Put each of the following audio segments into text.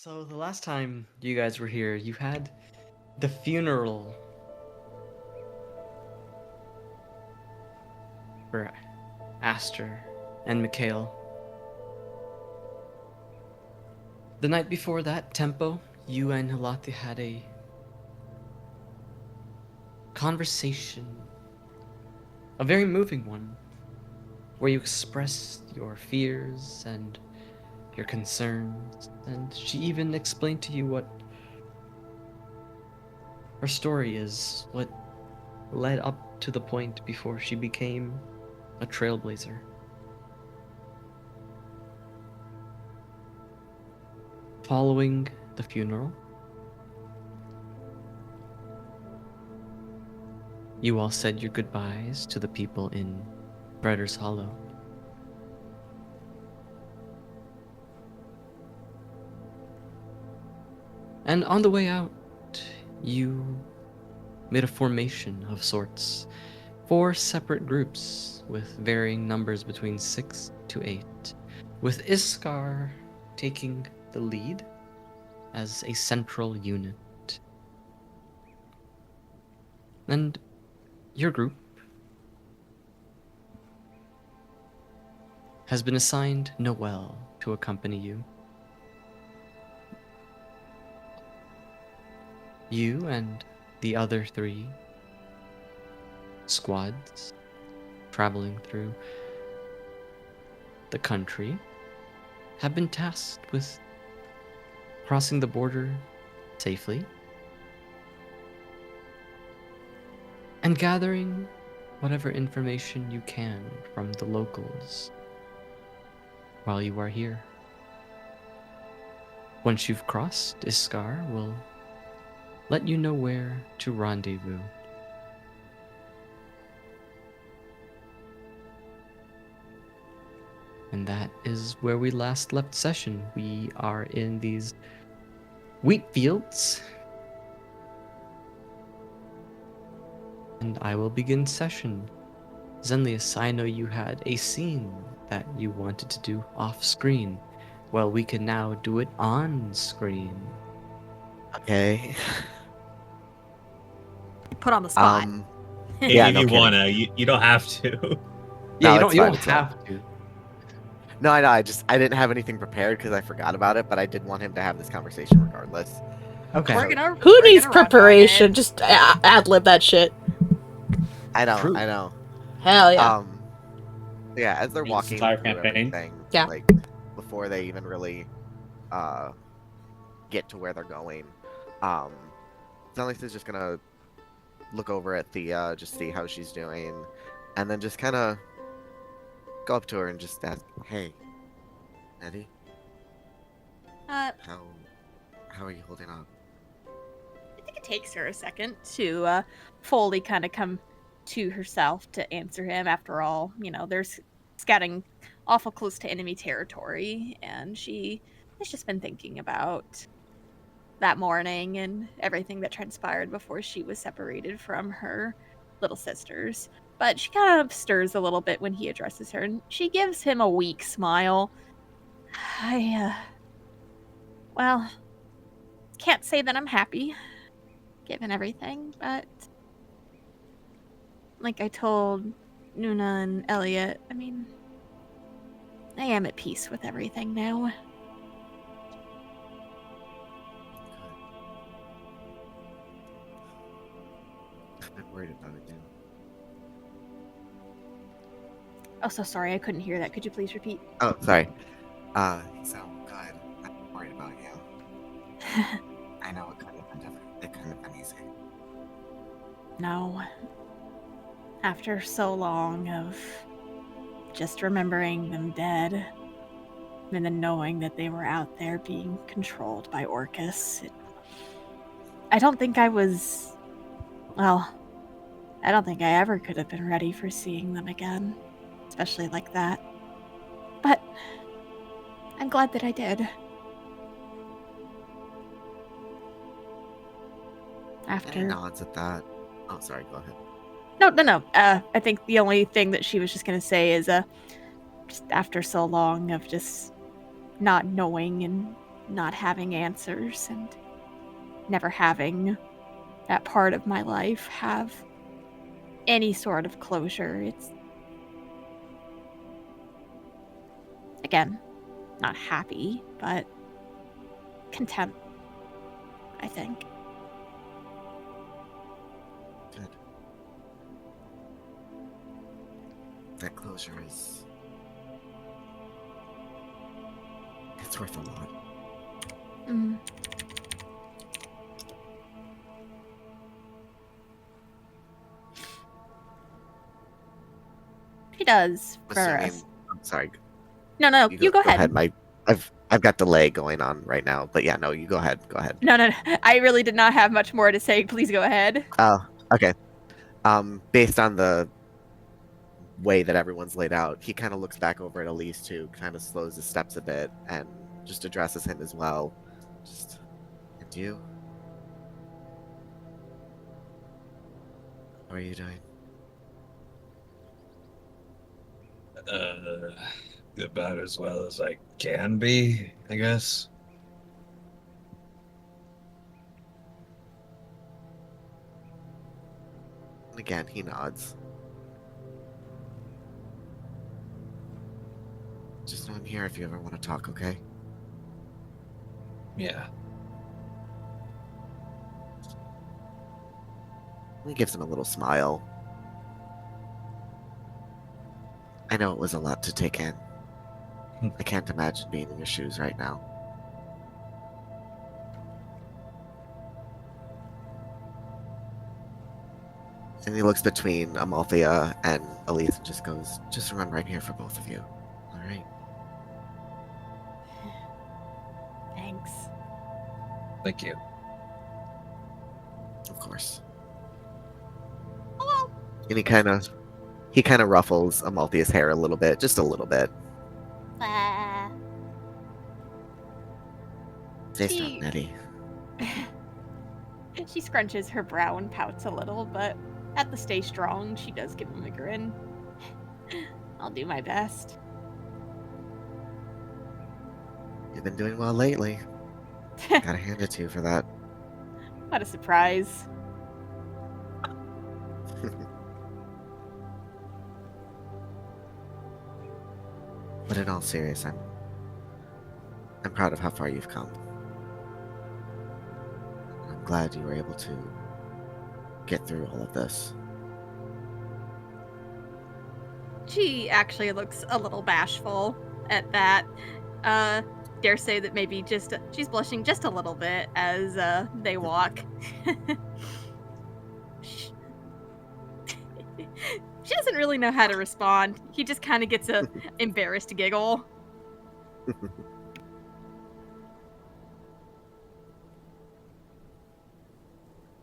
So the last time you guys were here, you had the funeral for Aster and Mikhail. The night before that, Tempo, you and Hilati had a conversation, a very moving one, where you expressed your fears and your concerns, and she even explained to you what her story is, what led up to the point before she became a trailblazer. Following the funeral, you all said your goodbyes to the people in Bredder's Hollow. And on the way out, you made a formation of sorts, 4 separate groups with varying numbers between 6 to 8, with Iskar taking the lead as a central unit. And your group has been assigned Noel to accompany you. You and the other 3 squads traveling through the country have been tasked with crossing the border safely and gathering whatever information you can from the locals while you are here. Once you've crossed, Iskar will let you know where to rendezvous. And that is where we last left session. We are in these wheat fields. And I will begin session. Zenlius, I know you had a scene that you wanted to do off screen. Well, we can now do it on screen. Okay. Put on the spot. Yeah, if no you kidding. wanna, you don't have to. Yeah, No, you don't it's fine, have to. No, I know. I didn't have anything prepared because I forgot about it, but I did want him to have this conversation regardless. Okay. Who needs preparation? Just ad lib that shit. I know. True. I know. Hell yeah. Yeah, as they're This walking entire through campaign. everything, Yeah. like before they even really get to where they're going, Zenlius is just gonna look over at Thea, just see how she's doing, and then just kind of go up to her and just ask, "Hey, Eddie, how are you holding up?" I think it takes her a second to fully kind of come to herself to answer him. After all, there's scouting awful close to enemy territory, and she has just been thinking about that morning and everything that transpired before she was separated from her little sisters. But she kind of stirs a little bit when he addresses her, and she gives him a weak smile. Well, can't say that I'm happy, given everything, but like I told Nuna and Elliot, I mean, I am at peace with everything now. I've been worried about it, Dan. Oh, so sorry, I couldn't hear that. Could you please repeat? Oh, sorry. So good. I'm worried about you. I know it couldn't have been different. It couldn't have been easy. No. After so long of just remembering them dead, and then knowing that they were out there being controlled by Orcus, I don't think I was... Well, I don't think I ever could have been ready for seeing them again. Especially like that. But I'm glad that I did. He nods at that. Oh, sorry, go ahead. No. I think the only thing that she was just going to say is, just after so long of just not knowing and not having answers and never having that part of my life have any sort of closure. It's, again, not happy, but content, I think. Good. That closure is... it's worth a lot. Mm. She does for Assuming... us. I'm sorry. No, you go ahead. I've got delay going on right now, but yeah, no, you go ahead. Go ahead. No. I really did not have much more to say. Please go ahead. Oh, okay. Based on the way that everyone's laid out, he kind of looks back over at Elise too, kind of slows his steps a bit, and just addresses him as well. Just, and you? How are you doing? About as well as I can be, I guess. And again, he nods. Just know I'm here if you ever want to talk, okay? Yeah. He gives him a little smile. I know it was a lot to take in. I can't imagine being in your shoes right now. And he looks between Amalthea and Elise and just goes, just remember I'm here for both of you. Alright? Thanks. Thank you. Of course. Hello. And he kind of ruffles Amalthea's hair a little bit, just a little bit. Stay strong, Nettie. She scrunches her brow and pouts a little, but at the stay strong, she does give him a grin. I'll do my best. You've been doing well lately. Gotta hand it to you for that. What a surprise. But in all seriousness, I'm proud of how far you've come. I'm glad you were able to get through all of this. She actually looks a little bashful at that. Dare say that maybe just she's blushing just a little bit as they walk. She doesn't really know how to respond. He just kind of gets a embarrassed giggle.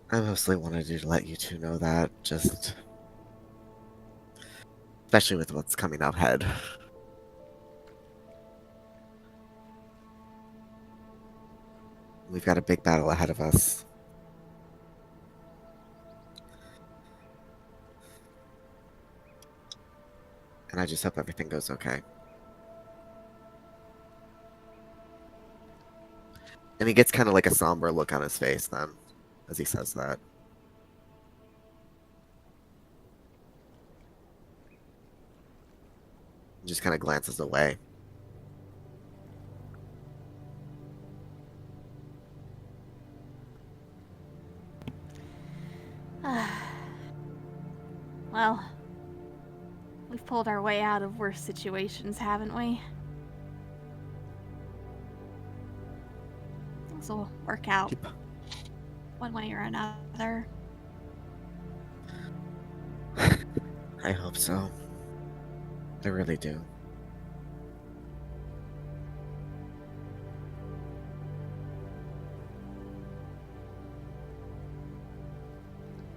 I mostly wanted to let you two know that, just... especially with what's coming up ahead. We've got a big battle ahead of us. And I just hope everything goes okay. And he gets kind of like a somber look on his face then, as he says that. He just kind of glances away. Well, we've pulled our way out of worse situations, haven't we? Things will work out Yep. one way or another. I hope so. I really do.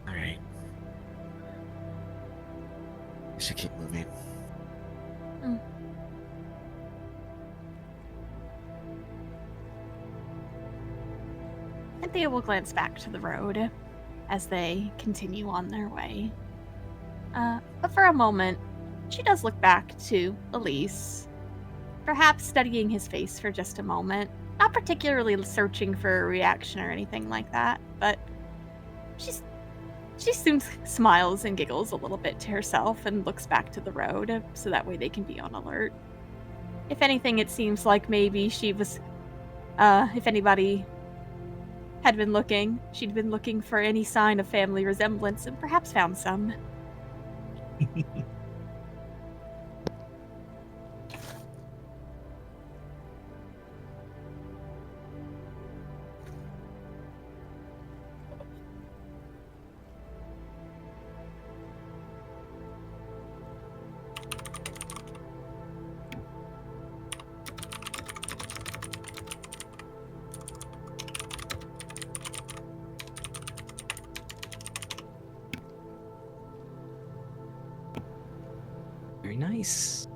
Alright. We should keep moving. Cynthia will glance back to the road as they continue on their way. But for a moment, she does look back to Elise, perhaps studying his face for just a moment, not particularly searching for a reaction or anything like that, but she soon smiles and giggles a little bit to herself and looks back to the road so that way they can be on alert. If anything, it seems like maybe she was, if anybody had been looking, she'd been looking for any sign of family resemblance and perhaps found some. Very nice.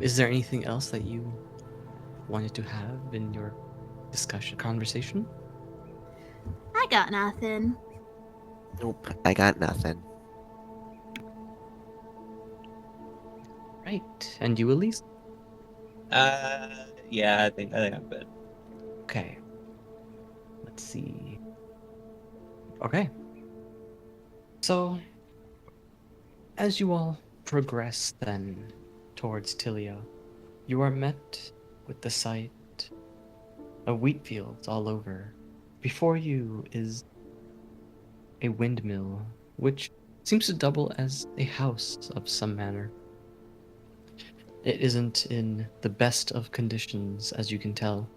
Is there anything else that you wanted to have in your conversation? I got nothing. Nope, I got nothing. Right. And you, Elise? Yeah, I think I'm good. Okay. Let's see. Okay. So, as you all progress then towards Tilia, you are met with the sight of wheat fields all over. Before you is a windmill, which seems to double as a house of some manner. It isn't in the best of conditions, as you can tell.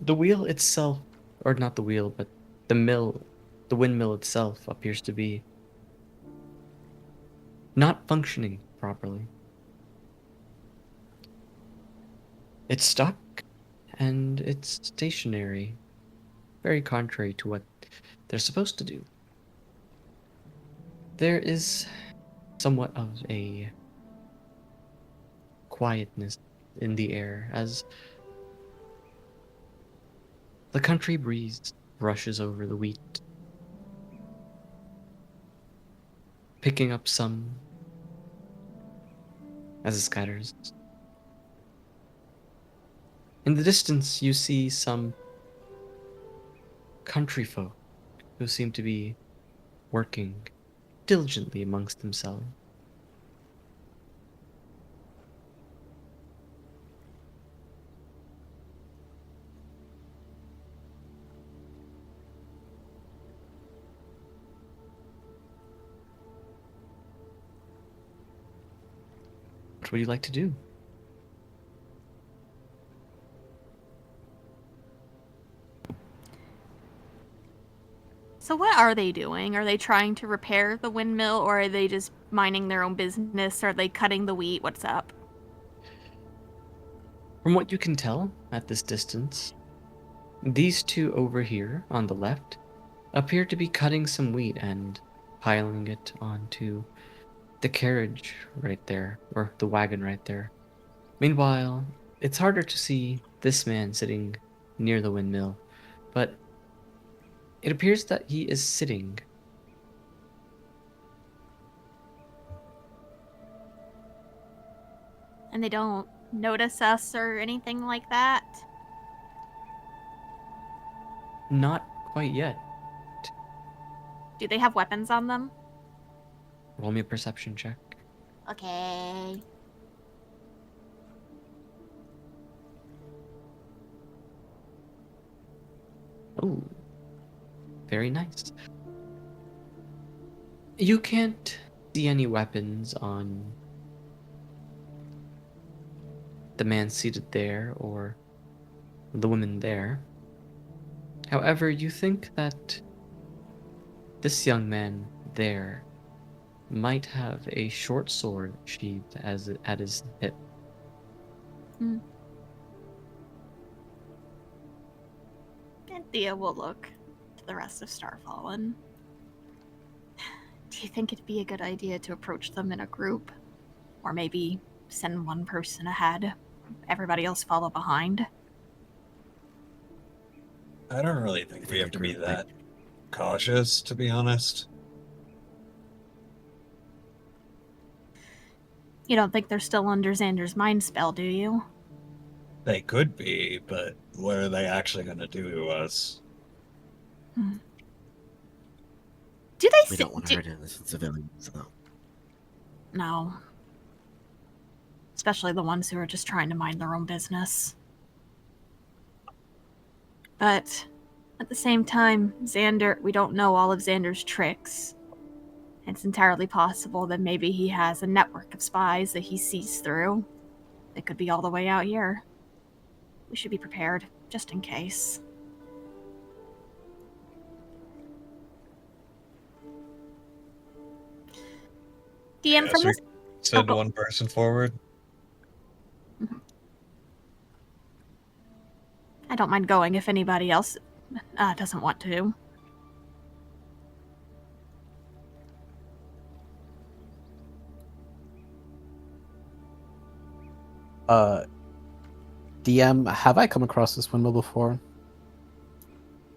The wheel itself, or not the wheel, but the windmill itself appears to be not functioning properly. It's stuck, and it's stationary, very contrary to what they're supposed to do. There is somewhat of a quietness in the air as the country breeze brushes over the wheat, picking up some as it scatters. In the distance, you see some country folk who seem to be working diligently amongst themselves. What would you like to do? So what are they doing? Are they trying to repair the windmill, or are they just minding their own business? Are they cutting the wheat? What's up? From what you can tell at this distance, these two over here on the left appear to be cutting some wheat and piling it onto the carriage right there, or the wagon right there. Meanwhile, it's harder to see this man sitting near the windmill, but it appears that he is sitting. And they don't notice us or anything like that? Not quite yet. Do they have weapons on them? Roll me a perception check. Okay. Oh, very nice. You can't see any weapons on the man seated there or the woman there. However, you think that this young man there might have a short sword sheathed at his hip. And Thea will look to the rest of Starfallen. Do you think it'd be a good idea to approach them in a group? Or maybe send one person ahead, everybody else follow behind? I don't really think we have to be that cautious, to be honest. You don't think they're still under Xander's mind spell, do you? They could be, but what are they actually going to do to us? Do they We don't want to hurt innocent civilians, though. No. Especially the ones who are just trying to mind their own business. But at the same time, Xander, we don't know all of Xander's tricks. It's entirely possible that maybe he has a network of spies that he sees through. They could be all the way out here. We should be prepared, just in case. DM from this... Send one person forward. I don't mind going if anybody else doesn't want to. DM, have I come across this windmill before?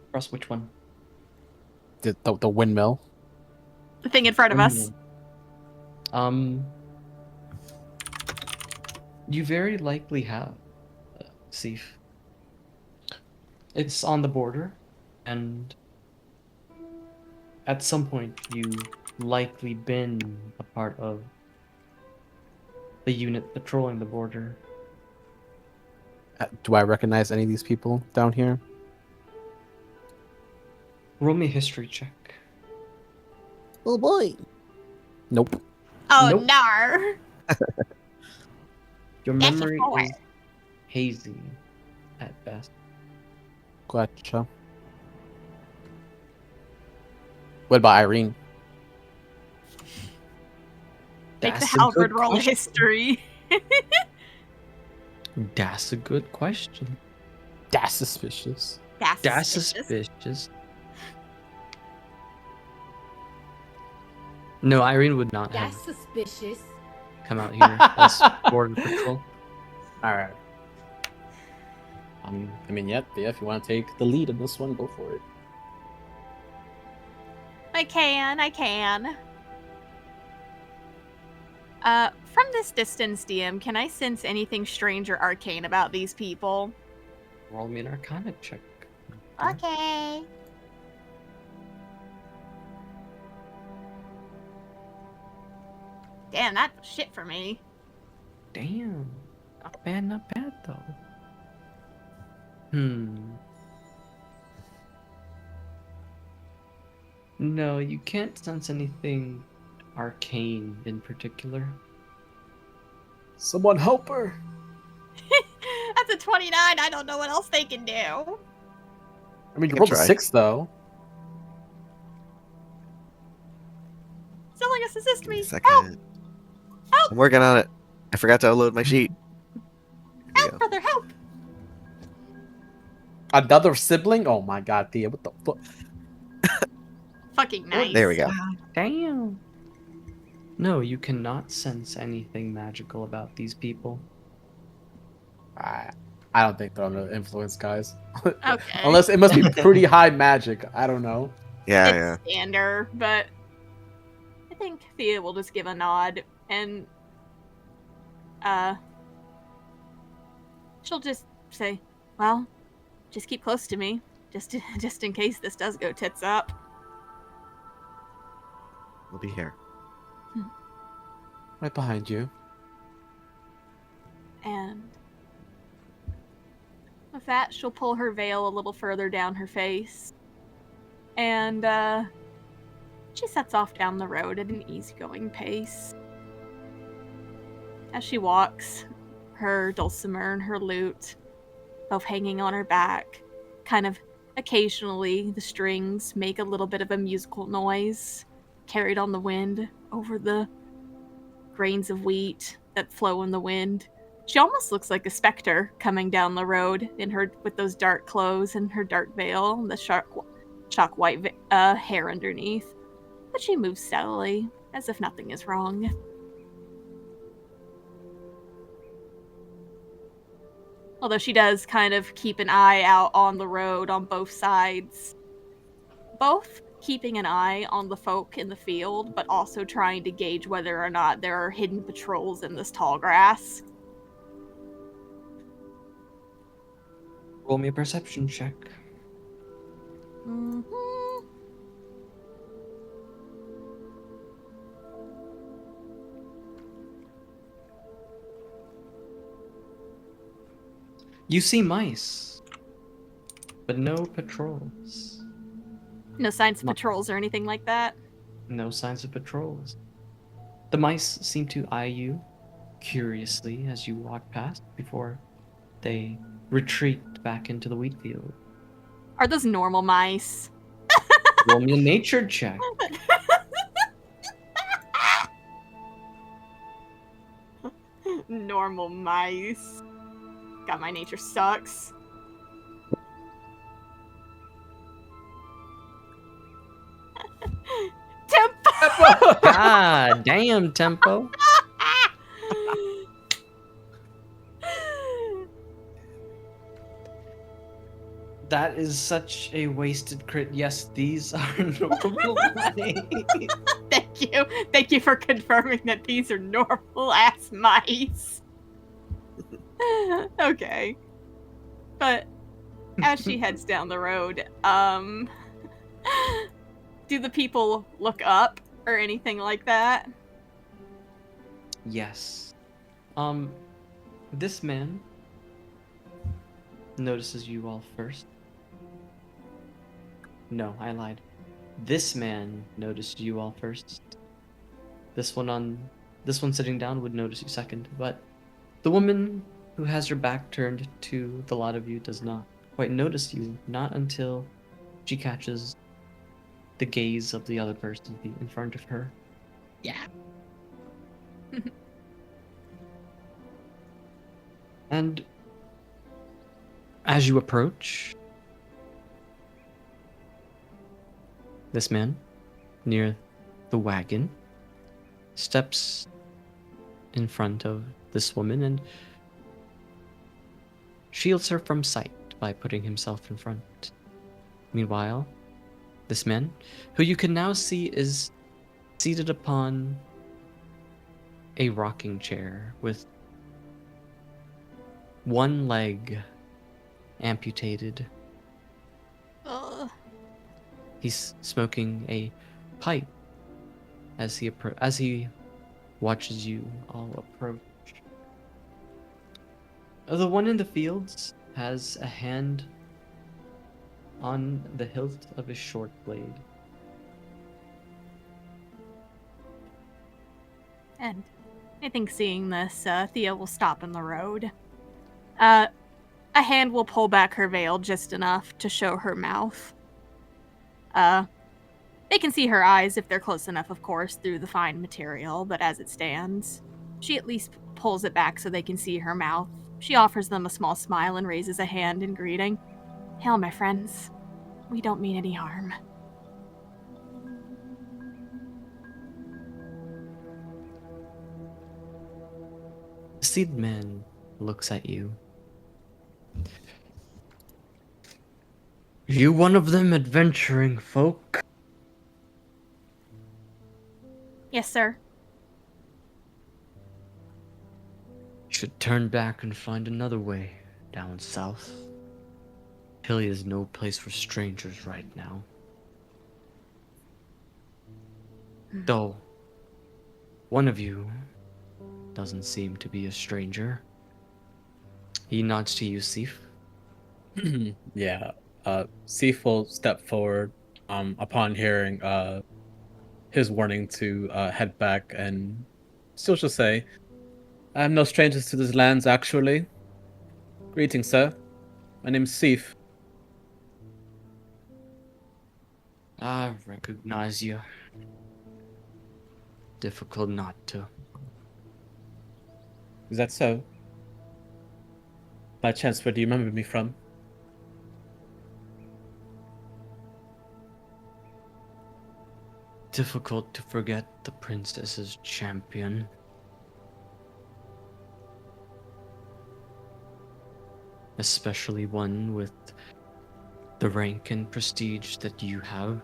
Across which one? The windmill? The thing in front of us. You very likely have, Seif. It's on the border, and at some point you likely been a part of the unit patrolling the border. Do I recognize any of these people down here? Roll me a history check. Oh boy. Nope. Oh, Nope. nar! Your That's a memory four. is hazy at best. Gotcha. What about Irene? Make the That's a halberd good roll question. history. That's a good question. That's suspicious. That's suspicious. No, Irene would not have That's suspicious. come out here as border patrol. Alright. I mean, yeah, if you want to take the lead in this one, go for it. I can. From this distance, DM, can I sense anything strange or arcane about these people? Roll me an Arcana check. Okay. Damn, that's shit for me. Damn. Not bad though. No, you can't sense anything arcane in particular. Someone help her! That's a 29. I don't know what else they can do. I mean, you Good rolled a try. 6, though. Someone just assist Give me me. a second. Help! I'm working on it. I forgot to upload my sheet. There you Help, go. brother, help! Another sibling? Oh my god, Thea, what the fuck? Fucking nice. There we go. Damn. No, you cannot sense anything magical about these people. I don't think they're under the influence, guys. Okay. Unless it must be pretty high magic. I don't know. Yeah. It's standard, but I think Thea will just give a nod and she'll just say, "Well, just keep close to me, just in case this does go tits up." We'll be here. Right behind you. And with that, she'll pull her veil a little further down her face. And she sets off down the road at an easygoing pace. As she walks, her dulcimer and her lute both hanging on her back, kind of occasionally the strings make a little bit of a musical noise, carried on the wind over the grains of wheat that flow in the wind. She almost looks like a specter coming down the road in her with those dark clothes and her dark veil and the shock white hair underneath. But she moves steadily, as if nothing is wrong. Although she does kind of keep an eye out on the road on both sides. Both keeping an eye on the folk in the field, but also trying to gauge whether or not there are hidden patrols in this tall grass. Roll me a perception check. Mhm. You see mice, but no patrols. No signs of No. patrols or anything like that. No signs of patrols. The mice seem to eye you curiously as you walk past before they retreat back into the wheat field. Are those normal mice? Roll me a nature check. Normal mice. God, my nature sucks. Tempo! God damn, Tempo. That is such a wasted crit. Yes, these are normal mice. Thank you. Thank you for confirming that these are normal ass mice. Okay. But as she heads down the road, do the people look up or anything like that? Yes. This man notices you all first. No, I lied. This man noticed you all first. This one sitting down would notice you second, but the woman who has her back turned to the lot of you does not quite notice you, not until she catches the gaze of the other person in front of her. Yeah. And as you approach, this man, near the wagon, steps in front of this woman and shields her from sight by putting himself in front. Meanwhile, this man, who you can now see is seated upon a rocking chair with one leg amputated. He's smoking a pipe as he watches you all approach. The one in the fields has a hand on the hilt of his short blade. And I think seeing this, Thea will stop in the road. A hand will pull back her veil just enough to show her mouth. They can see her eyes if they're close enough, of course, through the fine material, but as it stands, she at least pulls it back so they can see her mouth. She offers them a small smile and raises a hand in greeting. Hail, my friends. We don't mean any harm. The seed man looks at you. You one of them adventuring folk? Yes, sir. Should turn back and find another way down south. Hilly is no place for strangers right now. Though, one of you doesn't seem to be a stranger. He nods to you, Sif. Yeah. Sif will step forward upon hearing his warning to head back, and still shall say, I am no stranger to these lands, actually. Greetings, sir. My name's Sif. I recognize you. Difficult not to. Is that so? By chance, where do you remember me from? Difficult to forget the princess's champion. Especially one with the rank and prestige that you have.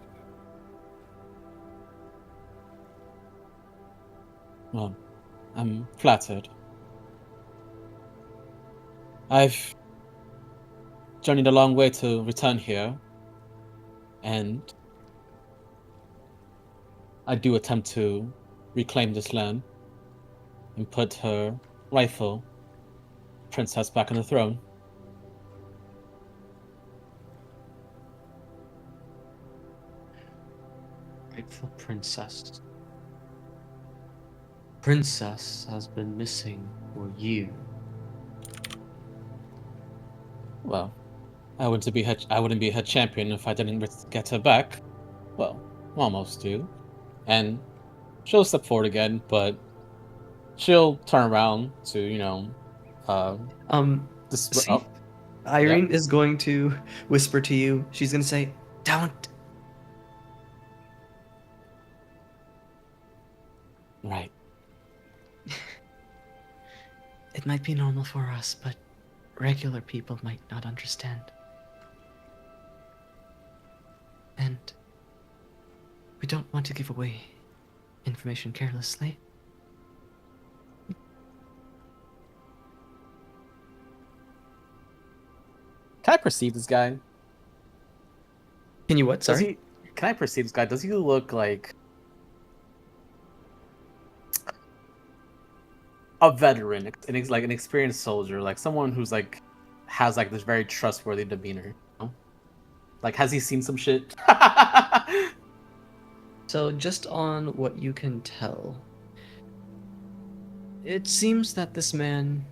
Well, I'm flattered. I've journeyed a long way to return here, and I do attempt to reclaim this land and put her rightful princess back on the throne. Rightful princess. Princess has been missing for years. Well, I wouldn't be her champion if I didn't get her back. Well, almost do. And she'll step forward again, but she'll turn around to, See, oh, Irene is going to whisper to you. She's going to say, "Don't." right. It might be normal for us, but regular people might not understand. And we don't want to give away information carelessly. Can I perceive this guy? Can you what? Sorry? Can I perceive this guy? Does he look like a veteran, like an experienced soldier, like someone who's like has like this very trustworthy demeanor? You know? Like, has he seen some shit? So, just on what you can tell, it seems that this man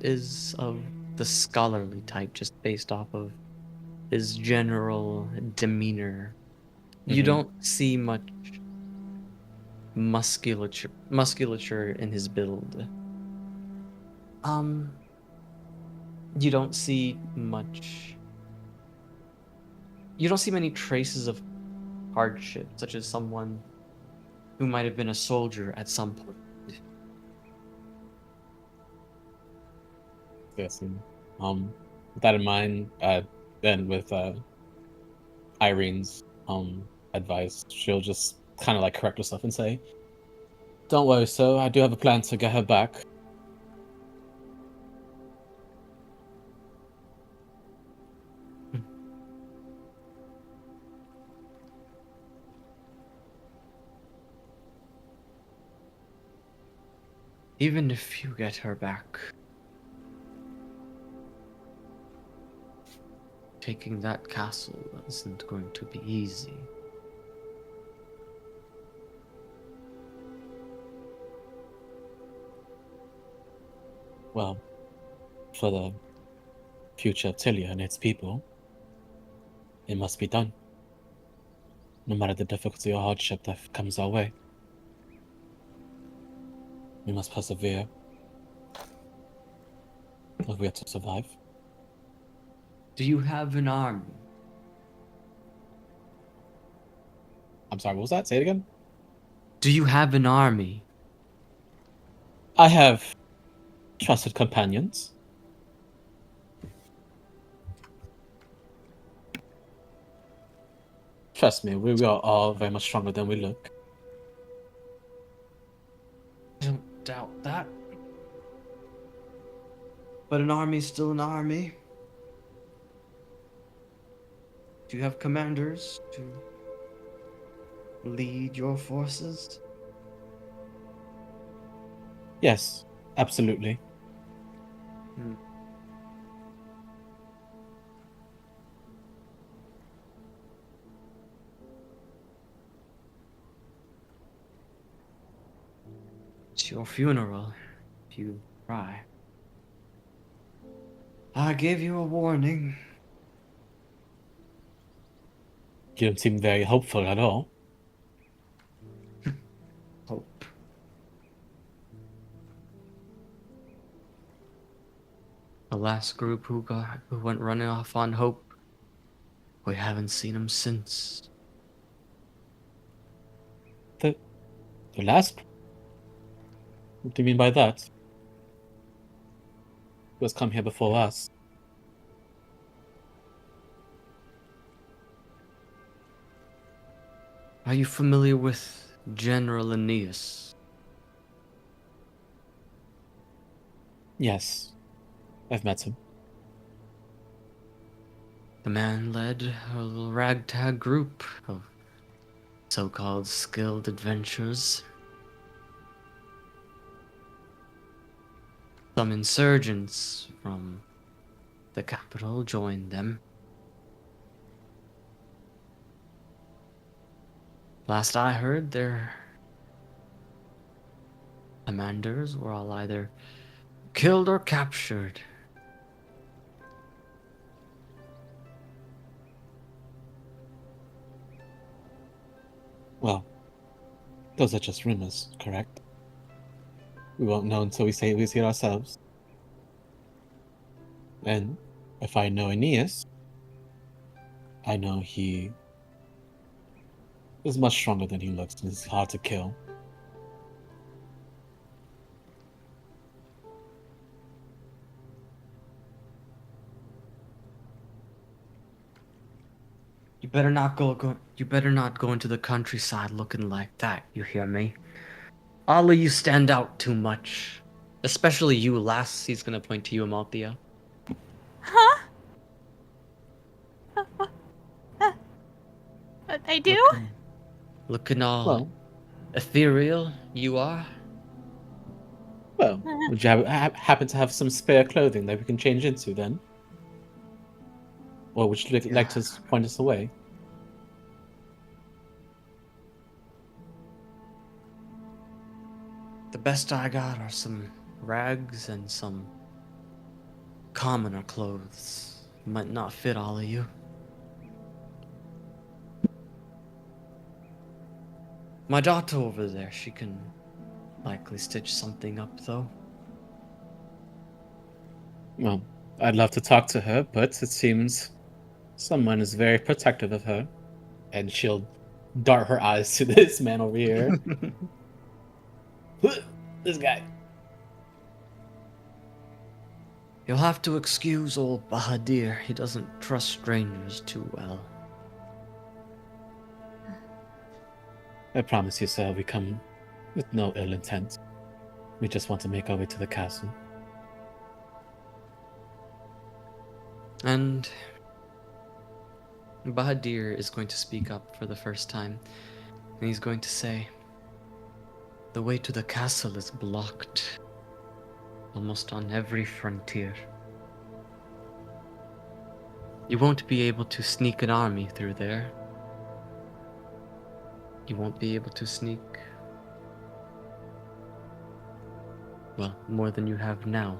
is of the scholarly type, just based off of his general demeanor. You Mhm. don't see much musculature in his build. You don't see much. You don't see many traces of hardship, such as someone who might have been a soldier at some point. Yes. With that in mind, then with Irene's advice, she'll just kind of like correct herself and say, "Don't worry, sir. I do have a plan to get her back." Even if you get her back, taking that castle isn't going to be easy. Well, for the future of Tilia and its people, it must be done. No matter the difficulty or hardship that comes our way. We must persevere if we are to survive. Do you have an army? I'm sorry, what was that? Say it again? Do you have an army? I have trusted companions. Trust me, we are all very much stronger than we look. I don't doubt that. But an army's still an army. Do you have commanders to lead your forces? Yes, absolutely. It's your funeral, if you cry. I gave you a warning. You don't seem very hopeful at all. Hope. The last group who went running off on hope, we haven't seen them since. The last? What do you mean by that? Who has come here before us? Are you familiar with General Aeneas? Yes, I've met him. The man led a little ragtag group of so-called skilled adventurers. Some insurgents from the capital joined them. Last I heard, their commanders were all either killed or captured. Well, those are just rumors, correct? We won't know until we see it ourselves. And if I know Aeneas, I know he is much stronger than he looks and is hard to kill. You better not go into the countryside looking like that, you hear me? All of you stand out too much. Especially you, lass. He's gonna point to you, Amalthea. Huh? What they do? Looking all Well, ethereal, you are. well, would you happen to have some spare clothing that we can change into then? Or would you like to point us away? The best I got are some rags and some commoner clothes. Might not fit all of you. My daughter over there, she can likely stitch something up, though. Well, I'd love to talk to her, but it seems someone is very protective of her. And she'll dart her eyes to this man over here. This guy. You'll have to excuse old Bahadir. He doesn't trust strangers too well. I promise you, sir, we come with no ill intent. We just want to make our way to the castle. And Bahadir is going to speak up for the first time. And he's going to say, the way to the castle is blocked. Almost on every frontier. You won't be able to sneak an army through there. You won't be able to sneak, well, more than you have now.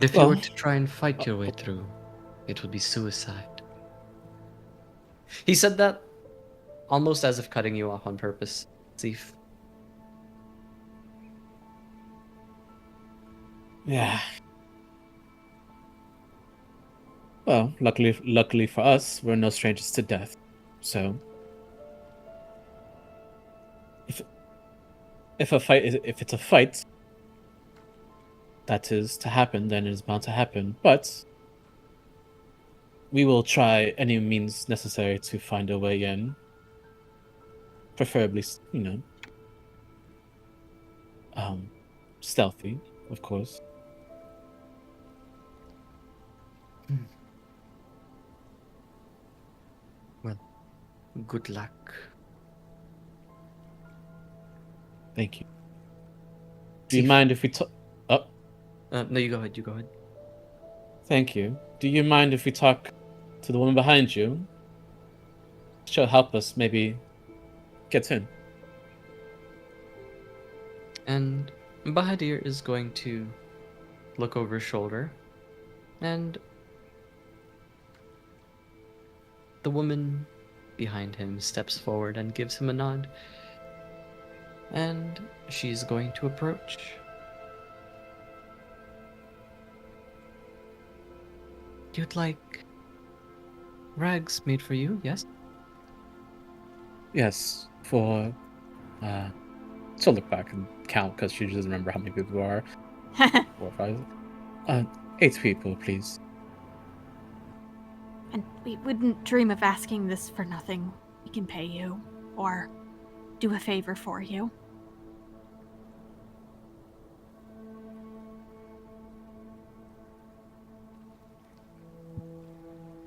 If you were to try and fight your way through, it would be suicide. He said that almost as if cutting you off on purpose, Zeph. Yeah. Well, luckily for us, we're no strangers to death. So, if it's a fight that is to happen, then it is bound to happen. But we will try any means necessary to find a way in. Preferably, stealthy, of course. Well, good luck. Thank you. Do you mind if we talk? No, you go ahead. You go ahead. Thank you. Do you mind if we talk to the woman behind you? She'll help us maybe get in. And Bahadir is going to look over his shoulder, and the woman behind him steps forward and gives him a nod. And she's going to approach. You'd like rags made for you, yes? Yes, for she'll look back and count because she doesn't remember how many people there are. 4 or 5. 8 people, please. And we wouldn't dream of asking this for nothing. We can pay you, or do a favor for you.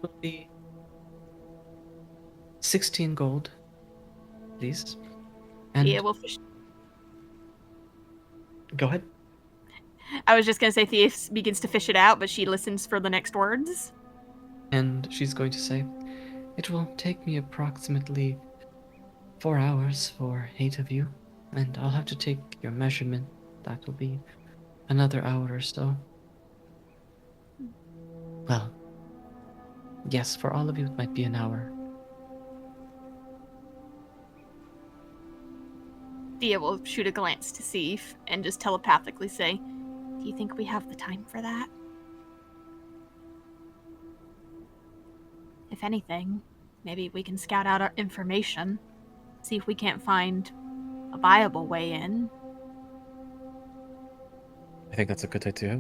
will be 16 gold, please. And Thea will fish. go ahead. I was just gonna say Thea begins to fish it out, but she listens for the next words. And she's going to say, "It will take me approximately 4 hours for 8 of you, and I'll have to take your measurement. That will be another hour or so." Well, yes, for all of you it might be an hour. Thea will shoot a glance to Sif and just telepathically say, "Do you think we have the time for that? If anything, maybe we can scout out our information, see if we can't find a viable way in." I think that's a good idea.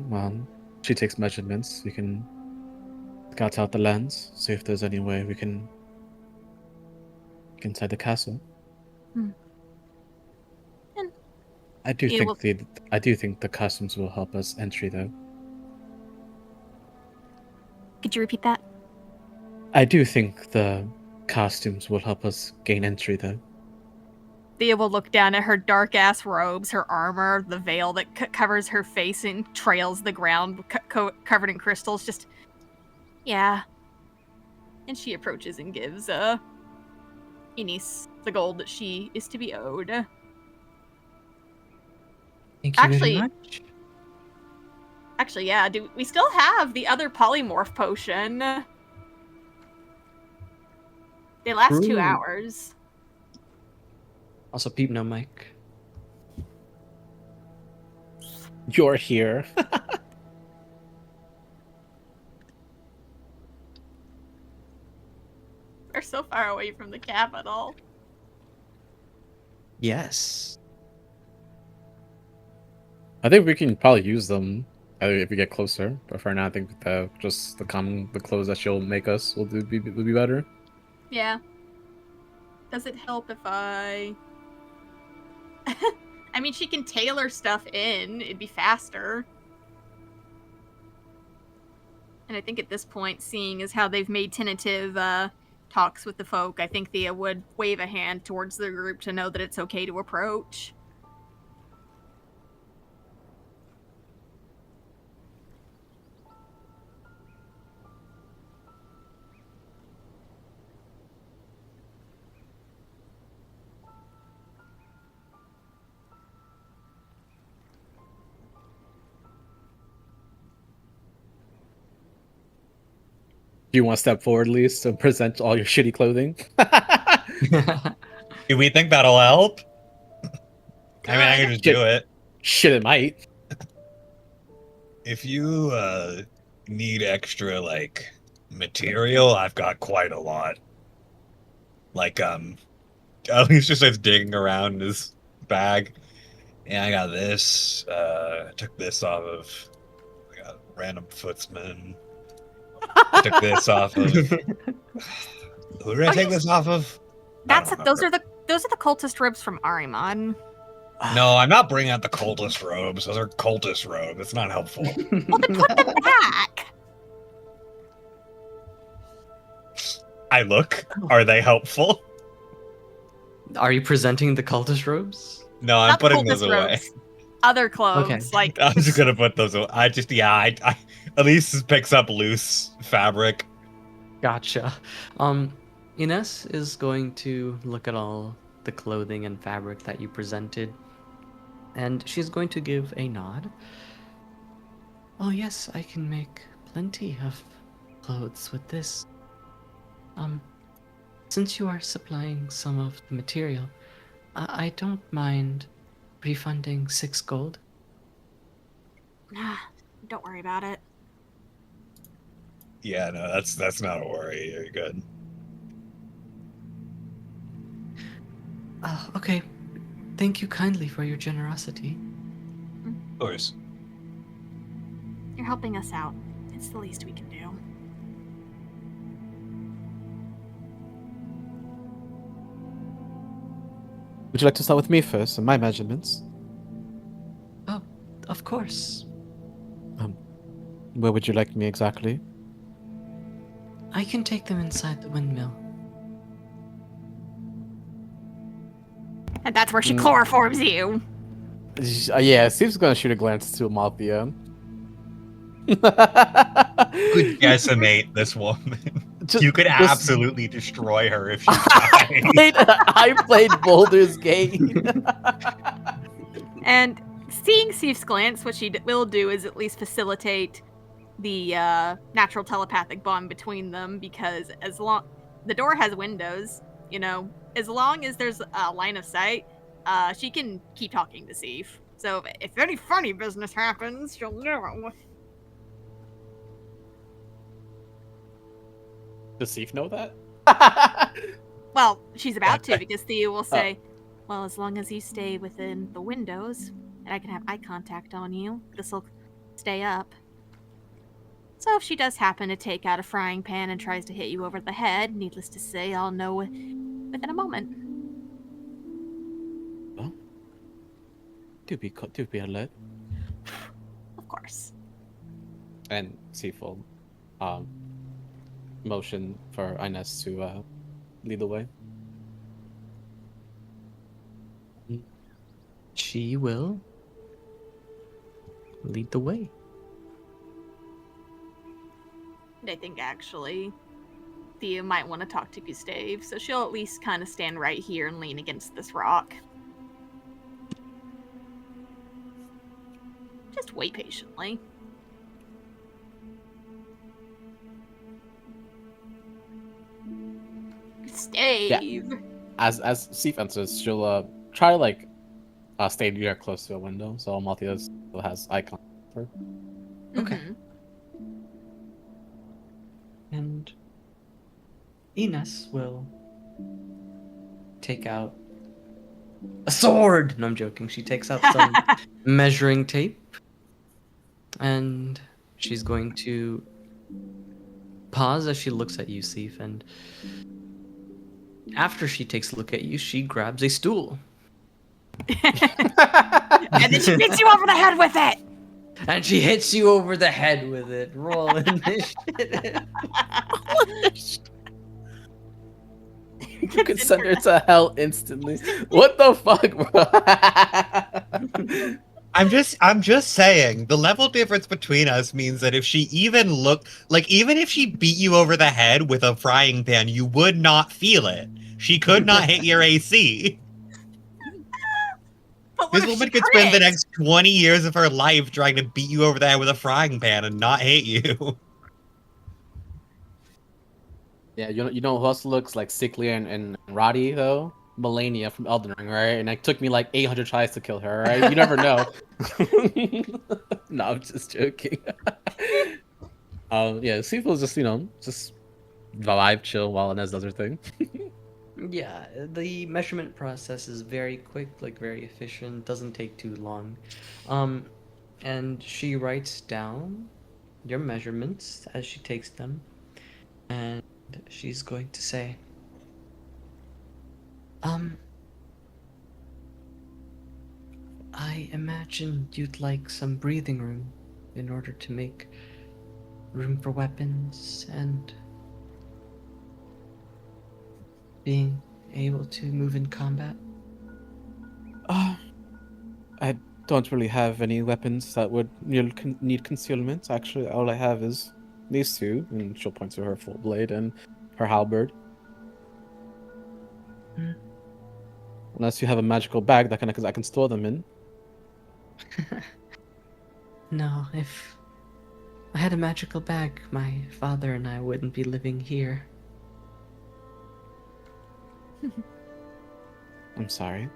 She takes measurements. We can scout out the lands, see if there's any way we can get inside the castle. Hmm. And I do Yeah, think the customs will help us entry, though. could you repeat that? I do think the costumes will help us gain entry, though. Thea will look down at her dark ass robes, her armor, the veil that covers her face and trails the ground covered in crystals. Just, yeah. And she approaches and gives Enis the gold that she is to be owed. Thank you very much. Actually, yeah. Do we still have the other polymorph potion? They last 2 Ooh. hours. Also, Peep no mic. You're here. We're so far away from the capital. Yes. I think we can probably use them if we get closer. But for now, I think just the clothes that she'll make us will be better. Yeah. Does it help if I... I mean, she can tailor stuff in. It'd be faster. And I think at this point, seeing as how they've made tentative talks with the folk, I think Thea would wave a hand towards the group to know that it's okay to approach. Do you want to step forward, Lise, to present all your shitty clothing? Do we think that'll help? I mean, I can just do it. Shit, it might. If you need extra, like, material, I've got quite a lot. Like, at least just starts digging around in his bag. And I got this. I took this off of. I got random footsman. I took this off of. Who did I take this off of? Those are the cultist robes from Ahriman. No, I'm not bringing out the cultist robes. Those are cultist robes. It's not helpful. Well, then put them back. I look. Are they helpful? Are you presenting the cultist robes? No, I'm Not the putting those cultist away. robes. Other clothes, Okay. like I'm just gonna put those away. I at least this picks up loose fabric. Gotcha. Ines is going to look at all the clothing and fabric that you presented, and she's going to give a nod. "Oh yes, I can make plenty of clothes with this. Since you are supplying some of the material, I don't mind refunding 6 gold. Don't worry about it. Yeah, no, that's not a worry. You're good. Okay. Thank you kindly for your generosity." Of course. You're helping us out. It's the least we can do. Would you like to start with me first and my measurements? Oh, of course. Where would you like me exactly? I can take them inside the windmill. And that's where she Mm. chloroforms you. Yeah, Steve's gonna shoot a glance to Amalthea. Could decimate this woman. You could absolutely destroy her if she died. I played Boulder's Gate. And seeing Steve's glance, what she will do is at least facilitate the natural telepathic bond between them, because as long the door has windows, as long as there's a line of sight, she can keep talking to Steve. So if any funny business happens, she'll know. Does Steve know that? Well, she's about to, because Theo will say, well, as long as you stay within the windows and I can have eye contact on you, this will stay up. So if she does happen to take out a frying pan and tries to hit you over the head, needless to say, I'll know within a moment. Well, do be alert. Of course. And Steve will motion for Inez to lead the way. She will lead the way. And I think actually Thea might want to talk to Gustave, so she'll at least kind of stand right here and lean against this rock. Just wait patiently. Gustave! As Steve enters, she'll try to stay near close to a window, so Amalthea still has eye contact with her. Okay. Mhm. And Ines will take out a sword. No, I'm joking. She takes out some measuring tape, and she's going to pause as she looks at you, Sif, and after she takes a look at you, she grabs a stool. And then she hits you over the head with it! And she hits you over the head with it. Roll initiative. You can send her to hell instantly. What the fuck, bro? I'm just saying, the level difference between us means that if she even even if she beat you over the head with a frying pan, you would not feel it. She could not hit your AC. But what This if woman she could spend the crits? next 20 years of her life trying to beat you over the head with a frying pan and not hit you. Yeah, you know who else looks like sickly and rotty though? Melania from Elden Ring, right? And it took me like 800 tries to kill her, right? You never know. No, I'm just joking. Yeah, Seafood's just just vibe, chill while Inez does her thing. Yeah, the measurement process is very quick, like very efficient, doesn't take too long. And she writes down your measurements as she takes them, and she's going to say, I imagine you'd like some breathing room in order to make room for weapons and being able to move in combat. I don't really have any weapons that would need concealment. Actually, all I have is these two, and she'll point to her full blade and her halberd. Hmm. Unless you have a magical bag that I can store them in. No, if I had a magical bag, my father and I wouldn't be living here. I'm sorry.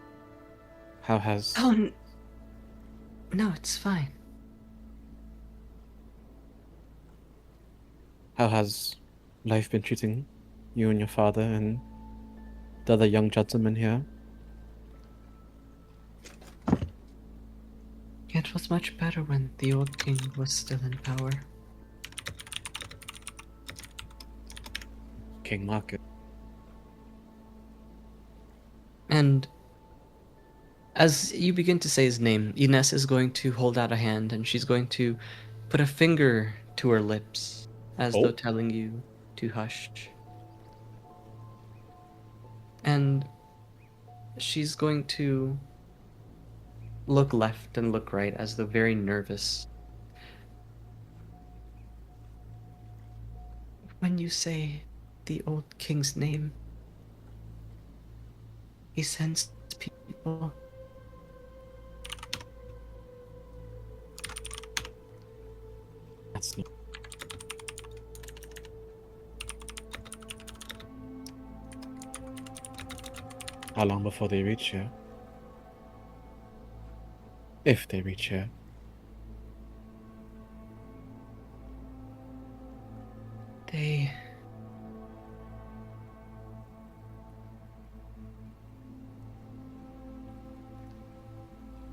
How has... Oh, no, it's fine. How has life been treating you and your father and the other young gentleman here? It was much better when the old king was still in power. King Market. And as you begin to say his name, Ines is going to hold out a hand and she's going to put a finger to her lips as though telling you to hush. And she's going to look left and look right as though very nervous. When you say the old king's name, he sends people. That's not. How long before they reach here? If they reach here.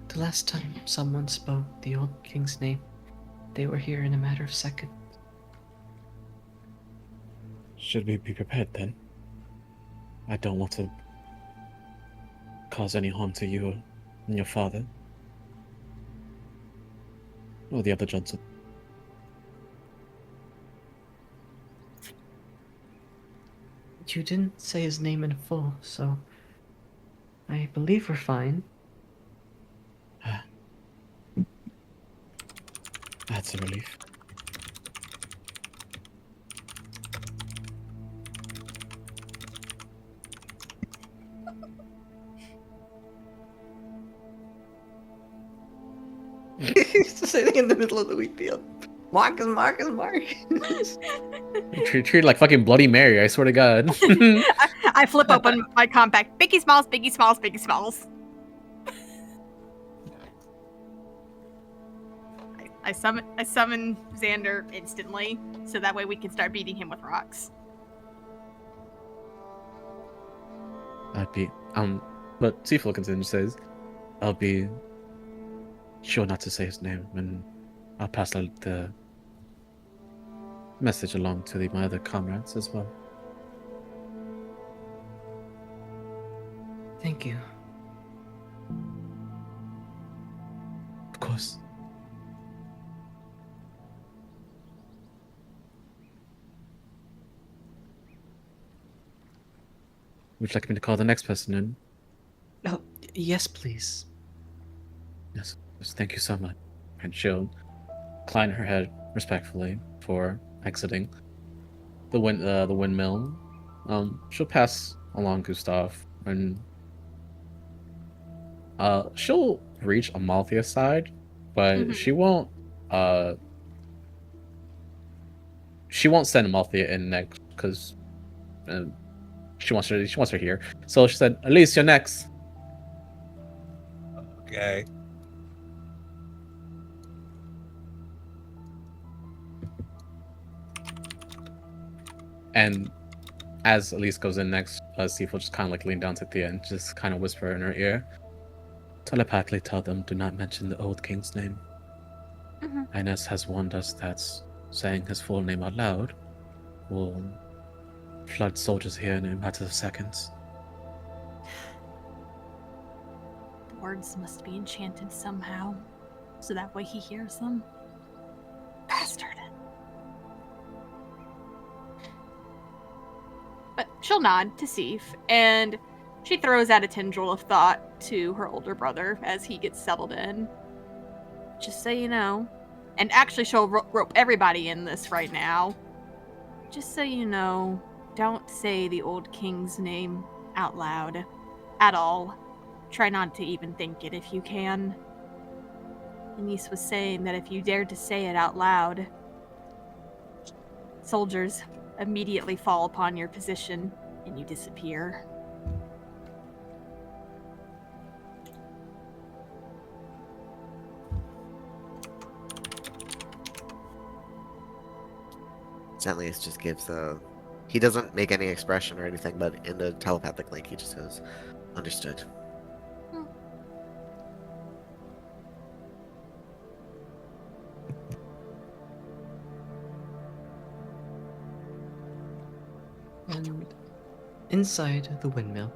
The last time someone spoke the old king's name, they were here in a matter of seconds. Should we be prepared then? I don't want to cause any harm to you and your father. Or the other Johnson. You didn't say his name in full, so I believe we're fine. That's a relief. He's sitting in the middle of the wheat field. Marcus. Treat like fucking Bloody Mary, I swear to God. I flip open my compact. Biggie Smalls, Biggie Smalls, Biggie Smalls. I summon Xander instantly, so that way we can start beating him with rocks. I'd be but Seafool continues says, I'll be sure not to say his name, and I'll pass the message along to my other comrades as well. Thank you. Of course. Would you like me to call the next person in? Oh, yes, please. Yes, thank you so much. And she'll incline her head respectfully for exiting the windmill. She'll pass along Gustav, and she'll reach Amalthea's side, but she won't send Amalthea in next because she wants her here. So she said, Elise, you're next. Okay. And as Elise goes in next, Sif will just kind of like lean down to Thea and just kind of whisper in her ear. Telepathically tell them, do not mention the old king's name. Ines has warned us that saying his full name out loud will flood soldiers here in a matter of seconds. The words must be enchanted somehow, so that way he hears them. Bastard. But she'll nod to Sif, and she throws out a tendril of thought to her older brother as he gets settled in. Just so you know, and actually she'll rope everybody in this right now. Just so you know, don't say the old king's name out loud at all. Try not to even think it if you can. Anise was saying that if you dared to say it out loud, soldiers immediately fall upon your position and you disappear. Zentlius just gives he doesn't make any expression or anything, but in the telepathic link he just goes, understood. And inside the windmill,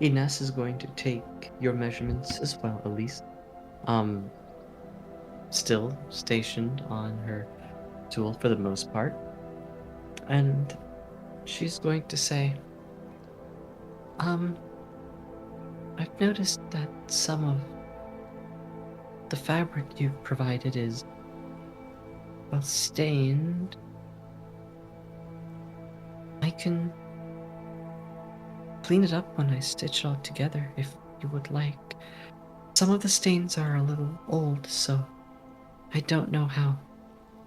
Ines is going to take your measurements as well, Elise. Still stationed on her tool for the most part. And she's going to say, I've noticed that some of the fabric you've provided is, well, stained. I can clean it up when I stitch it all together if you would like. Some of the stains are a little old, so I don't know how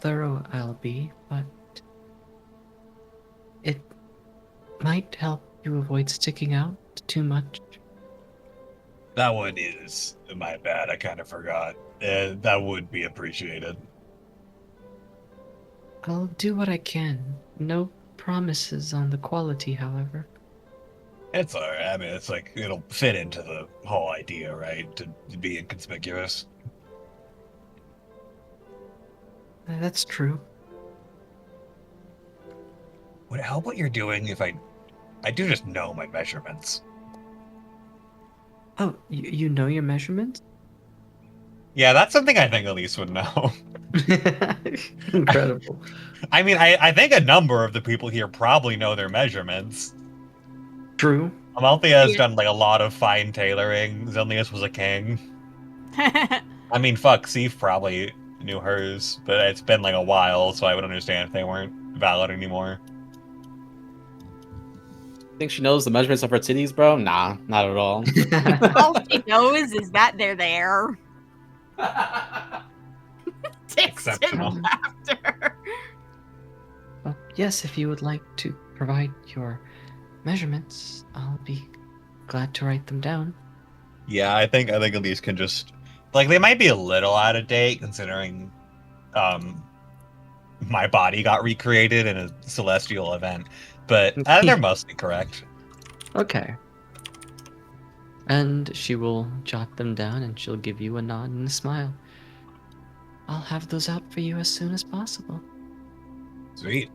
thorough I'll be, but it might help you avoid sticking out too much. That one is my bad. I kind of forgot. That would be appreciated. I'll do what I can. No promises on the quality, however. It's alright. I mean, it's like it'll fit into the whole idea, right? To be inconspicuous. That's true. Would it help what you're doing if I do just know my measurements? Oh, you know your measurements? Yeah, that's something I think Elise would know. Incredible. I mean, I think a number of the people here probably know their measurements. True. Amalthea has Yeah. done like a lot of fine tailoring. Zilnius was a king. I mean, fuck, Sif probably knew hers, but it's been like a while, so I would understand if they weren't valid anymore. Think she knows the measurements of her titties, bro? Nah, not at all. All she knows is that they're there. Distant Exceptional. laughter. Well, yes, if you would like to provide your measurements, I'll be glad to write them down. Yeah, I think Elise can just like they might be a little out of date considering my body got recreated in a celestial event, but they're mostly correct. Okay. And she will jot them down and she'll give you a nod and a smile. I'll have those out for you as soon as possible. Sweet.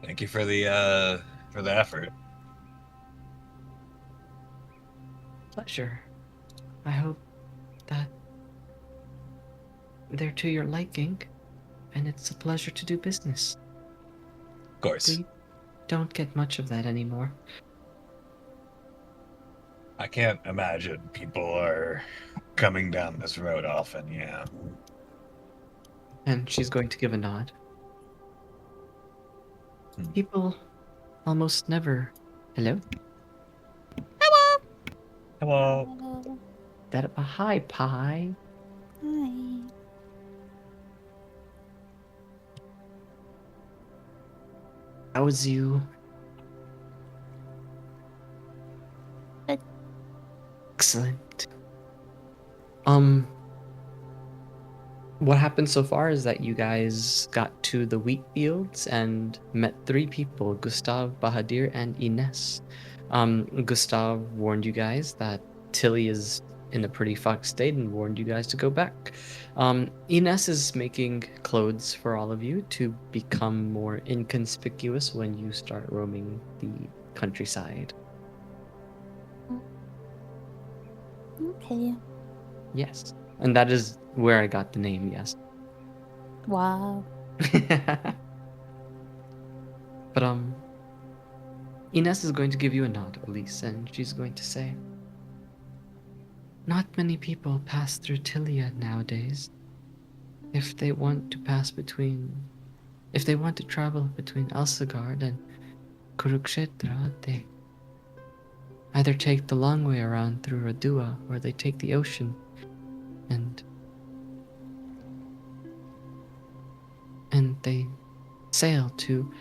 Thank you for the effort. Pleasure. I hope that they're to your liking, and it's a pleasure to do business. Of course. We don't get much of that anymore. I can't imagine people are coming down this road often, yeah. And she's going to give a nod. Hmm. People almost never... Hello? Hello. Hello. That a hi, pie. Hi. How was you? Good. Excellent. What happened so far is that you guys got to the wheat fields and met 3 people, Gustav, Bahadir, and Ines. Gustav warned you guys that Tilly is in a pretty fucked state and warned you guys to go back. Ines is making clothes for all of you to become more inconspicuous when you start roaming the countryside. Okay. Yes. And that is where I got the name, yes. Wow. But Ines is going to give you a nod, Elise, and she's going to say, not many people pass through Tilia nowadays. If they want to travel between Alsagard and Kurukshetra, they either take the long way around through Radua, or they take the ocean, and they sail to,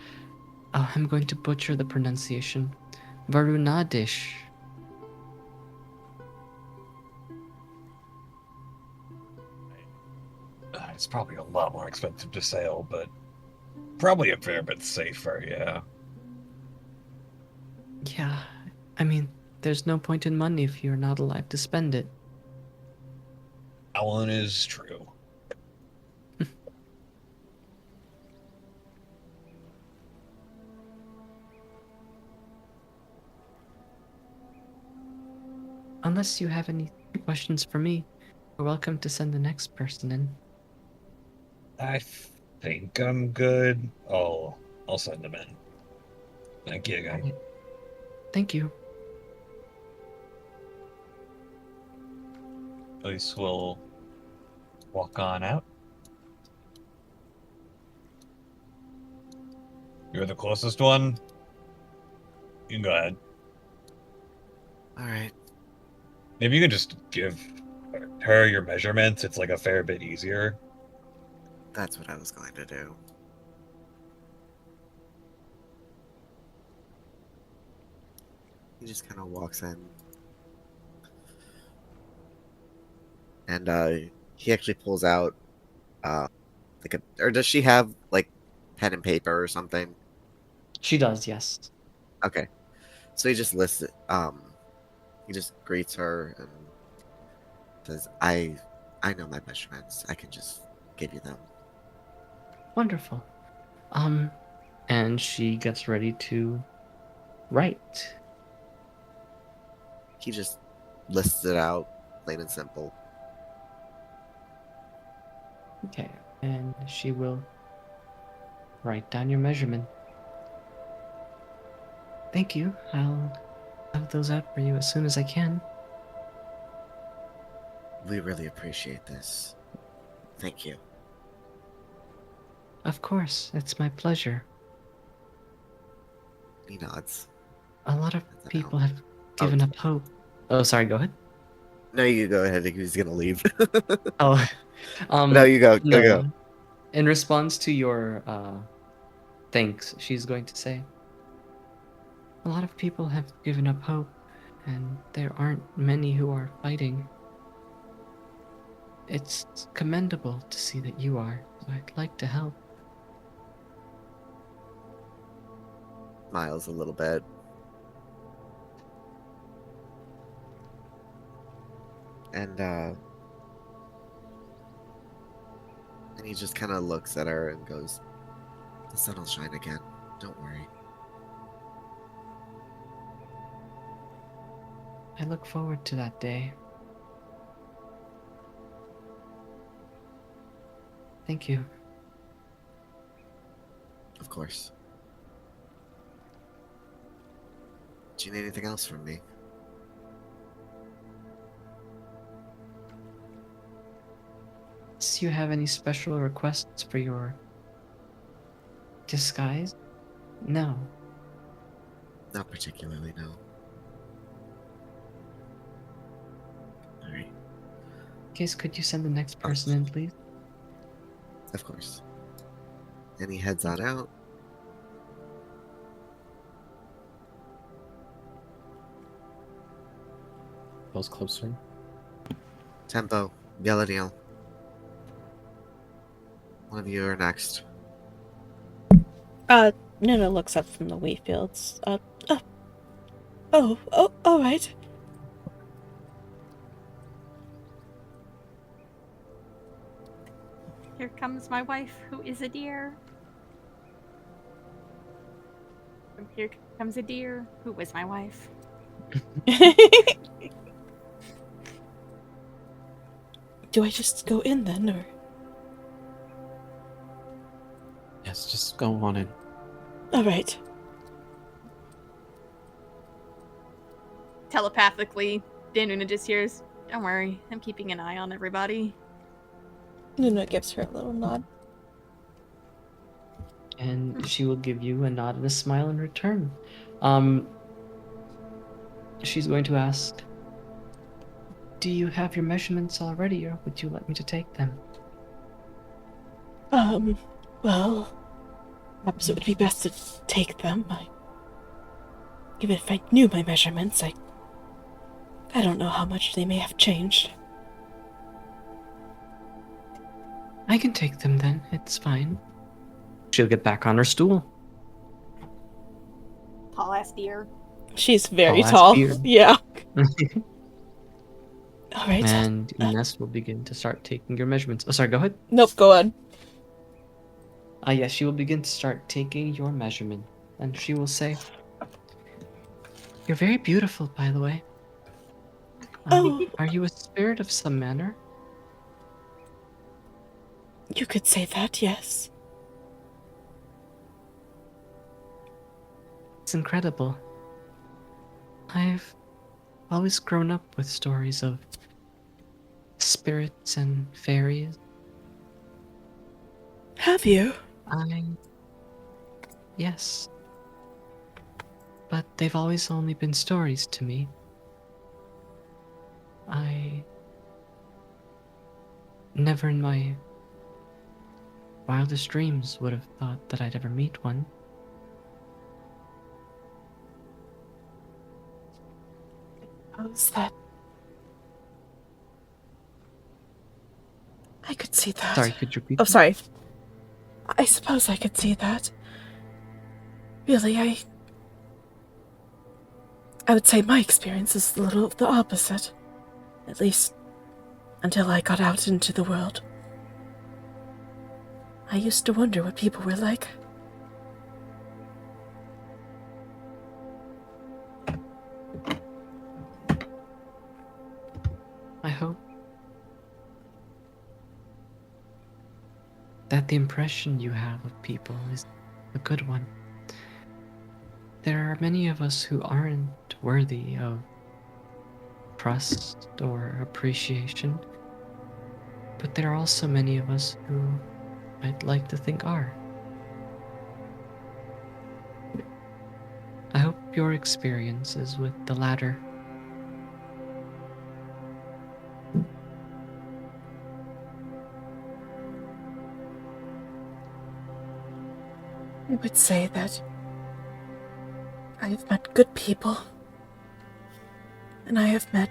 I'm going to butcher the pronunciation, Varunadish. It's probably a lot more expensive to sail, but probably a fair bit safer, yeah. Yeah, I mean, there's no point in money if you're not alive to spend it. That one is true. Unless you have any questions for me, you're welcome to send the next person in. I think I'm good. I'll send them in. Thank you again. Alright. Thank you. Elise will walk on out. You're the closest one. You can go ahead. All right. Maybe you can just give her your measurements. It's like a fair bit easier. That's what I was going to do. He just kind of walks in. And he actually pulls out like a, or does she have like pen and paper or something? She does, yes. Okay. So he just lists it. He just greets her and says, I know my measurements. I can just give you them. Wonderful. And she gets ready to write. He just lists it out, plain and simple. Okay, and she will write down your measurement. Thank you. I'll have those out for you as soon as I can. We really appreciate this. Thank you. Of course, it's my pleasure. He nods. A lot of That's an people out. have given up hope. Oh, sorry, go ahead. No, you go ahead. He's gonna leave. Oh, No, you go. no. Go. In response to your thanks, she's going to say, a lot of people have given up hope, and there aren't many who are fighting. It's commendable to see that you are, so I'd like to help. Smiles a little bit. And he just kind of looks at her and goes, the sun will shine again. Don't worry. I look forward to that day. Thank you. Of course. Do you need anything else from me? Do you have any special requests for your disguise? No. Not particularly, no. Alright, Case, could you send the next person in, please? of course. And he heads on out. Goes closer. Tempo, Galadriel. One of you are next. Nuna looks up from the wheat fields. All right. Here comes my wife, who is a deer. And here comes a deer, who was my wife. Do I just go in then, or? Yes, just go on in. All right. Telepathically, Danuna just hears, don't worry, I'm keeping an eye on everybody. Nuna gives her a little nod. And she will give you a nod and a smile in return. She's going to ask, do you have your measurements already, or would you like me to take them? Well, perhaps it would be best to take them. Even if I knew my measurements, I don't know how much they may have changed. I can take them then, it's fine. She'll get back on her stool. Tall ass deer. She's very Tall-ass tall. beard. Yeah. All right. And Ines will begin to start taking your measurements. Oh, sorry, go ahead. Nope, go on. Yes, she will begin to start taking your measurement. And she will say, you're very beautiful, by the way. Oh. Are you a spirit of some manner? You could say that, yes. It's incredible. I've always grown up with stories of spirits and fairies. Have you? Yes. But they've always only been stories to me. I never in my wildest dreams would have thought that I'd ever meet one. How's that? I could see that. Sorry, could you repeat? Oh, sorry. I suppose I could see that. Really, I would say my experience is a little of the opposite. At least, until I got out into the world. I used to wonder what people were like. I hope that the impression you have of people is a good one. There are many of us who aren't worthy of trust or appreciation, but there are also many of us who I'd like to think are. I hope your experience is with the latter. I would say that I have met good people, and I have met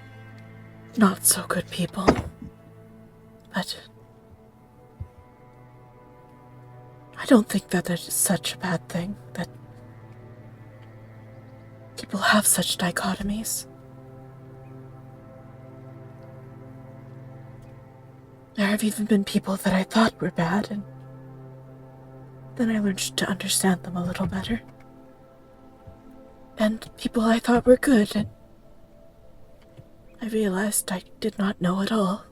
not so good people. But I don't think that that is such a bad thing, that people have such dichotomies. There have even been people that I thought were bad, and then I learned to understand them a little better. And people I thought were good, and I realized I did not know at all.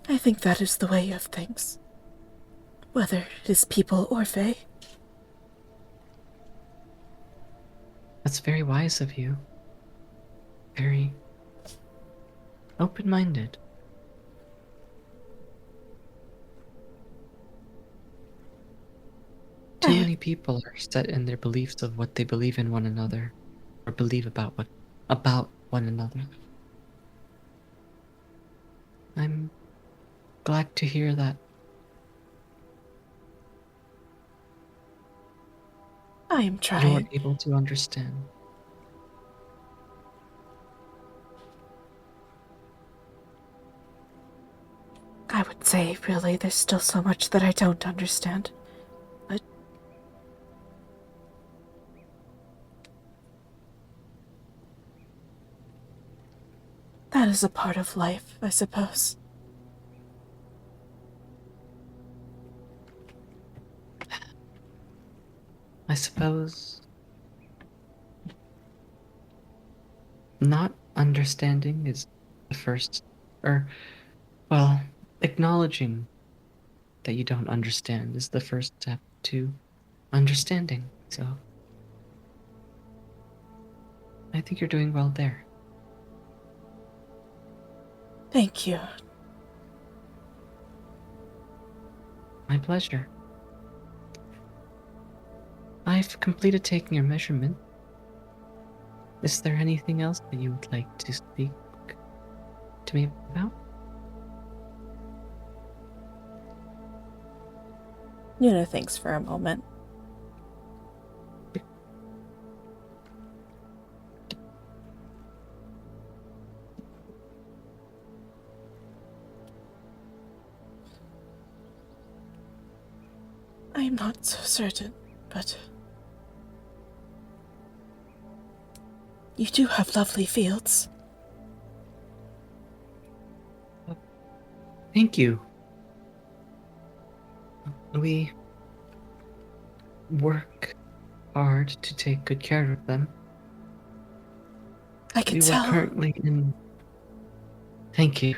I think that is the way of things, whether it is people or fae. That's very wise of you. Very open-minded. Too many people are set in their beliefs of what they believe in one another, or believe about one another. I'm glad to hear that. I am You're trying. able to understand. I would say, really, there's still so much that I don't understand. But that is a part of life, I suppose. I suppose not understanding is the first, well, acknowledging that you don't understand is the first step to understanding. So I think you're doing well there. Thank you. My pleasure. I've completed taking your measurement. Is there anything else that you would like to speak to me about? Yuna thinks for a moment. I am not so certain, but you do have lovely fields. Thank you. We work hard to take good care of them. I can We tell. were currently in... Thank you.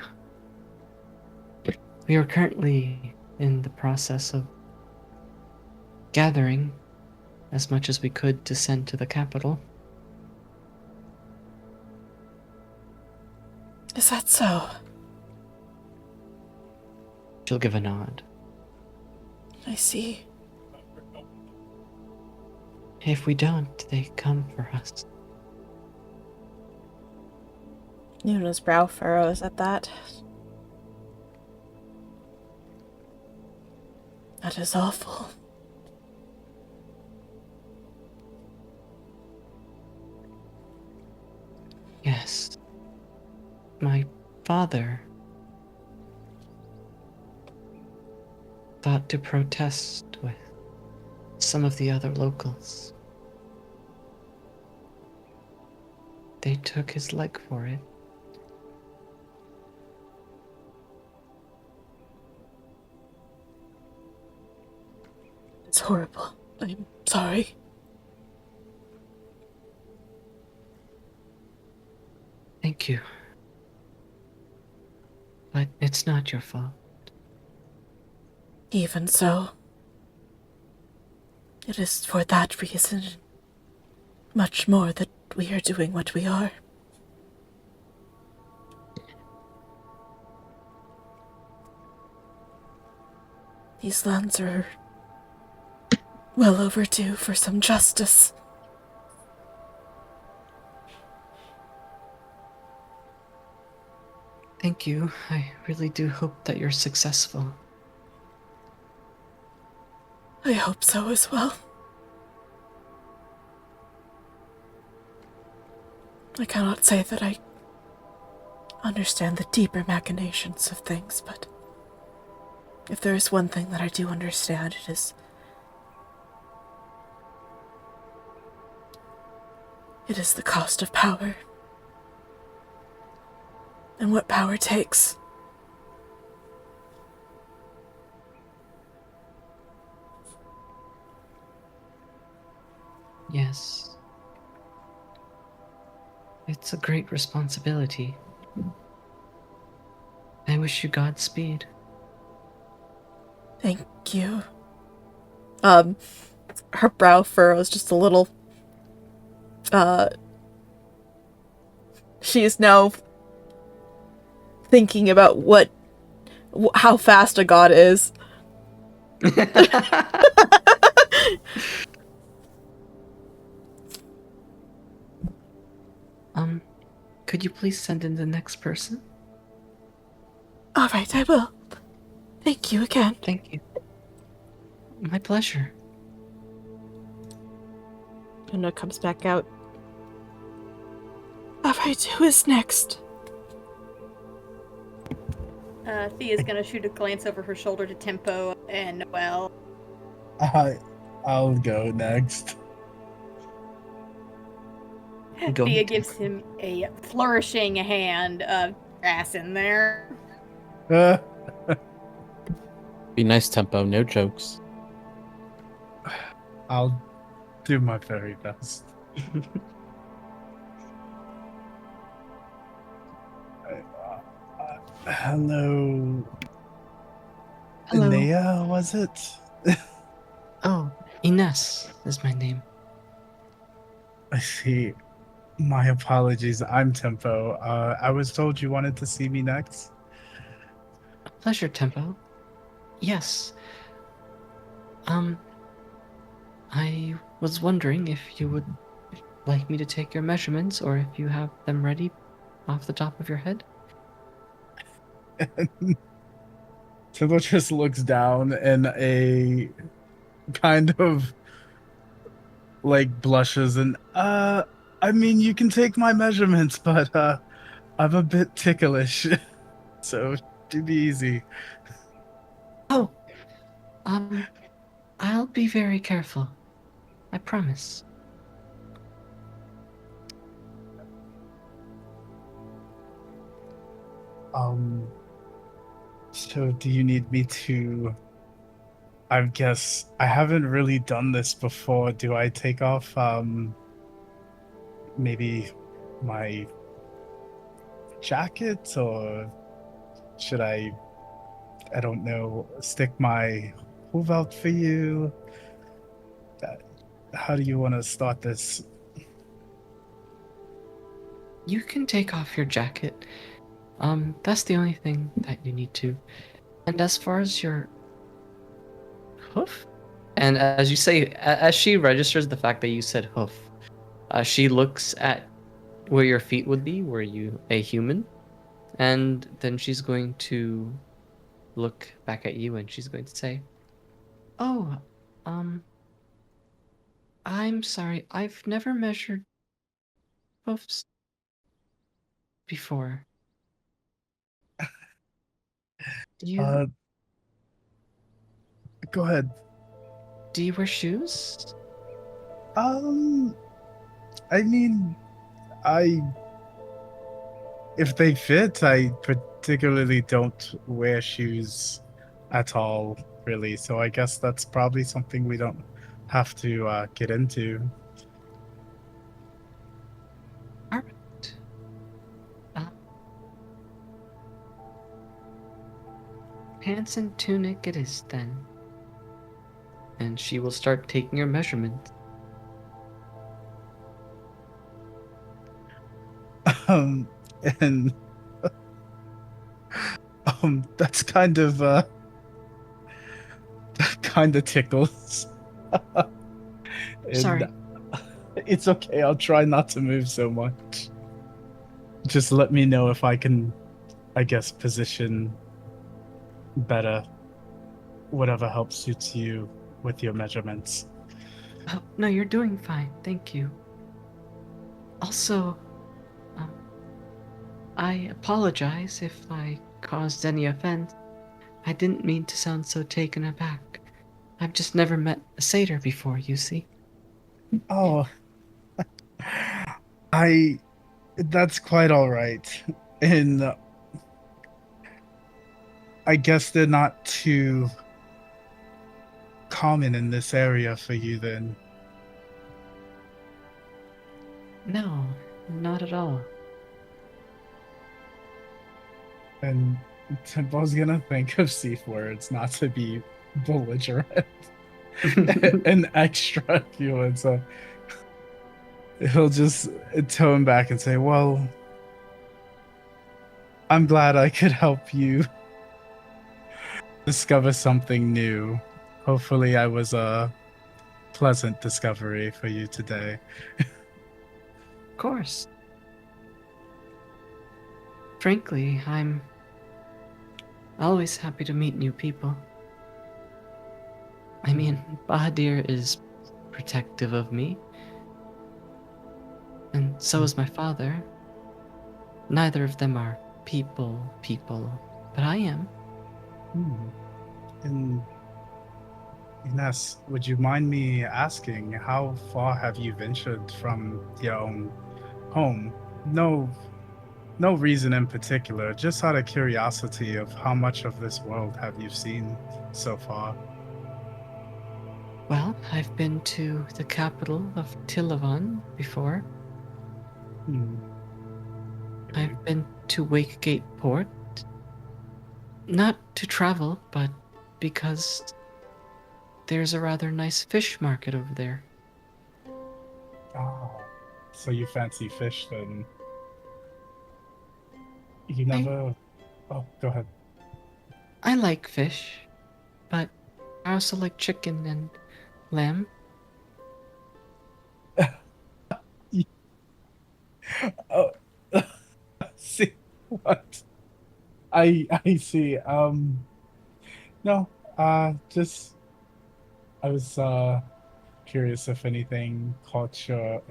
We are currently in the process of gathering as much as we could to send to the capital. Is that so? She'll give a nod. I see. If we don't, they come for us. Nuna's brow furrows at that. That is awful. Yes. My father thought to protest with some of the other locals. They took his leg for it. It's horrible. I'm sorry. Thank you. But it's not your fault. Even so, it is for that reason, much more, that we are doing what we are. These lands are well overdue for some justice. Thank you. I really do hope that you're successful. I hope so as well. I cannot say that I understand the deeper machinations of things, but if there is one thing that I do understand, it is the cost of power. And what power takes. Yes. It's a great responsibility. I wish you Godspeed. Thank you. Her brow furrows just a little. She is now thinking about how fast a god is. Could you please send in the next person? All right, I will. Thank you again. Thank you. My pleasure. Una comes back out. All right, who is next? Thea's gonna shoot a glance over her shoulder to Tempo and Noelle. I'll go next. Go Thea ahead, gives him a flourishing hand of grass in there. Be nice, Tempo. No jokes. I'll do my very best. Hello. Hello. Nea, was it? Oh, Ines is my name. I see. My apologies. I'm Tempo. I was told you wanted to see me next. A pleasure, Tempo. Yes. I was wondering if you would like me to take your measurements or if you have them ready off the top of your head. Tempo just looks down and a kind of like blushes and I mean you can take my measurements, but I'm a bit ticklish. So do be easy. Oh, I'll be very careful. I promise. So do you need me to, I guess I haven't really done this before. Do I take off maybe my jacket, or should I I don't know, stick my hoof out for you. How do you want to start this? You can take off your jacket. That's the only thing that you need to. And as far as your hoof, and as you say, as she registers the fact that you said hoof, she looks at where your feet would be, were you a human, and then she's going to look back at you and she's going to say, "Oh, um, I'm sorry, I've never measured hoofs before. Do you Uh, go ahead. do you wear shoes?" Um, I mean, I if they fit, I particularly don't wear shoes at all, really. So I guess that's probably something we don't have to get into. All right. Uh, Pants and tunic it is then. And she will start taking your measurements. Um, and that's kind of that kind of tickles. And Sorry. it's okay. I'll try not to move so much. Just let me know if I can, I guess, position better. Whatever helps suits you with your measurements. Oh, no, you're doing fine. Thank you. Also, um, I apologize if I caused any offense. I didn't mean to sound so taken aback. I've just never met a satyr before, you see. Oh, I. That's quite all right. And I guess they're not too common in this area for you then. No, not at all. And Tempo's gonna think of safe words not to be belligerent and extra feeling. So he'll just tone back and say, "Well, I'm glad I could help you discover something new. Hopefully, I was a pleasant discovery for you today." Of course. Frankly, I'm always happy to meet new people. I mean, Bahadir is protective of me, and so is my father. Neither of them are people, but I am. Hmm. And Ines, would you mind me asking how far have you ventured from your own home? No reason in particular, just out of curiosity of how much of this world have you seen so far? Well, I've been to the capital of Tilavan before. Hmm. I've been to Wakegate Port. Not to travel, but because there's a rather nice fish market over there. Oh, so you fancy fish then? You I, never. Oh, go ahead. I like fish, but I also like chicken and lamb. Oh, see what? I see. No. Just I was curious if anything caught your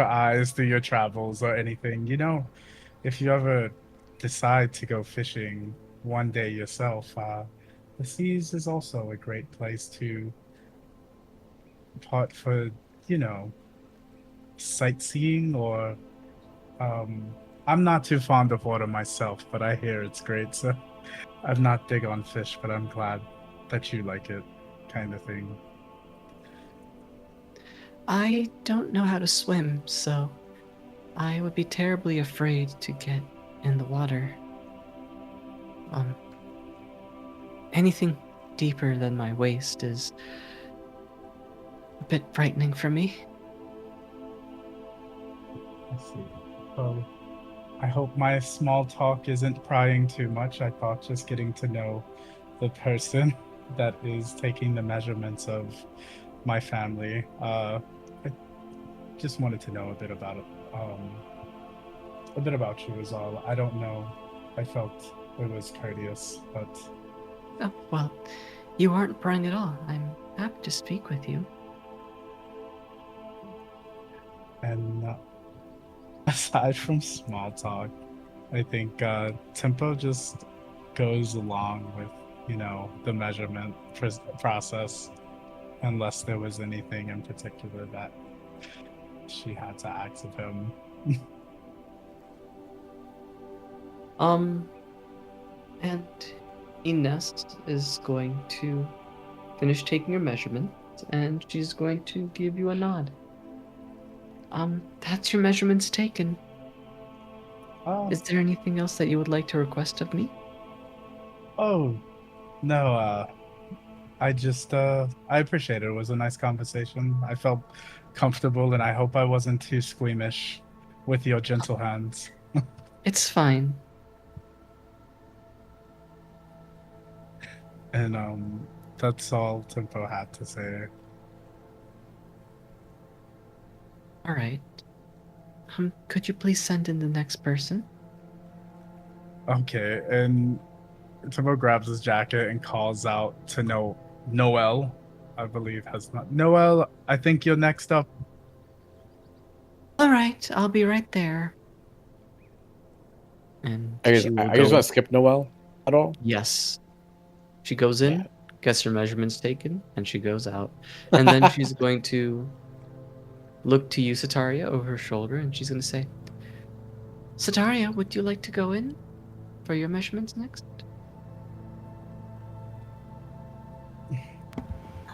eyes through your travels or anything. If you ever decide to go fishing one day yourself, the seas is also a great place to part for, you know, sightseeing or um I'm not too fond of water myself, but I hear it's great. So I'm not big on fish, but I'm glad that you like it, kind of thing. I don't know how to swim, so I would be terribly afraid to get in the water. Um, anything deeper than my waist is a bit frightening for me. I see. Well, I hope my small talk isn't prying too much. I thought just getting to know the person that is taking the measurements of my family. I just wanted to know a bit about it. A bit about you is all. I don't know. I felt it was courteous, but Oh, well, you aren't prying at all. I'm happy to speak with you. and aside from small talk, I think tempo just goes along with the measurement process, unless there was anything in particular that she had to ask of him. And Ines is going to finish taking your measurements, and she's going to give you a nod. That's your measurements taken. Is there anything else that you would like to request of me? Oh, no, I just I appreciate it. It was a nice conversation. I felt comfortable, and I hope I wasn't too squeamish with your gentle hands. It's fine. And that's all Tempo had to say. All right. Could you please send in the next person? Okay, and Tempo grabs his jacket and calls out to Noel, I believe has not. Noel, I think you're next up. All right, I'll be right there. And Are she you will just go. gonna skip Noel at all? Yes. She goes in, Yeah. gets her measurements taken, and she goes out. And then she's going to look to you, Sataria, over her shoulder, and she's going to say, Sataria, would you like to go in for your measurements next?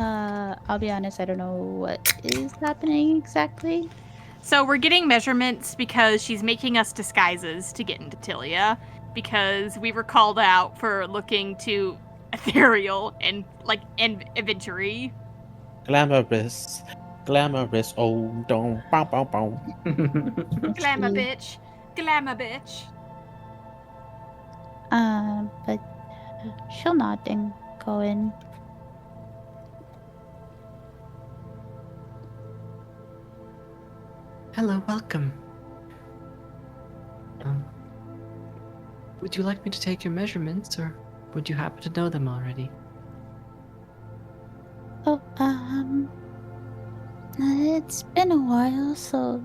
I'll be honest, I don't know what is happening exactly. So we're getting measurements because she's making us disguises to get into Tilia, because we were called out for looking too ethereal and inventory. Glamorous. Oh, don't. Bow, bow, bow. Glamour bitch. Glamour bitch. But she'll nod and go in. Hello, welcome. Would you like me to take your measurements, or would you happen to know them already? Oh, it's been a while, so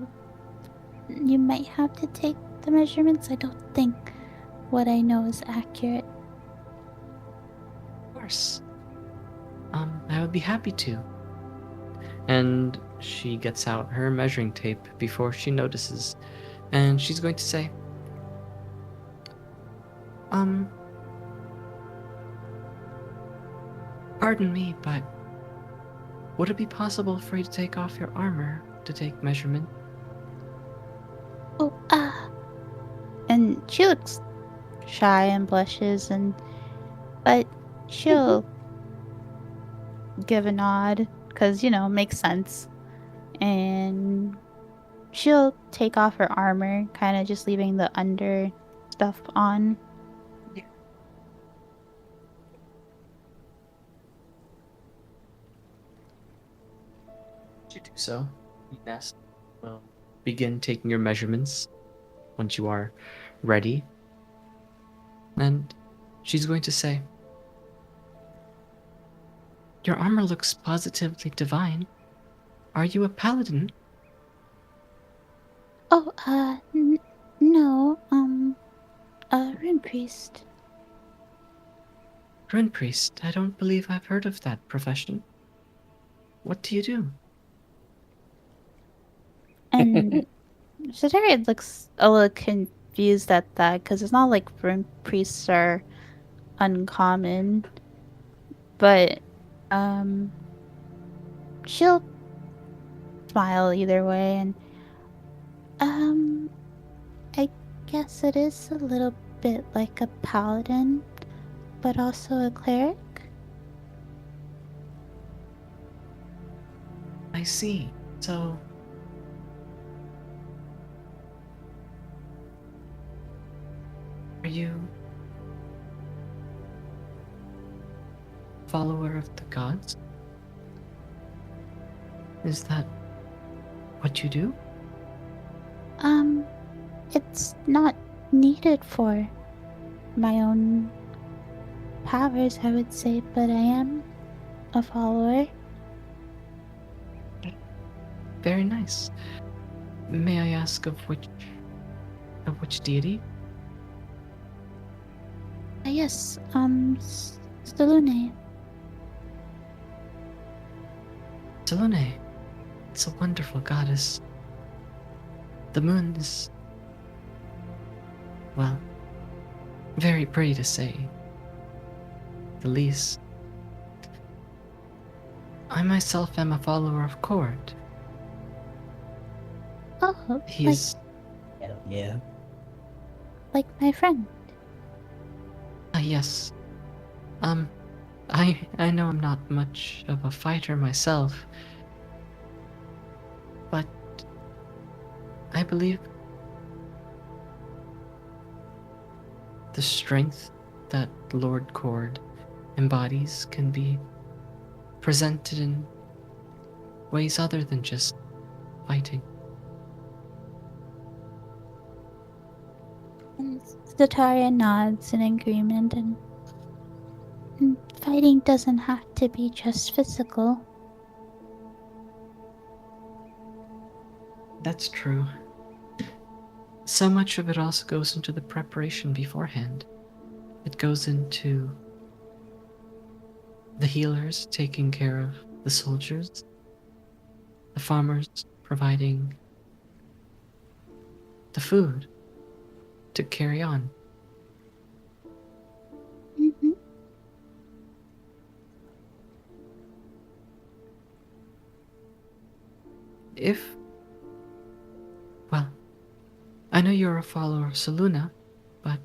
you might have to take the measurements. I don't think what I know is accurate. Of course. I would be happy to. And she gets out her measuring tape before she notices, and she's going to say, pardon me, but would it be possible for you to take off your armor to take measurement? Oh, and she looks shy and blushes, but she'll give a nod, because, makes sense. And she'll take off her armor, kind of just leaving the under stuff on. To do so, Ines will begin taking your measurements once you are ready. And she's going to say, your armor looks positively divine. Are you a paladin? Oh, no, a rune priest. Rune priest, I don't believe I've heard of that profession. What do you do? And Shatarian looks a little confused at that, because it's not like rune priests are uncommon. But, she'll smile either way, and, I guess it is a little bit like a paladin, but also a cleric. I see. So, are you a follower of the gods? Is that what you do? It's not needed for my own powers, I would say, but I am a follower. Very nice. May I ask of which deity? Yes, Stalune. Selene. It's a wonderful goddess. The moon is, well, very pretty to say the least. I myself am a follower of Cord. Oh, He's Hell yeah. like my friend. yes. I know I'm not much of a fighter myself, but I believe the strength that Lord Cord embodies can be presented in ways other than just fighting. And Zataria nods in agreement, and fighting doesn't have to be just physical. That's true. So much of it also goes into the preparation beforehand. It goes into the healers taking care of the soldiers, the farmers providing the food to carry on. Mm-hmm. Well, I know you're a follower of Saluna, but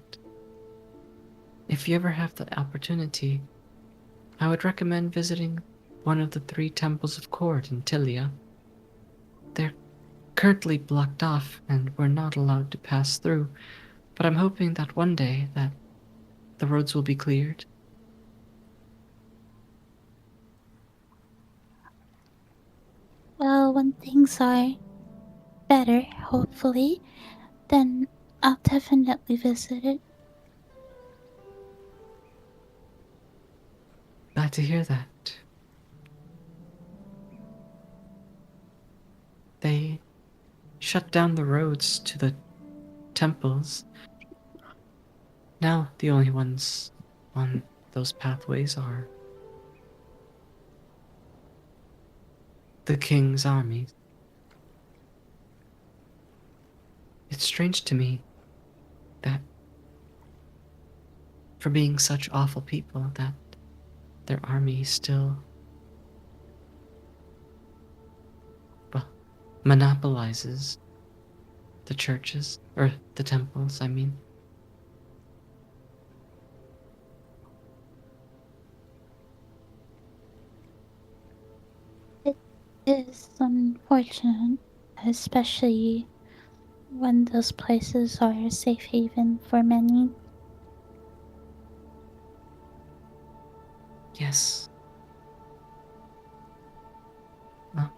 if you ever have the opportunity, I would recommend visiting one of the 3 temples of Cord in Tilia. They're currently blocked off and we're not allowed to pass through, but I'm hoping that one day that the roads will be cleared. Well, when things are better, hopefully, then I'll definitely visit it. Glad to hear that. They shut down the roads to the temples. Now the only ones on those pathways are the king's armies. It's strange to me that for being such awful people that their army still, well, monopolizes the churches, or the temples, I mean. It is unfortunate, especially when those places are a safe haven for many. Yes. Well,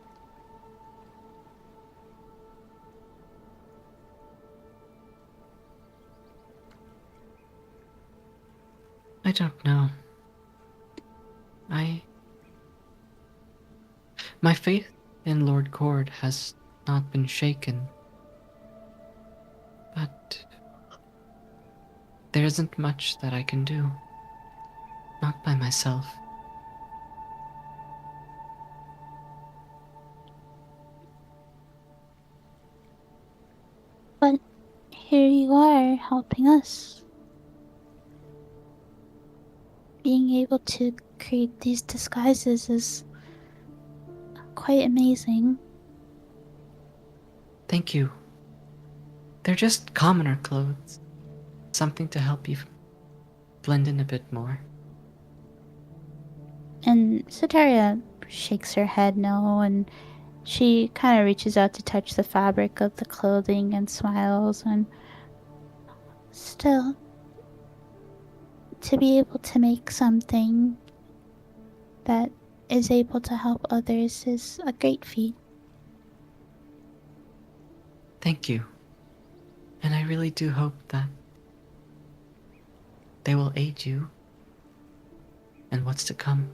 I don't know. My faith in Lord Cord has not been shaken, but there isn't much that I can do. Not by myself. But here you are helping us. Being able to create these disguises is quite amazing. Thank you. They're just commoner clothes. Something to help you blend in a bit more. And Soteria shakes her head no and She kind of reaches out to touch the fabric of the clothing and smiles, and still, to be able to make something that is able to help others is a great feat. Thank you. And I really do hope that they will aid you in what's to come.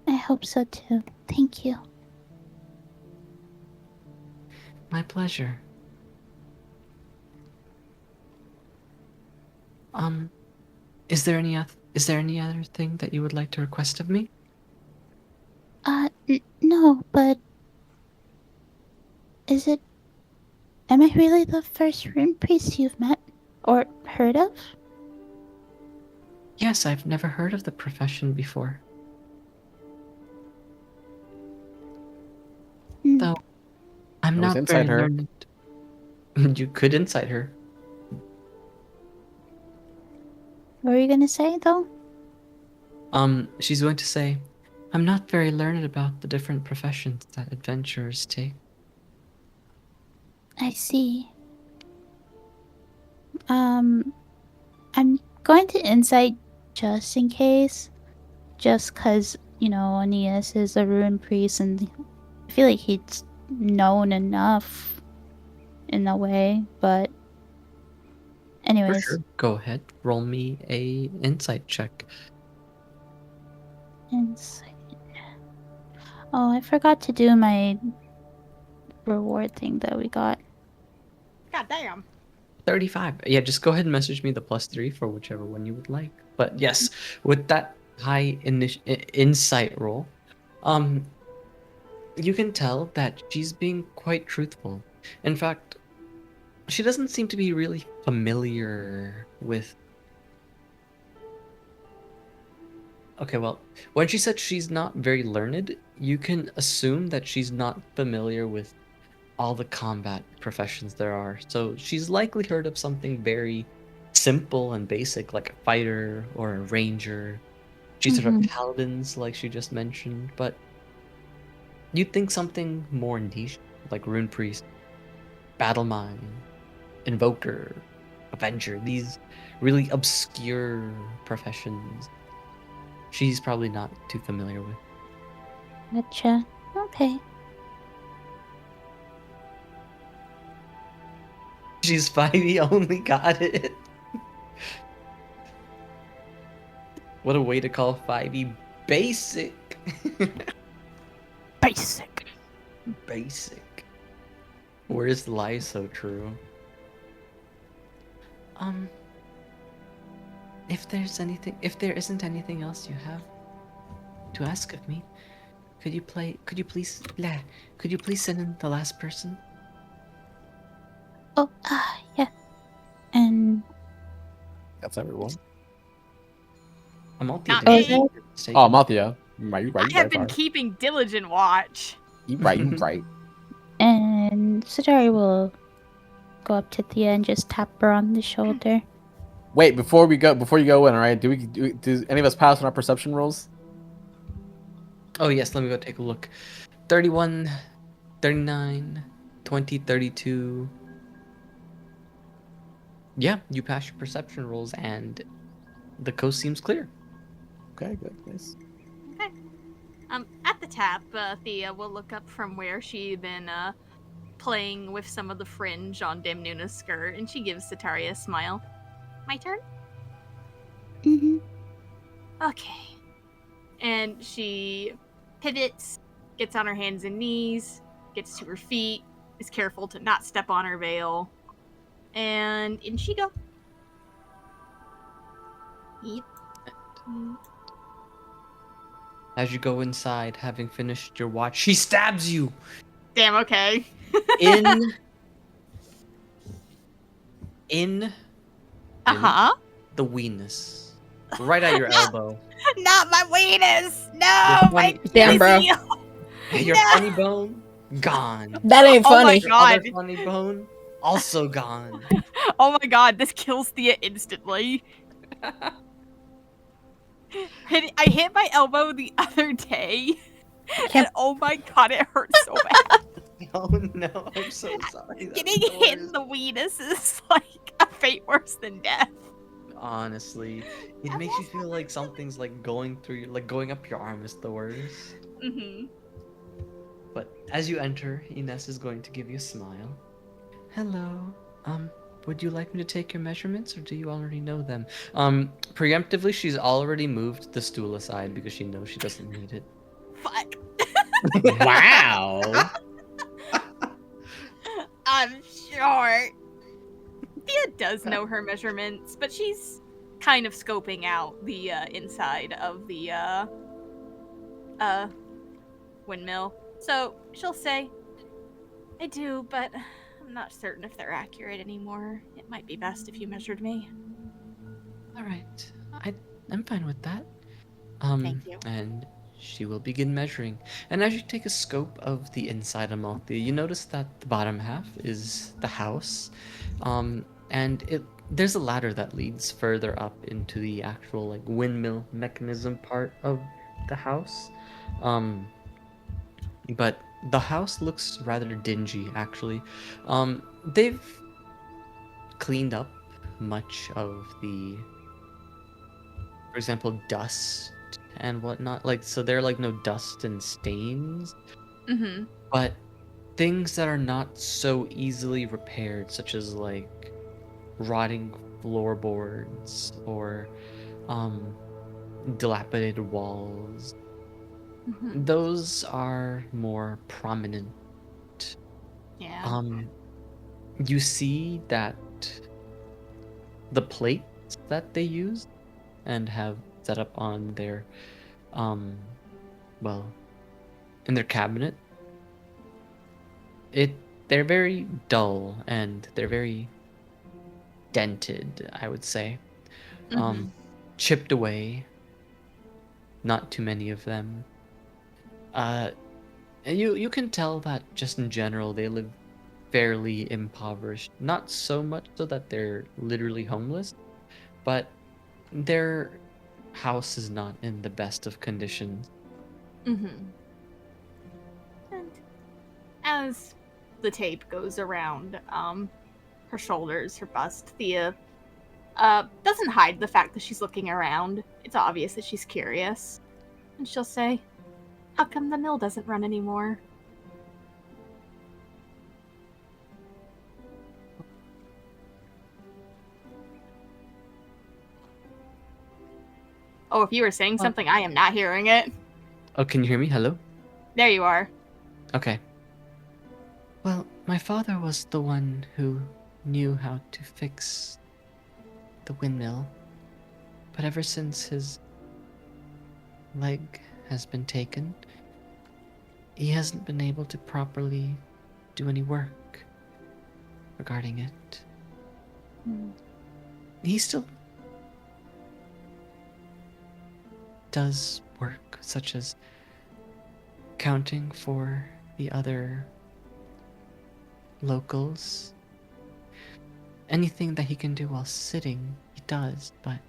I hope so too. Thank you. My pleasure. Is there any other thing that you would like to request of me? No, but am I really the first rune priest you've met or heard of? Yes, I've never heard of the profession before. Hmm. Though I'm I was not inside very her. learned. You could incite her. What were you gonna say, though? She's going to say, I'm not very learned about the different professions that adventurers take. I see. I'm going to insight just in case. Just because, Aeneas is a rune priest, and I feel like he's known enough in a way, but For anyways. sure. Go ahead, roll me a insight check. Insight. Oh, I forgot to do my reward thing that we got. God damn. 35. Yeah, just go ahead and message me the +3 for whichever one you would like. But yes, with that high insight roll, you can tell that she's being quite truthful. In fact, she doesn't seem to be really familiar with. Okay, well, when she said she's not very learned, you can assume that she's not familiar with all the combat professions there are. So she's likely heard of something very simple and basic, like a fighter or a ranger. She's heard of paladins, like she just mentioned, but you'd think something more niche, like rune priest, battle mine, invoker, avenger, these really obscure professions. She's probably not too familiar with. Gotcha. Okay. She's 5e only got it. What a way to call 5e basic. Basic. Basic. Where's the lie so true? If there isn't anything else you have to ask of me, could you please send in the last person? Oh, yeah. And That's everyone. Amalthea Not didn't me. make your mistake. Oh, Mathia. Right, I have been keeping diligent watch. You right. and Sadari will go up to Thea and just tap her on the shoulder. Wait, before you go in, all right? Do any of us pass on our perception rolls? Oh yes, let me go take a look. 31, 39, 20, 32. Yeah, you pass your perception rolls and the coast seems clear. Okay, good, nice. Okay. At the tap, Thea will look up from where she'd been playing with some of the fringe on Demnuna's skirt, and she gives Sataria a smile. My turn? Mm-hmm. Okay. And she pivots, gets on her hands and knees, gets to her feet, is careful to not step on her veil, and in she go. Yep. As you go inside, having finished your watch, she stabs you Damn, okay. in Uh-huh. the weenus. Right at your elbow. Not my weenus! No! Your My funny- Damn, bro. Your No. funny bone, gone. That ain't Oh my funny. Your other God. funny bone, also gone. Oh my god, this kills Thea instantly. I hit my elbow the other day, and Can't- oh my god, it hurts so bad. Oh no, I'm so sorry. That's Getting the hit in worst. the weenus is like a fate worse than death. Honestly, it makes you feel like something's like going through your, like going up your arm is the worst. Mm-hmm. But as you enter, Ines is going to give you a smile. Hello. Would you like me to take your measurements or do you already know them? Preemptively, she's already moved the stool aside because she knows she doesn't need it. Fuck. Wow. I'm short. Thea does know her measurements, but she's kind of scoping out the inside of the windmill. So she'll say, I do, but I'm not certain if they're accurate anymore. It might be best if you measured me. All right, I'm fine with that. Thank you. And she will begin measuring. And as you take a scope of the inside of Malthea, you notice that the bottom half is the house, and there's a ladder that leads further up into the actual like windmill mechanism part of the house. But the house looks rather dingy, actually. They've cleaned up much of the, for example, dust and whatnot. Like, so there are like no dust and stains, Mm-hmm. but things that are not so easily repaired, such as like rotting floorboards or dilapidated walls. Mm-hmm. Those are more prominent. Yeah. You see that the plates that they use and have set up on their, well, in their cabinet, they're very dull and they're very dented, I would say. Mhm. Chipped away. Not too many of them. And you can tell that just in general they live fairly impoverished. Not so much so that they're literally homeless, but their house is not in the best of conditions. Mm-hmm. And as the tape goes around her shoulders, her bust, Thea doesn't hide the fact that she's looking around. It's obvious that she's curious. And she'll say, how come the mill doesn't run anymore? Oh, if you were saying something, I am not hearing it. Oh, can you hear me? Hello? There you are. Okay. Well, my father was the one who knew how to fix the windmill. But ever since his leg has been taken, he hasn't been able to properly do any work regarding it. He still does work, such as counting for the other locals. Anything that he can do while sitting, he does, but,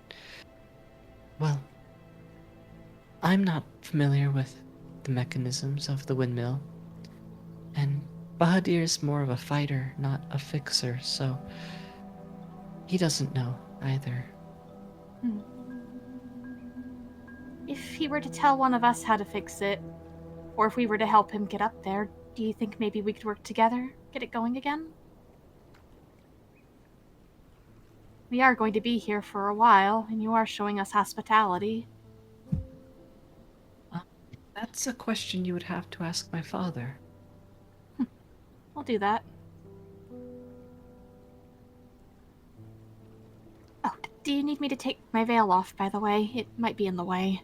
well, I'm not familiar with the mechanisms of the windmill, and Bahadir's more of a fighter, not a fixer, so he doesn't know either. If he were to tell one of us how to fix it, or if we were to help him get up there, do you think maybe we could work together, get it going again? We are going to be here for a while, and you are showing us hospitality. That's a question you would have to ask my father. I'll do that. Oh, do you need me to take my veil off, by the way? It might be in the way.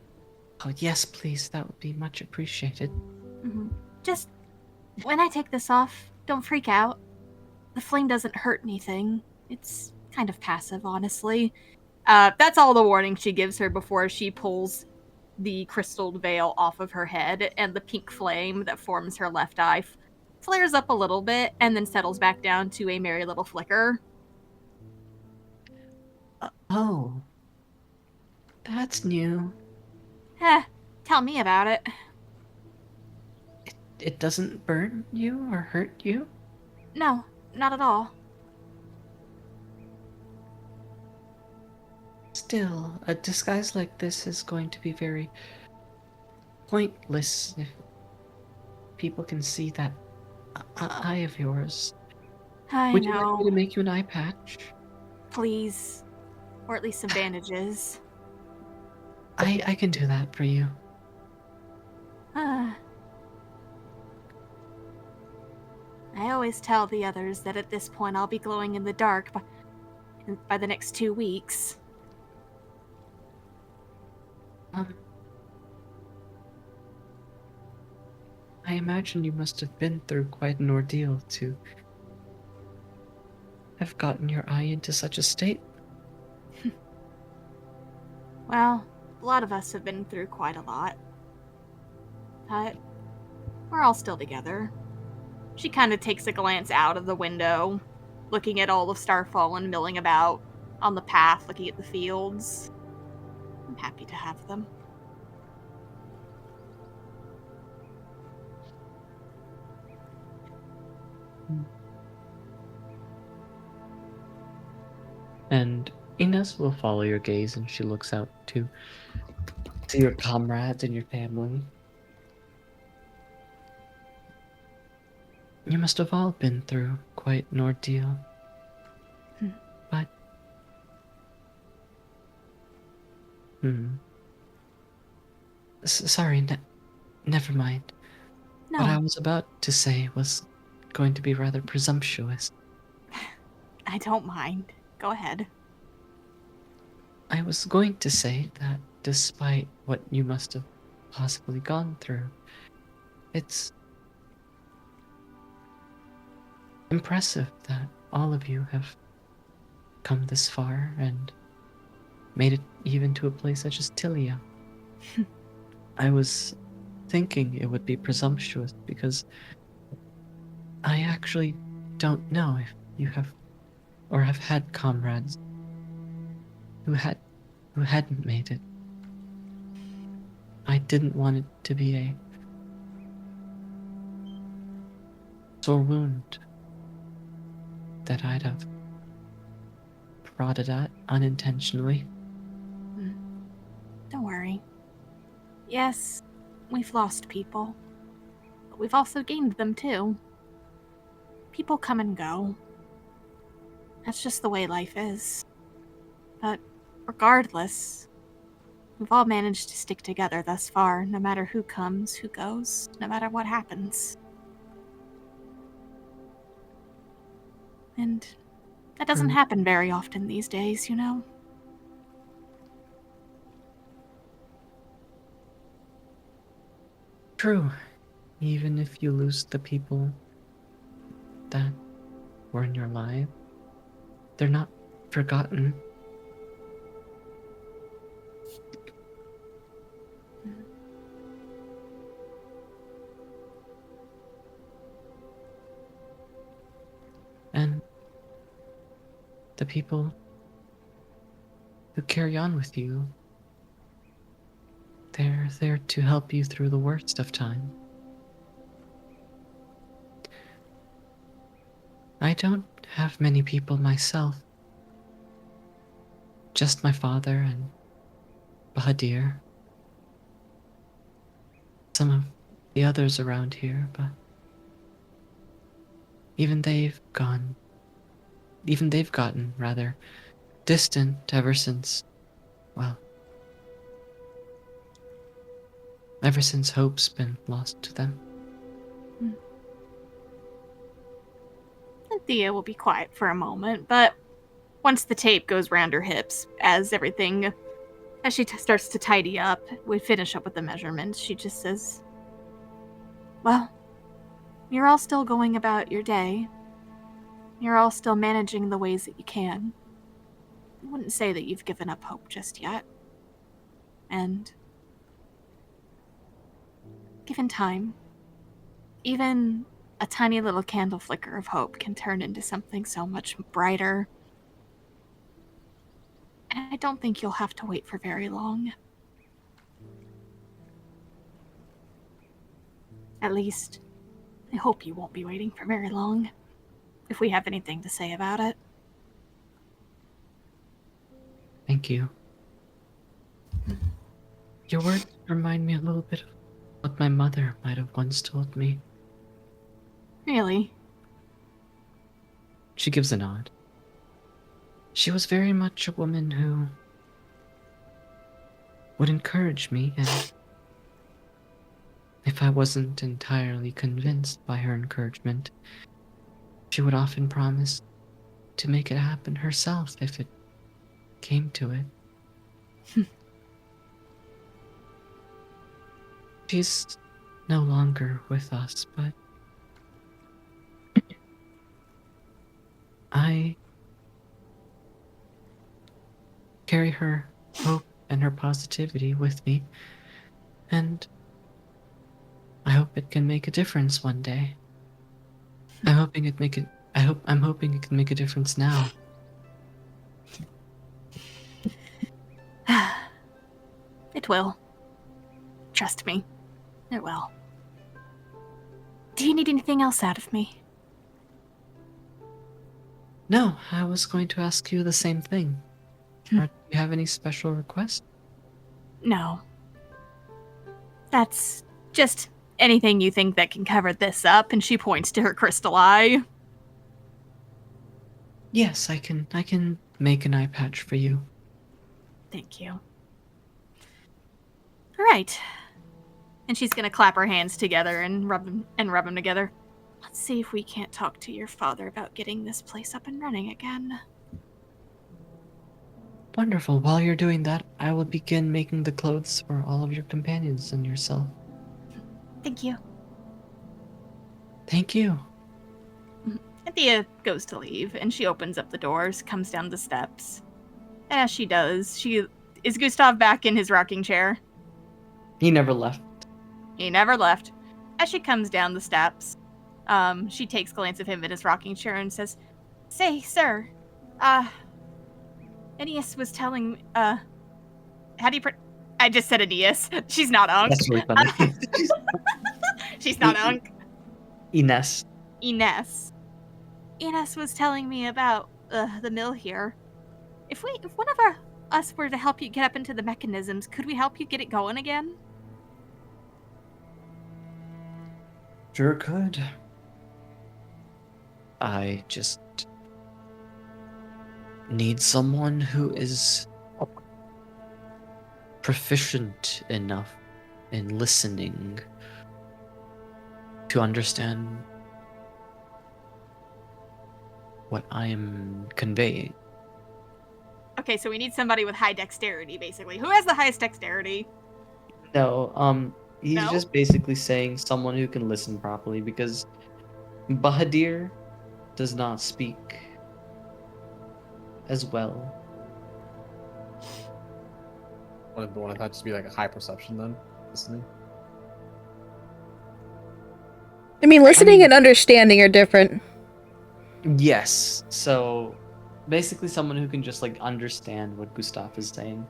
Oh, yes, please. That would be much appreciated. Just, when I take this off, don't freak out. The flame doesn't hurt anything. It's kind of passive, honestly. That's all the warning she gives her before she pulls the crystalled veil off of her head, and the pink flame that forms her left eye flares up a little bit and then settles back down to a merry little flicker. Oh. That's new. Tell me about it. It doesn't burn you or hurt you? No, not at all. Still, a disguise like this is going to be very pointless if people can see that eye of yours. I Would you like me know. to make you an eye patch? Please. Or at least some bandages. I can do that for you. I always tell the others that at this point I'll be glowing in the dark by the next 2 weeks. I imagine you must have been through quite an ordeal to have gotten your eye into such a state. Well, a lot of us have been through quite a lot. But we're all still together. She kind of takes a glance out of the window, looking at all of Starfallen milling about on the path, looking at the fields. I'm happy to have them. And Ines will follow your gaze, and she looks out to your comrades and your family. You must have all been through quite an ordeal. But... Sorry, never mind. No. What I was about to say was going to be rather presumptuous. I don't mind. Go ahead. I was going to say that despite what you must have possibly gone through, it's impressive that all of you have come this far and made it even to a place such as Tilia. I was thinking it would be presumptuous because I actually don't know if you have or have had comrades who hadn't made it. I didn't want it to be a sore wound that I'd have prodded at unintentionally. Don't worry. Yes, we've lost people, but we've also gained them too. People come and go. That's just the way life is. But regardless, we've all managed to stick together thus far, no matter who comes, who goes, no matter what happens. And that doesn't happen very often these days, you know? True. Even if you lose the people that were in your life, they're not forgotten. And the people who carry on with you, they're there to help you through the worst of time. I don't have many people myself. Just my father and Bahadir. Some of the others around here, but even they've gotten rather distant ever since hope's been lost to them. Thea will be quiet for a moment, but once the tape goes round her hips, as she starts to tidy up, we finish up with the measurements, she just says, well, you're all still going about your day. You're all still managing the ways that you can. I wouldn't say that you've given up hope just yet. And given time, even a tiny little candle flicker of hope can turn into something so much brighter. And I don't think you'll have to wait for very long. At least, I hope you won't be waiting for very long, if we have anything to say about it. Thank you. Your words remind me a little bit of what my mother might have once told me. Really? She gives a nod. She was very much a woman who would encourage me, and if I wasn't entirely convinced by her encouragement, she would often promise to make it happen herself if it came to it. She's no longer with us, but I carry her hope and her positivity with me, and I hope it can make a difference one day. I'm hoping it can make a difference now. It will. Trust me. It will. Do you need anything else out of me? No, I was going to ask you the same thing. Do you have any special requests? No. That's just anything you think that can cover this up, and she points to her crystal eye. Yes, I can make an eye patch for you. Thank you. All right. And she's gonna clap her hands together and rub them together. Let's see if we can't talk to your father about getting this place up and running again. Wonderful. While you're doing that, I will begin making the clothes for all of your companions and yourself. Thank you. Thank you. Anthea goes to leave, and she opens up the doors, comes down the steps. And as she does, is Gustav back in his rocking chair? He never left. He never left. As she comes down the steps, she takes a glance of him in his rocking chair and says, "Say, sir, Aeneas was telling, how do you I just said Aeneas. She's not Unk. That's really funny. She's not Unk. Ines. Ines. Ines was telling me about the mill here. If one of us were to help you get up into the mechanisms, could we help you get it going again?" Sure could. I just need someone who is proficient enough in listening to understand what I am conveying. Okay, so we need somebody with high dexterity, basically. Who has the highest dexterity? No, he's No? just basically saying someone who can listen properly, because Bahadir does not speak as well. Wouldn't that just be like a high perception then? Listening? I mean, listening and understanding are different. Yes, so basically someone who can just like understand what Gustav is saying.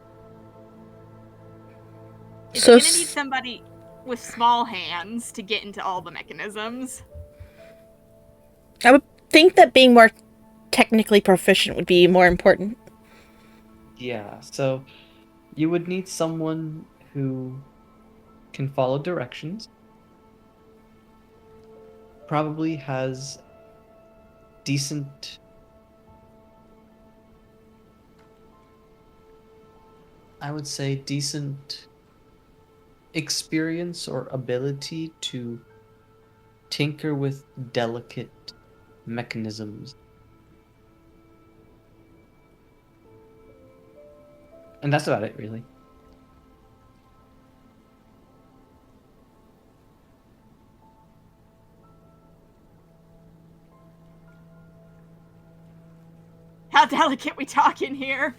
It's So gonna need somebody with small hands to get into all the mechanisms. I would think that being more technically proficient would be more important. Yeah, so you would need someone who can follow directions, probably has decent experience or ability to tinker with delicate mechanisms. And that's about it, really. How delicate we talking here?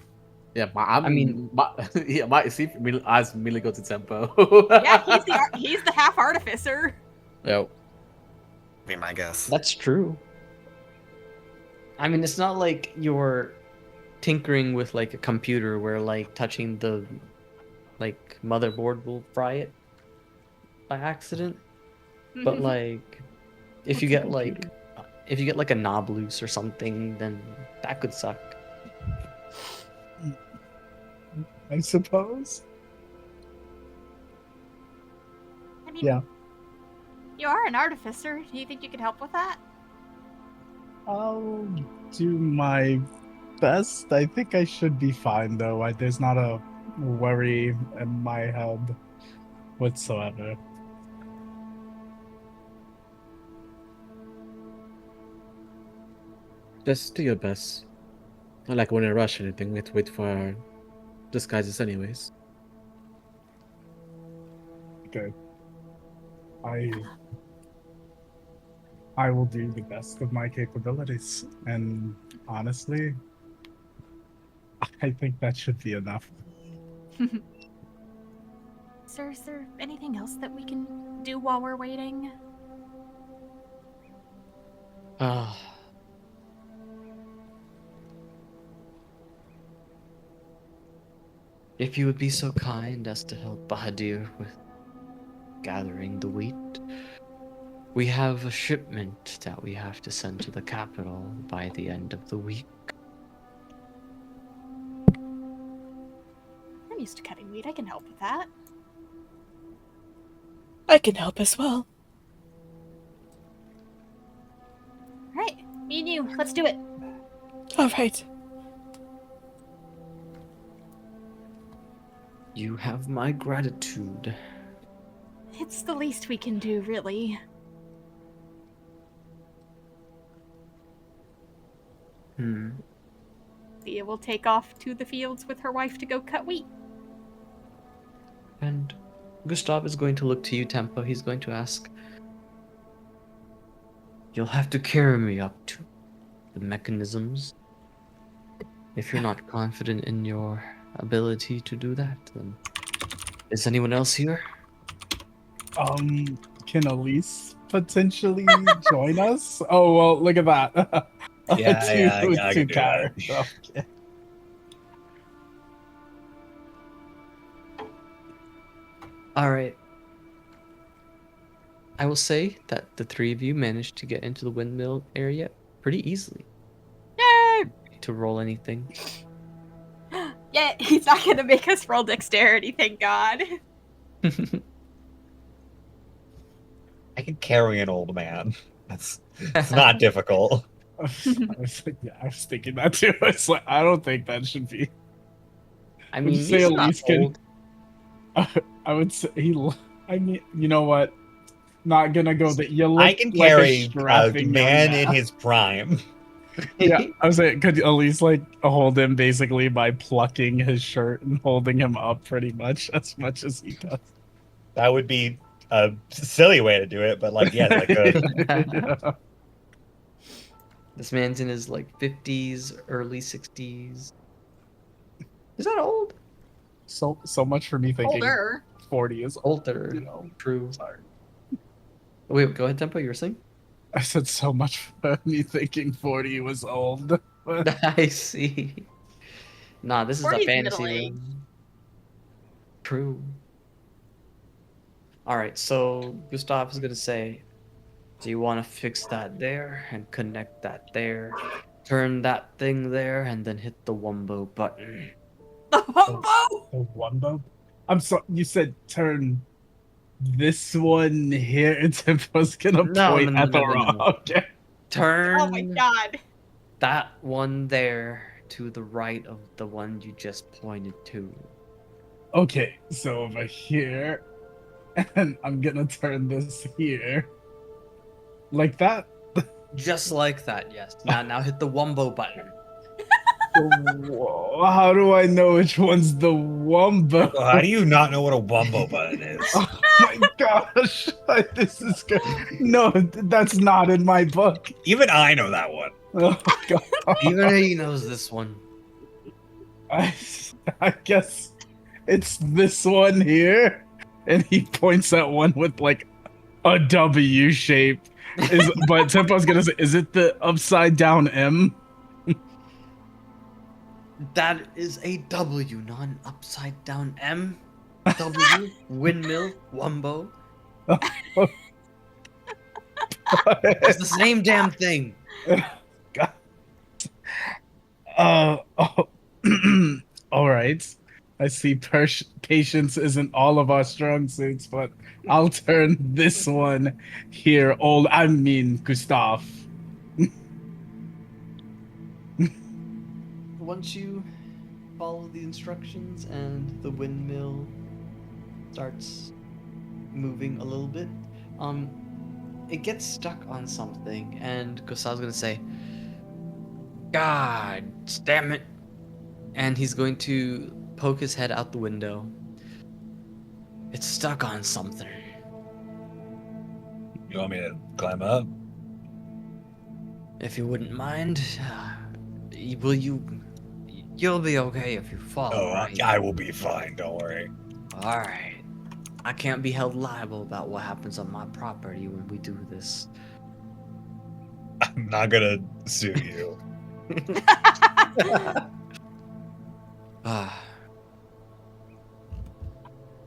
Yeah, see, my eyes immediately go to tempo. Yeah, he's the half artificer. Yep. Be my guess. That's true. I mean, it's not like you're tinkering with like a computer where like touching the like motherboard will fry it by accident. But like, if you get like, if you get like a knob loose or something, then that could suck. I suppose. I mean, Yeah. you are an artificer. Do you think you could help with that? I'll do my best. I think I should be fine, though. There's not a worry in my head whatsoever. Just do your best. Not like we're in a rush or anything. We have to wait for our disguises anyways. Okay. I will do the best of my capabilities, and honestly, I think that should be enough. Sir, is there anything else that we can do while we're waiting? If you would be so kind as to help Bahadir with gathering the wheat. We have a shipment that we have to send to the capital by the end of the week. I'm used to cutting wheat. I can help with that. I can help as well. All right, me and you, let's do it. All right. You have my gratitude. It's the least we can do, really. Thea will take off to the fields with her wife to go cut wheat. And Gustav is going to look to you, Tempo. He's going to ask, you'll have to carry me up to the mechanisms. If you're not confident in your ability to do that, then is anyone else here? Can Elise potentially join us? Oh, well, look at that. Yeah, I two can do characters. that. Okay. All right. I will say that the three of you managed to get into the windmill area pretty easily. Yay! To roll anything. Yeah, he's not gonna make us roll dexterity, thank God. I can carry an old man. It's not difficult. I was thinking that too. It's like, I don't think that should be. I Would mean, you say he's Elise not can- old. I would say I mean, you know what? Not gonna go that you look I can like carry a a strapping man young in his prime. Yeah, I was saying, could Elise like hold him basically by plucking his shirt and holding him up pretty much as he does. That would be a silly way to do it, but like, yeah, like a Yeah. This man's in his like 50s, early 60s. Is that old? So much for me thinking Older. 40 is Older. you know. True. Sorry. Wait, go ahead, Tempo. You were saying? I said so much for me thinking 40 was old. I see. Nah, this is a 40 's fantasy middle-aged. room. True. All right, so Gustav is gonna say, do you want to fix that there and connect that there, turn that thing there, and then hit the wombo button? The wombo! The wombo? I'm sorry, you said turn this one here and Tempo's gonna point at the wrong. Okay. Turn Oh my god. that one there to the right of the one you just pointed to. Okay, so over here, and I'm gonna turn this here. Like that? Just like that, yes. Now hit the wombo button. Whoa, how do I know which one's the wombo? Well, how do you not know what a wumbo button is? Oh my gosh, this is good. No, that's not in my book. Even I know that one. Oh god. Even he knows this one. I guess it's this one here, and he points at one with like a W shape. But Tempo's gonna say, is it the upside down M? That is a W, not an upside down M. W, windmill, wombo. It's the same damn thing. God. Oh. All right. I see patience isn't all of our strong suits, but I'll turn this one here Gustav. Once you follow the instructions and the windmill starts moving a little bit, it gets stuck on something, and Gustav's gonna say, "God damn it!" And he's going to poke his head out the window. It's stuck on something. You want me to climb up? If you wouldn't mind, will you? You'll be okay if you fall, Oh, right? I will be fine. Don't worry. All right. I can't be held liable about what happens on my property when we do this. I'm not gonna sue you. Ah,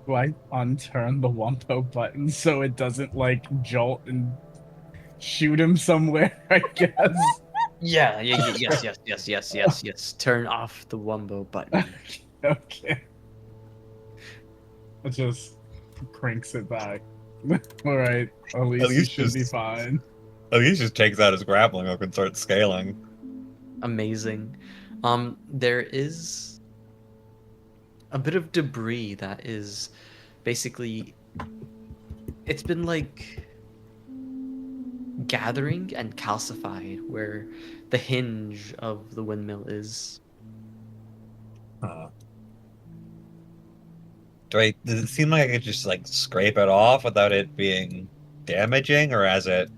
Do I unturn the Wumpo button so it doesn't like jolt and shoot him somewhere? I guess. yes. Turn off the Wumbo button. Okay. It just cranks it back. All right. At least least it should be just- fine. At least just takes out his grappling hook and starts scaling. Amazing. There is a bit of debris that is basically, it's been like gathering and calcified where the hinge of the windmill is. Does it seem like I could just like scrape it off without it being damaging, or has it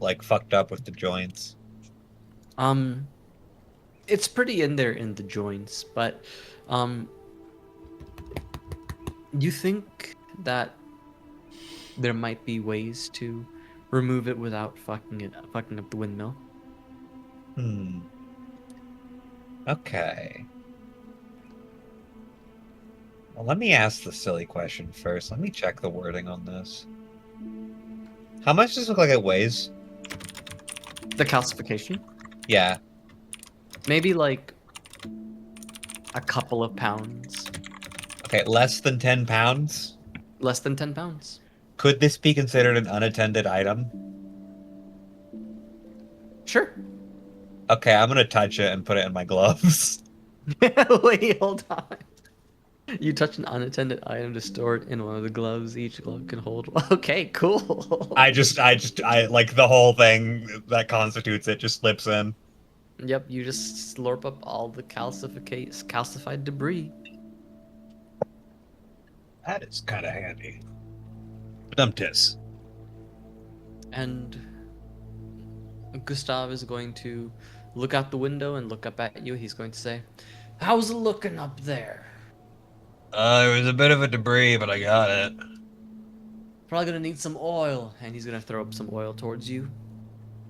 like fucked up with the joints? It's pretty in there in the joints, but you think that there might be ways to remove it without fucking up the windmill? Okay. Well, let me ask the silly question first. Let me check the wording on this. How much does it look like it weighs? The calcification? Yeah. Maybe like a couple of pounds. Okay, less than 10 pounds? Less than 10 pounds. Could this be considered an unattended item? Sure. Okay, I'm gonna touch it and put it in my gloves. Wait, hold on. You touch an unattended item to store it in one of the gloves each glove can hold. Okay, cool. I like the whole thing that constitutes it just slips in. Yep, you just slurp up all the calcified debris. That is kind of handy. Dumptis. And Gustav is going to look out the window and look up at you. He's going to say, "How's it looking up there?" There was a bit of a debris, but I got it. Probably gonna need some oil. And he's gonna throw up some oil towards you.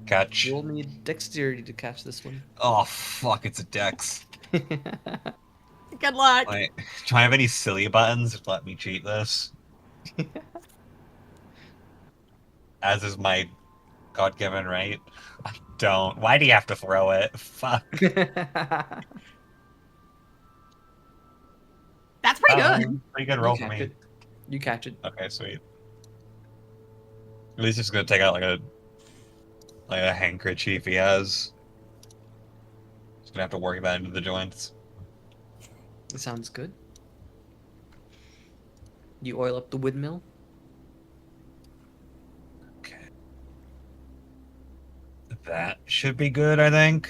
Catch. You'll need dexterity to catch this one. Oh, fuck, it's a dex. Good luck. Wait, do I have any silly buttons that let me cheat this? As is my God-given right. I don't. Why do you have to throw it? Fuck. That's pretty good. Pretty good roll for me. You catch it. Okay, sweet. At least he's gonna take out like a handkerchief he has. He's gonna have to work that into the joints. It sounds good. You oil up the windmill. Okay. That should be good, I think.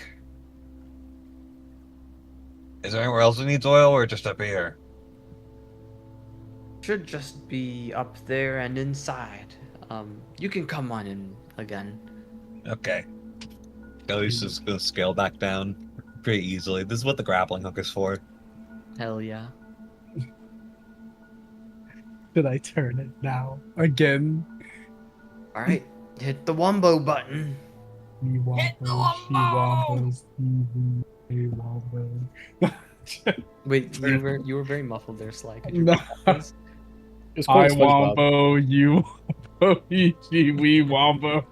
Is there anywhere else that needs oil, or just up here? Should just be up there and inside. You can come on in again. Okay. At least it's gonna scale back down pretty easily. This is what the grappling hook is for. Hell yeah. Should I turn it now? Again? All right, hit the Wumbo button. He wombos, he wombos. Wait, you were very muffled there, Sly. Could you No. repeat that, please? It's I quite SpongeBob. wombo, you. Wee Wombo.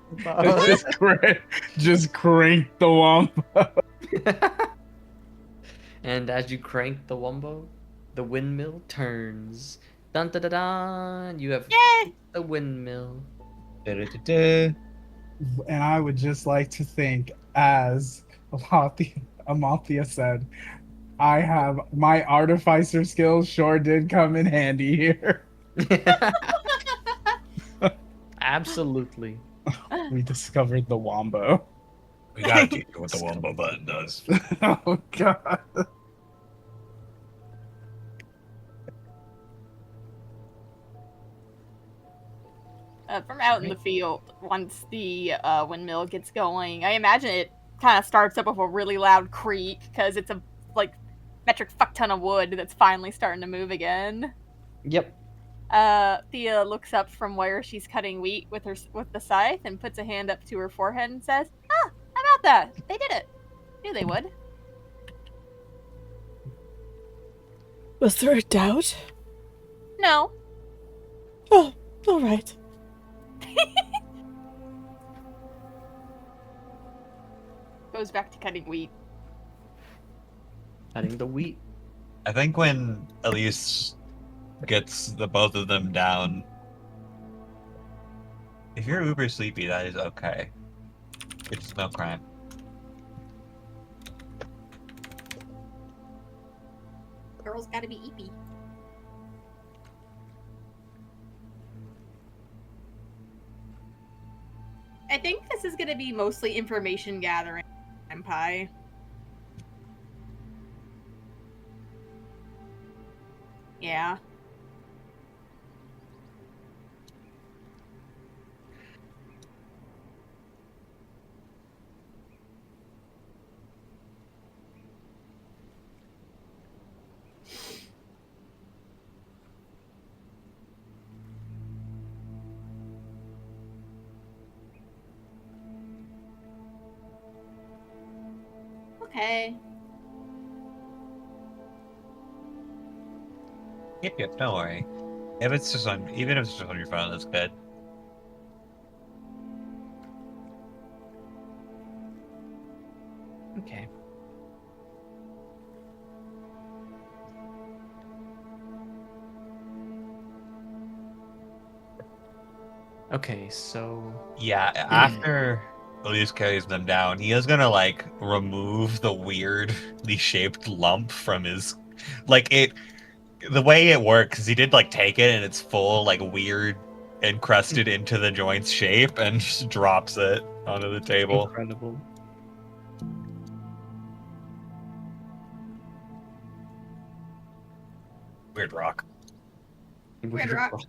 Just crank the Wombo. And as you crank the wombo, the windmill turns. Dun dun dun dun! You have Yay! the windmill. Da-da-da-da. And I would just like to think, as Amalthea said, I have my artificer skills sure did come in handy here. Absolutely. We discovered the Wombo. We gotta teach you what the wombo button does. Oh god. From out in the field, once the windmill gets going, I imagine it kind of starts up with a really loud creak because it's a like metric fuck ton of wood that's finally starting to move again. Yep. Thea looks up from where she's cutting wheat with the scythe and puts a hand up to her forehead and says, "Ah, how about that? They did it. Knew they would." Was there a doubt? No. Oh, all right. Goes back to cutting wheat. Cutting the wheat. I think when Elise gets the both of them down, if you're uber sleepy, that is okay. It's no crime. Girl's gotta be eepy. I think this is gonna be mostly information gathering. Pie. Yeah. Okay. Yep, don't worry. If it's just on, even if it's just on your phone, that's good. Okay. Okay, so Yeah, after Elise carries them down, he is gonna like remove the weirdly shaped lump from his, like it. The way it works is he did like take it and it's full like weird encrusted into the joint's shape and just drops it onto the table. incredible. Weird rock. Weird rock.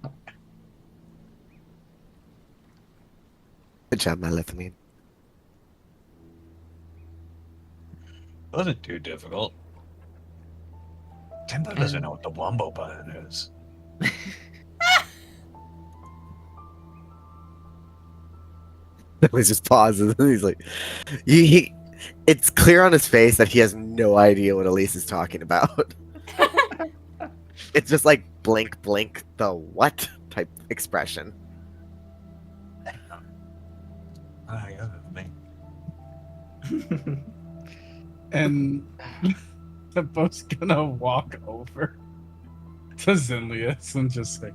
Good job, my lithamine. Wasn't too difficult. Timbo doesn't know what the wombo button is. He just pauses and he's like, it's clear on his face that he has no idea what Elise is talking about. It's just like blink, blink, the what type expression. Yeah, me. And the boat's gonna walk over to Zinlius and just say,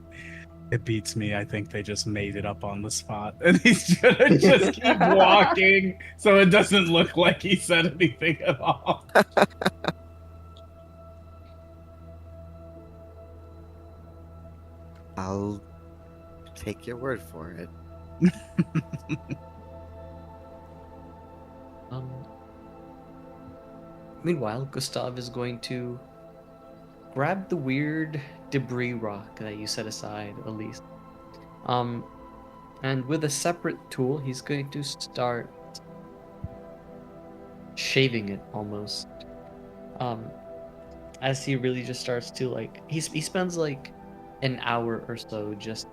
"It beats me. I think they just made it up on the spot." And he's gonna just keep walking so it doesn't look like he said anything at all. I'll take your word for it. Meanwhile, Gustav is going to grab the weird debris rock that you set aside, Elise. And with a separate tool, he's going to start shaving it almost. As he really just starts to like, he spends like an hour or so just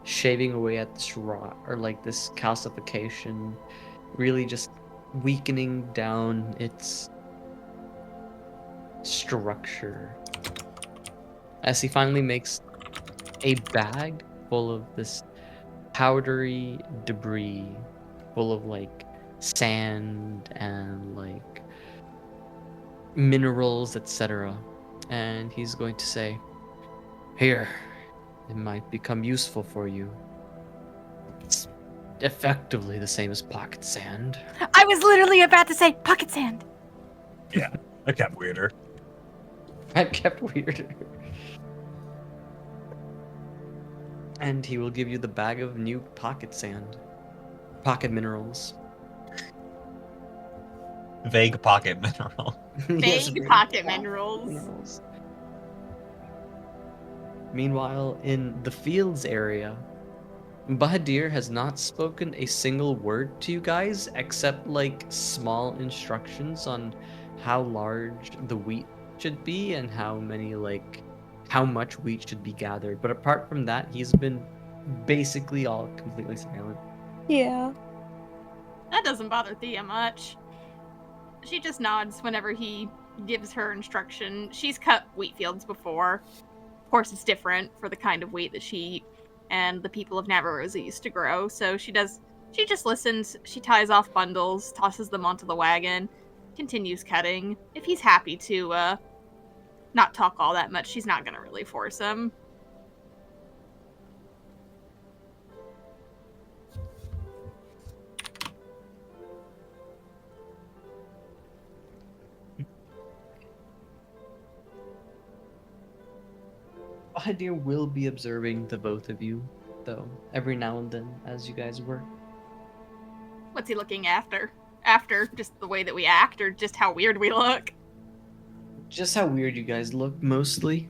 shaving away at this rock or like this calcification, really just weakening down its structure. As he finally makes a bag full of this powdery debris full of like sand and like minerals, etc. And he's going to say, "Here, it might become useful for you. It's effectively the same as pocket sand." I was literally about to say pocket sand. Yeah, that got weirder. That kept weirder. And he will give you the bag of new pocket sand. Pocket minerals. Vague pocket mineral. Yes, Vague vague pocket minerals. minerals. Meanwhile, in the fields area, Bahadir has not spoken a single word to you guys except like small instructions on how large the wheat should be and how much wheat should be gathered. But apart from that, he's been basically all completely silent. Yeah. That doesn't bother Thea much. She just nods whenever he gives her instruction. She's cut wheat fields before. Of course, it's different for the kind of wheat that she and the people of Navarosa used to grow. So she just listens. She ties off bundles, tosses them onto the wagon, continues cutting. If he's happy to not talk all that much, she's not gonna really force him. Bahadir will be observing the both of you, though, every now and then as you guys work. What's he looking after? After just the way that we act, or just how weird we look? Just how weird you guys look, mostly.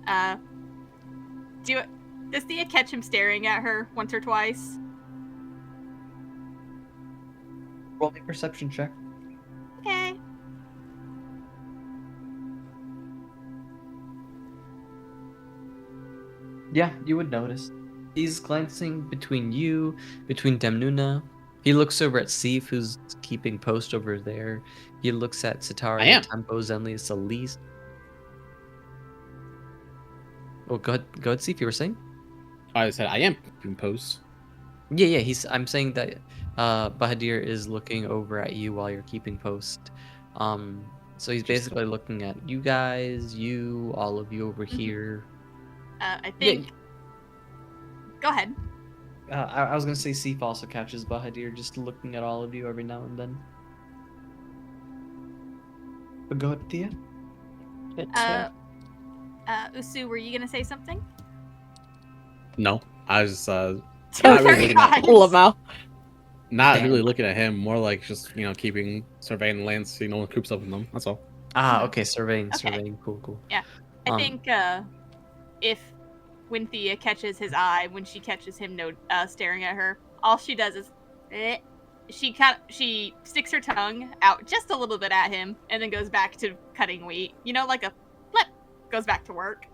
Does Thea catch him staring at her once or twice? Roll me a perception check. Okay. Yeah, you would notice. He's glancing between you, between Demnuna. He looks over at Sif, who's keeping post over there. He looks at Sitari, I am. Tempo, Zenlius, Elise. Oh, go ahead, Sif, you were saying? I said I am keeping posts. Yeah, I'm saying that Bahadir is looking over at you while you're keeping post. So he's basically looking at you guys, all of you over here. I think. Go ahead. I was gonna say Sif also catches Bahadir, just looking at all of you every now and then. But go ahead, Thea. Usu, were you gonna say something? No, I was Oh, not really very looking at nice. Lamau. not Damn. really looking at him. More like just keeping surveying the lands, so no one creeps up on them. That's all. Okay, surveying. Cool. I think if when Thea catches his eye, when she catches him staring at her, all she does is she sticks her tongue out just a little bit at him and then goes back to cutting wheat. Like a flip, goes back to work.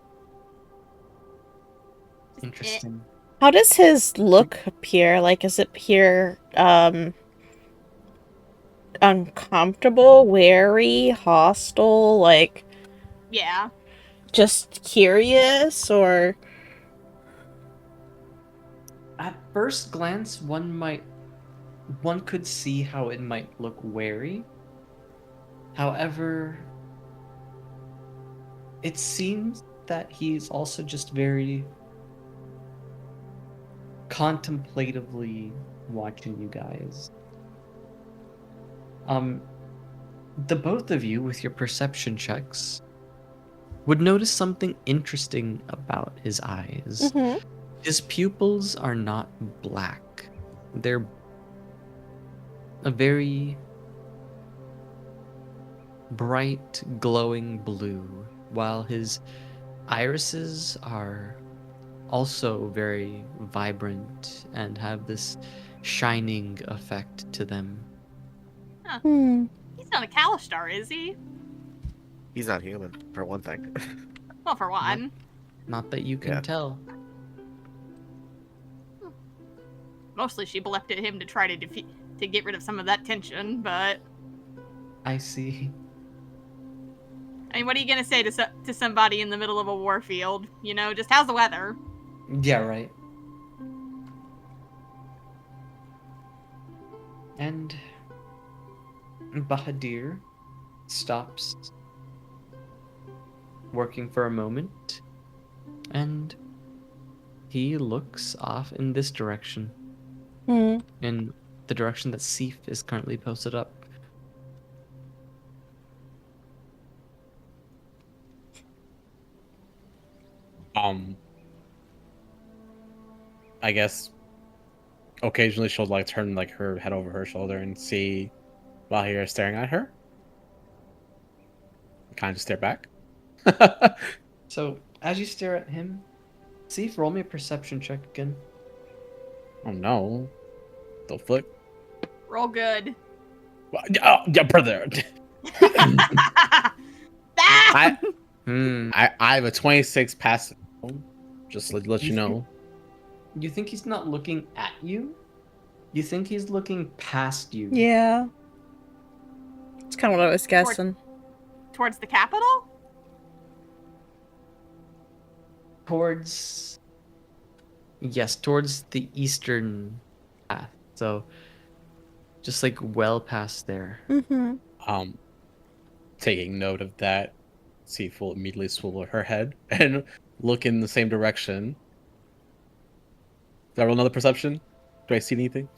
Just, Interesting. How does his look appear? Like, is it pure, uncomfortable, wary, hostile, like, Yeah. just curious, or... At first glance, one could see how it might look wary. However, it seems that he's also just very contemplatively watching you guys. The both of you, with your perception checks, would notice something interesting about his eyes. Mhm. His pupils are not black. They're a very bright, glowing blue, while his irises are also very vibrant and have this shining effect to them. He's not a Kalistar, is he? He's not human, for one thing. Well, for one. Not that you can Yeah. tell. Mostly she elected him to try to get rid of some of that tension, but I see. I mean, what are you gonna say to somebody in the middle of a war field? You know, just how's the weather? Yeah, right. And Bahadir stops working for a moment, and he looks off in this direction, Hmm. in the direction that Seif is currently posted up. I guess occasionally she'll like turn like her head over her shoulder and see Bahir staring at her. Kind of just stare back. So, as you stare at him, Seif, roll me a perception check again. Oh no. The flick. Roll good. Oh, yeah, brother. I Hmm. I have a 26 passive. Just let you know. You think he's not looking at you? You think he's looking past you? Yeah. It's kind of what I was guessing. Towards the capital? Towards. Yes, towards the eastern path. So, just like well past there. Mm-hmm. Taking note of that, Sif will immediately swivel her head and look in the same direction. Do I roll another perception? Do I see anything?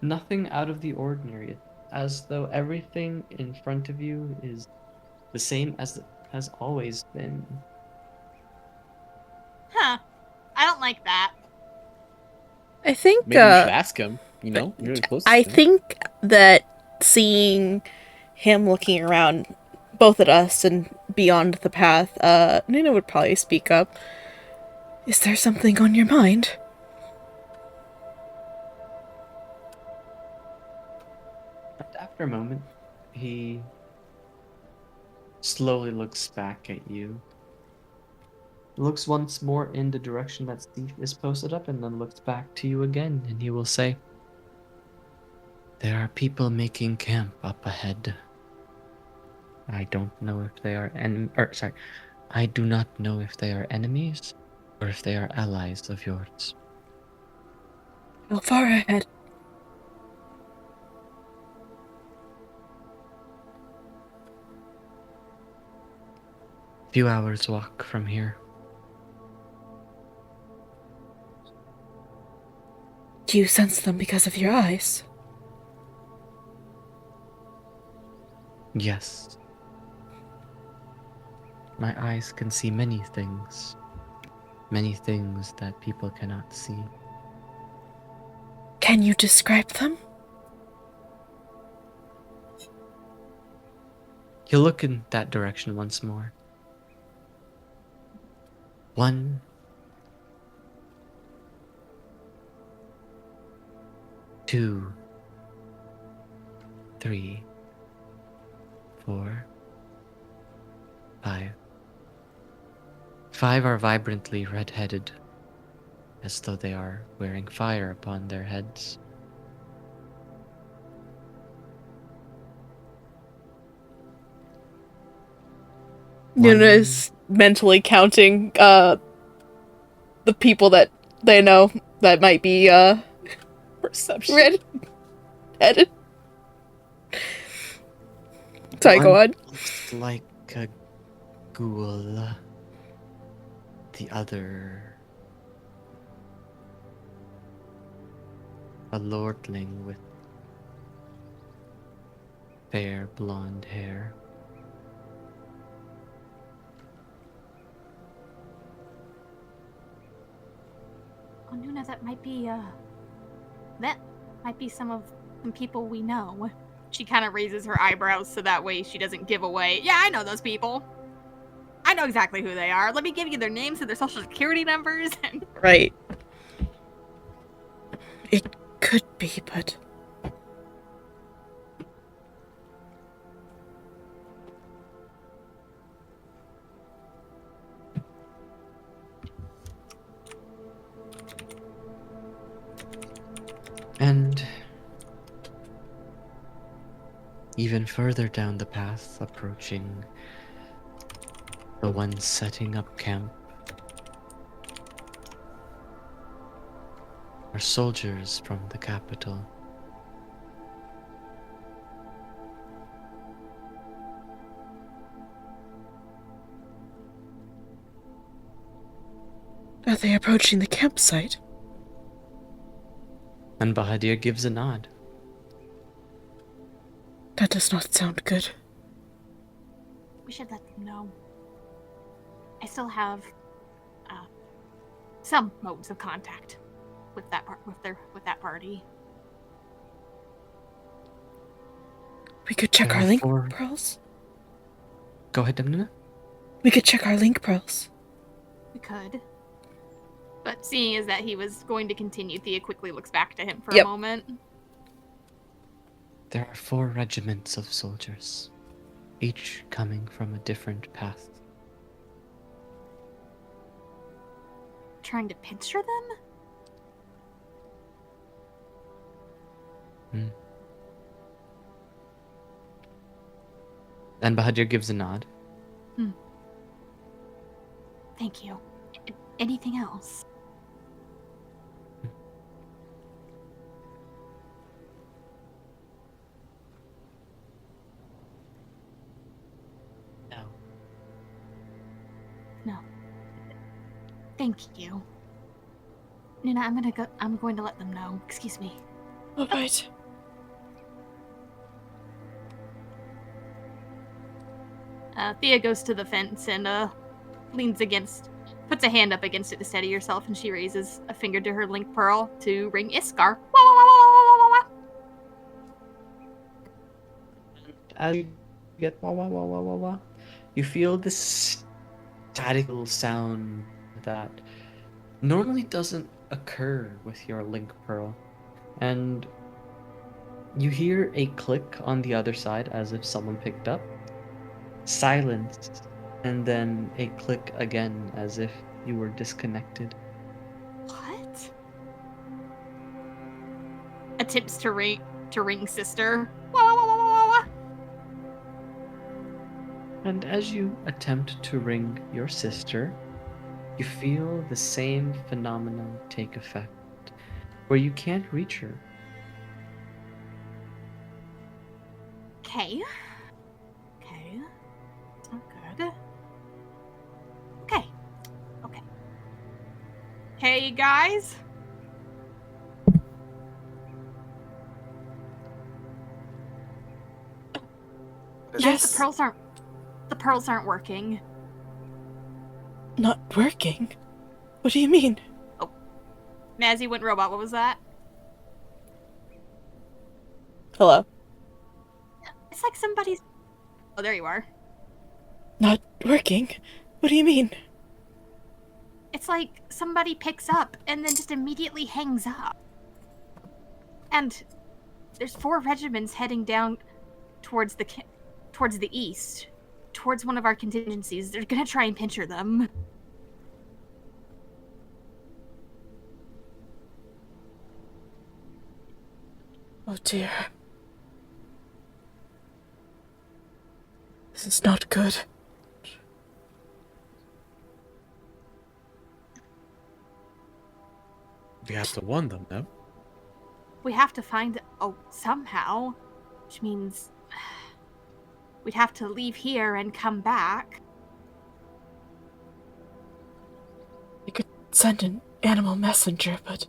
Nothing out of the ordinary, as though everything in front of you is the same as it has always been. Huh. I don't like that. I think Maybe we should ask him. You know, you're really close. I to him. think that seeing him looking around both at us and beyond the path, Nina would probably speak up. Is there something on your mind? And after a moment, he slowly looks back at you. Looks once more in the direction that Steve is posted up, and then looks back to you again, and he will say, "There are people making camp up ahead. I don't know if they are I do not know if they are enemies or if they are allies of yours." How far ahead? Few hours walk from here. Do you sense them because of your eyes? Yes. My eyes can see many things that people cannot see. Can you describe them? He'll look in that direction once more. 1, 2, 3, 4, 5. 5 are vibrantly red-headed, as though they are wearing fire upon their heads. Nina is mentally counting the people that they know that might be Perception. red-headed. Sorry, go on. Looks like a ghoul. The other, a lordling with fair blonde hair. Oh, Nuna, that might be some people we know. She kind of raises her eyebrows so that way she doesn't give away. Yeah, I know those people. I know exactly who they are. Let me give you their names and their social security numbers. And Right. It could be, but... And even further down the path, approaching the one setting up camp, are soldiers from the capital. Are they approaching the campsite? And Bahadir gives a nod. That does not sound good. We should let them know. I still have some modes of contact with that party. We could check our link pearls. Go ahead, Demnina. We could check our link pearls. We could. But seeing as that he was going to continue, Thea quickly looks back to him for Yep. a moment. There are 4 regiments of soldiers, each coming from a different path. Trying to picture them? And Bahadir gives a nod. Thank you. Anything else? No. No. Thank you. Nina, I'm going to let them know. Excuse me. All right. Thea goes to the fence and puts a hand up against it to steady herself, and she raises a finger to her link pearl to ring Iskar. Wah, wah, wah, wah, wah, wah, wah. As you get wah wah wah wah wah wah, you feel this statical sound that normally doesn't occur with your link pearl, and you hear a click on the other side as if someone picked up. Silence, and then a click again as if you were disconnected. What? Attempts to ring sister. Wah, wah, wah, wah, wah, wah. And as you attempt to ring your sister, you feel the same phenomenon take effect, where you can't reach her. Okay. It's not good. Okay. Hey, guys. Yes. The pearls aren't working. Not working? What do you mean? Mazzy went robot. What was that? Hello? It's like somebody's... Oh, there you are. Not working? What do you mean? It's like somebody picks up and then just immediately hangs up. And there's 4 regiments heading down towards the east, towards one of our contingencies. They're gonna try and pincher them. Oh dear. This is not good. We have to warn them, no? We have to find somehow, which means we'd have to leave here and come back. I could send an animal messenger, but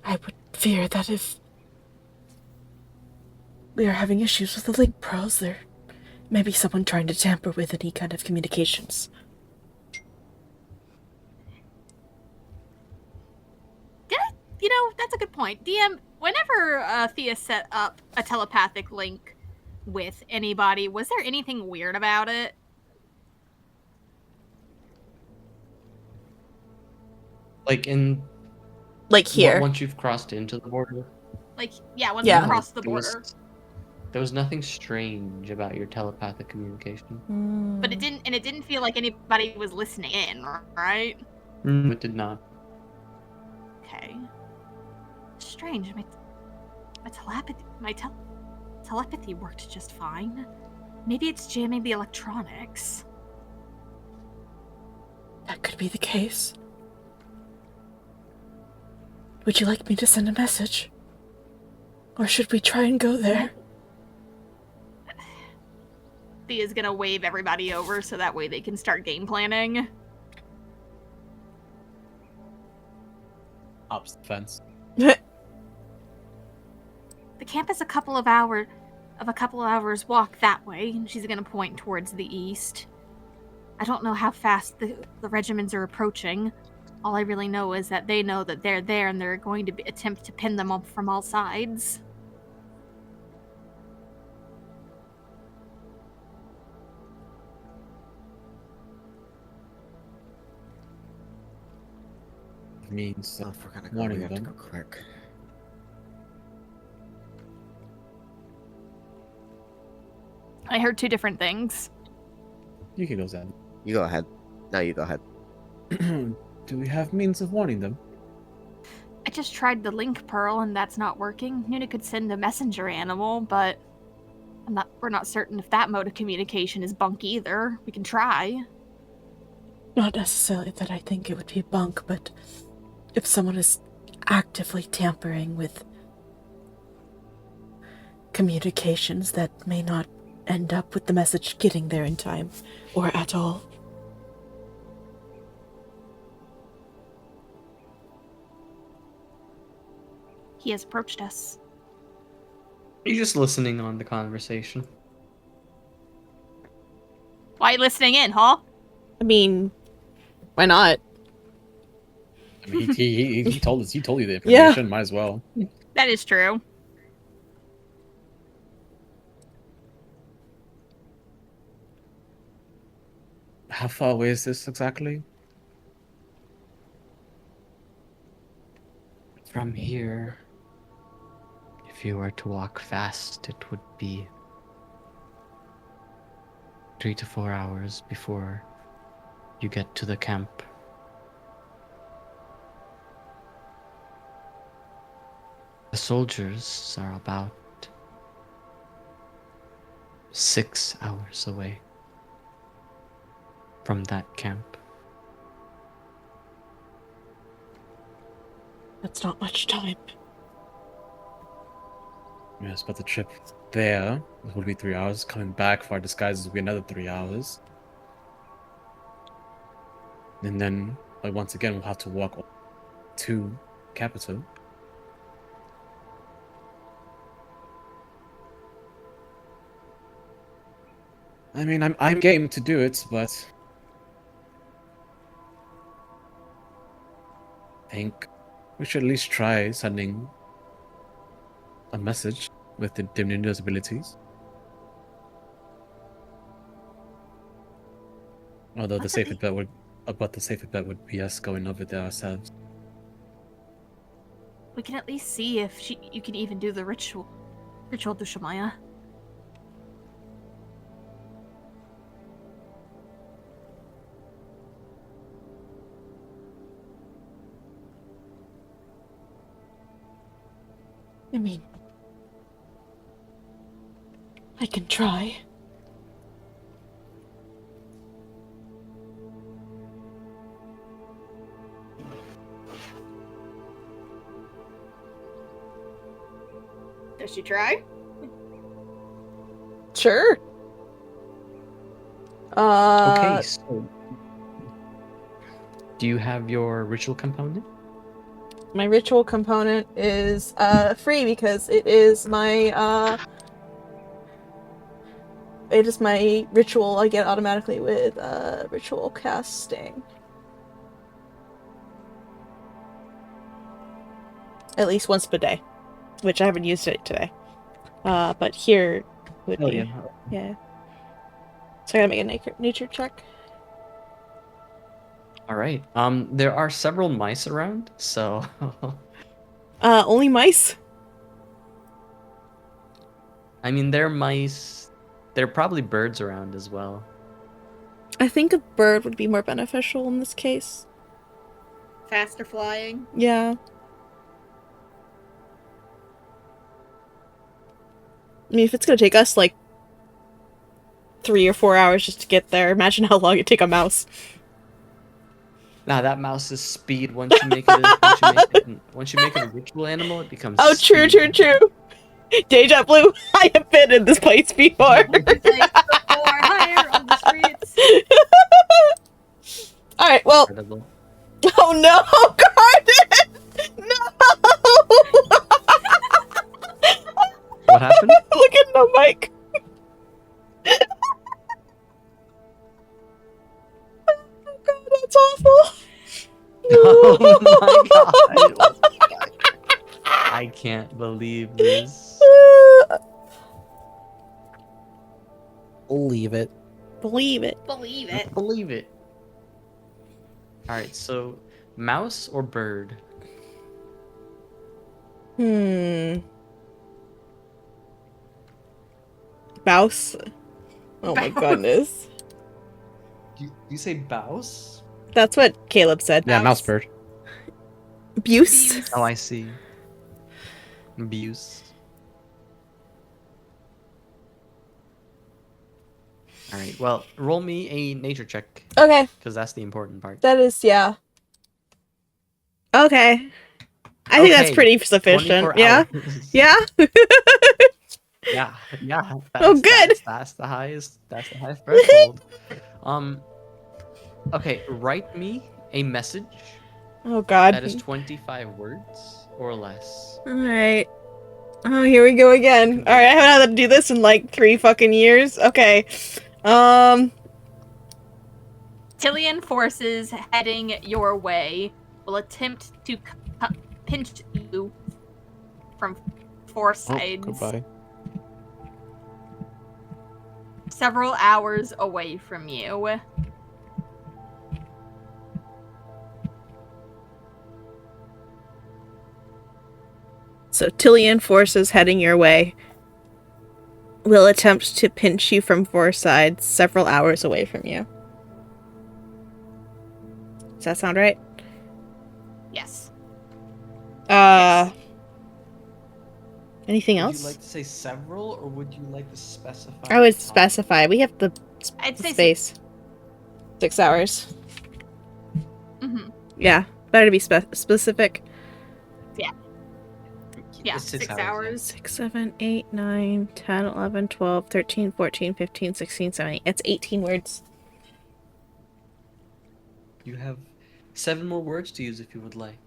I would fear that if we are having issues with the link pearls, there may be someone trying to tamper with any kind of communications. That's a good point. DM, whenever Thea set up a telepathic link with anybody, was there anything weird about it? Like here. Once you've crossed into the border. Once you cross the border. There was nothing strange about your telepathic communication. But it didn't feel like anybody was listening in, right? It did not. Okay. Strange. My telepathy worked just fine. Maybe it's jamming the electronics. That could be the case. Would you like me to send a message? Or should we try and go there? Thea's gonna wave everybody over so that way they can start game planning. Opposite fence. The camp is a couple of hours walk that way, and she's gonna point towards the east. I don't know how fast the regiments are approaching. All I really know is that they know that they're there and they're going to attempt to pin them up from all sides. Means Well, if we're gonna go, warning we have to them. go quick. I heard two different things. You can go, Zen. You go ahead. No, you go ahead. Do we have means of warning them? I just tried the link pearl and that's not working. Nuna could send a messenger animal, but we're not certain if that mode of communication is bunk either. We can try. Not necessarily that I think it would be bunk, but if someone is actively tampering with communications that may not end up with the message getting there in time, or at all. He has approached us. Are you just listening on the conversation? Why are you listening in, huh? I mean, why not? I mean, he told us. He told you the Yeah. information. Might as well. That is true. How far away is this exactly? From here, if you were to walk fast, it would be 3 to 4 hours before you get to the camp. The soldiers are about 6 hours away from that camp. That's not much time. Yes, but the trip there will be 3 hours. Coming back for our disguises will be another 3 hours. And then, like, once again, we'll have to walk to capital. I mean, I'm game to do it, but I think we should at least try sending a message with the Dimninja's abilities. Although the safer bet would be us going over there ourselves. We can at least see if you can even do the ritual Dushamaya. I mean, I can try. Does she try? Sure. Okay, so do you have your ritual component? My ritual component is free because it is my ritual I get automatically with ritual casting. At least once per day, which I haven't used it today. But here would Oh, be yeah. So I gotta make a nature check. All right. There are several mice around, so Only mice? I mean, they're mice. There are probably birds around as well. I think a bird would be more beneficial in this case. Faster flying. Yeah. mean, if it's gonna take us like 3 or 4 hours just to get there, imagine how long it'd take a mouse. Nah, that mouse's speed once you make it once you make it a ritual animal, it becomes Oh, true. Deja vu. I have been in this place before. Like, before, higher on the streets. All right. Well. Incredible. Oh no, Garden! No! What happened? Look at the mic. Oh god, that's awful. Oh my god. I can't believe this. Believe it. Believe it. Believe it. Believe it. Alright, so mouse or bird? Mouse. Oh my goodness. Do you say bouse? That's what Caleb said. Yeah, mouse bird. Buse. Oh, I see. Abuse. Alright, well, roll me a nature check, Okay, because that's the important part. that is, yeah. Okay. I think that's Okay, pretty sufficient. 24 Yeah? hours. Yeah? Yeah. Oh, good. That's the highest threshold. Okay, write me a message Oh god. that is 25 words or less. Alright. Oh, here we go again. Alright, I haven't had to do this in like 3 fucking years. Okay. Tillian forces heading your way will attempt to pinch you from 4 Oh, sides, goodbye. several hours away from you. So Tillian forces heading your way will attempt to pinch you from 4 sides several hours away from you. Does that sound right? Yes. Yes. Anything Would else? you like to say several, or would you like to specify? I would the time? specify. We have the I'd say space. 6 hours. Mm-hmm. Yeah, better to be specific. Yeah, It's 6 yeah. hours. 6, 7, 8, 9, 10, 11, 12, 13, 14, 15, 16, 17. It's 18 words. You have 7 more words to use if you would like.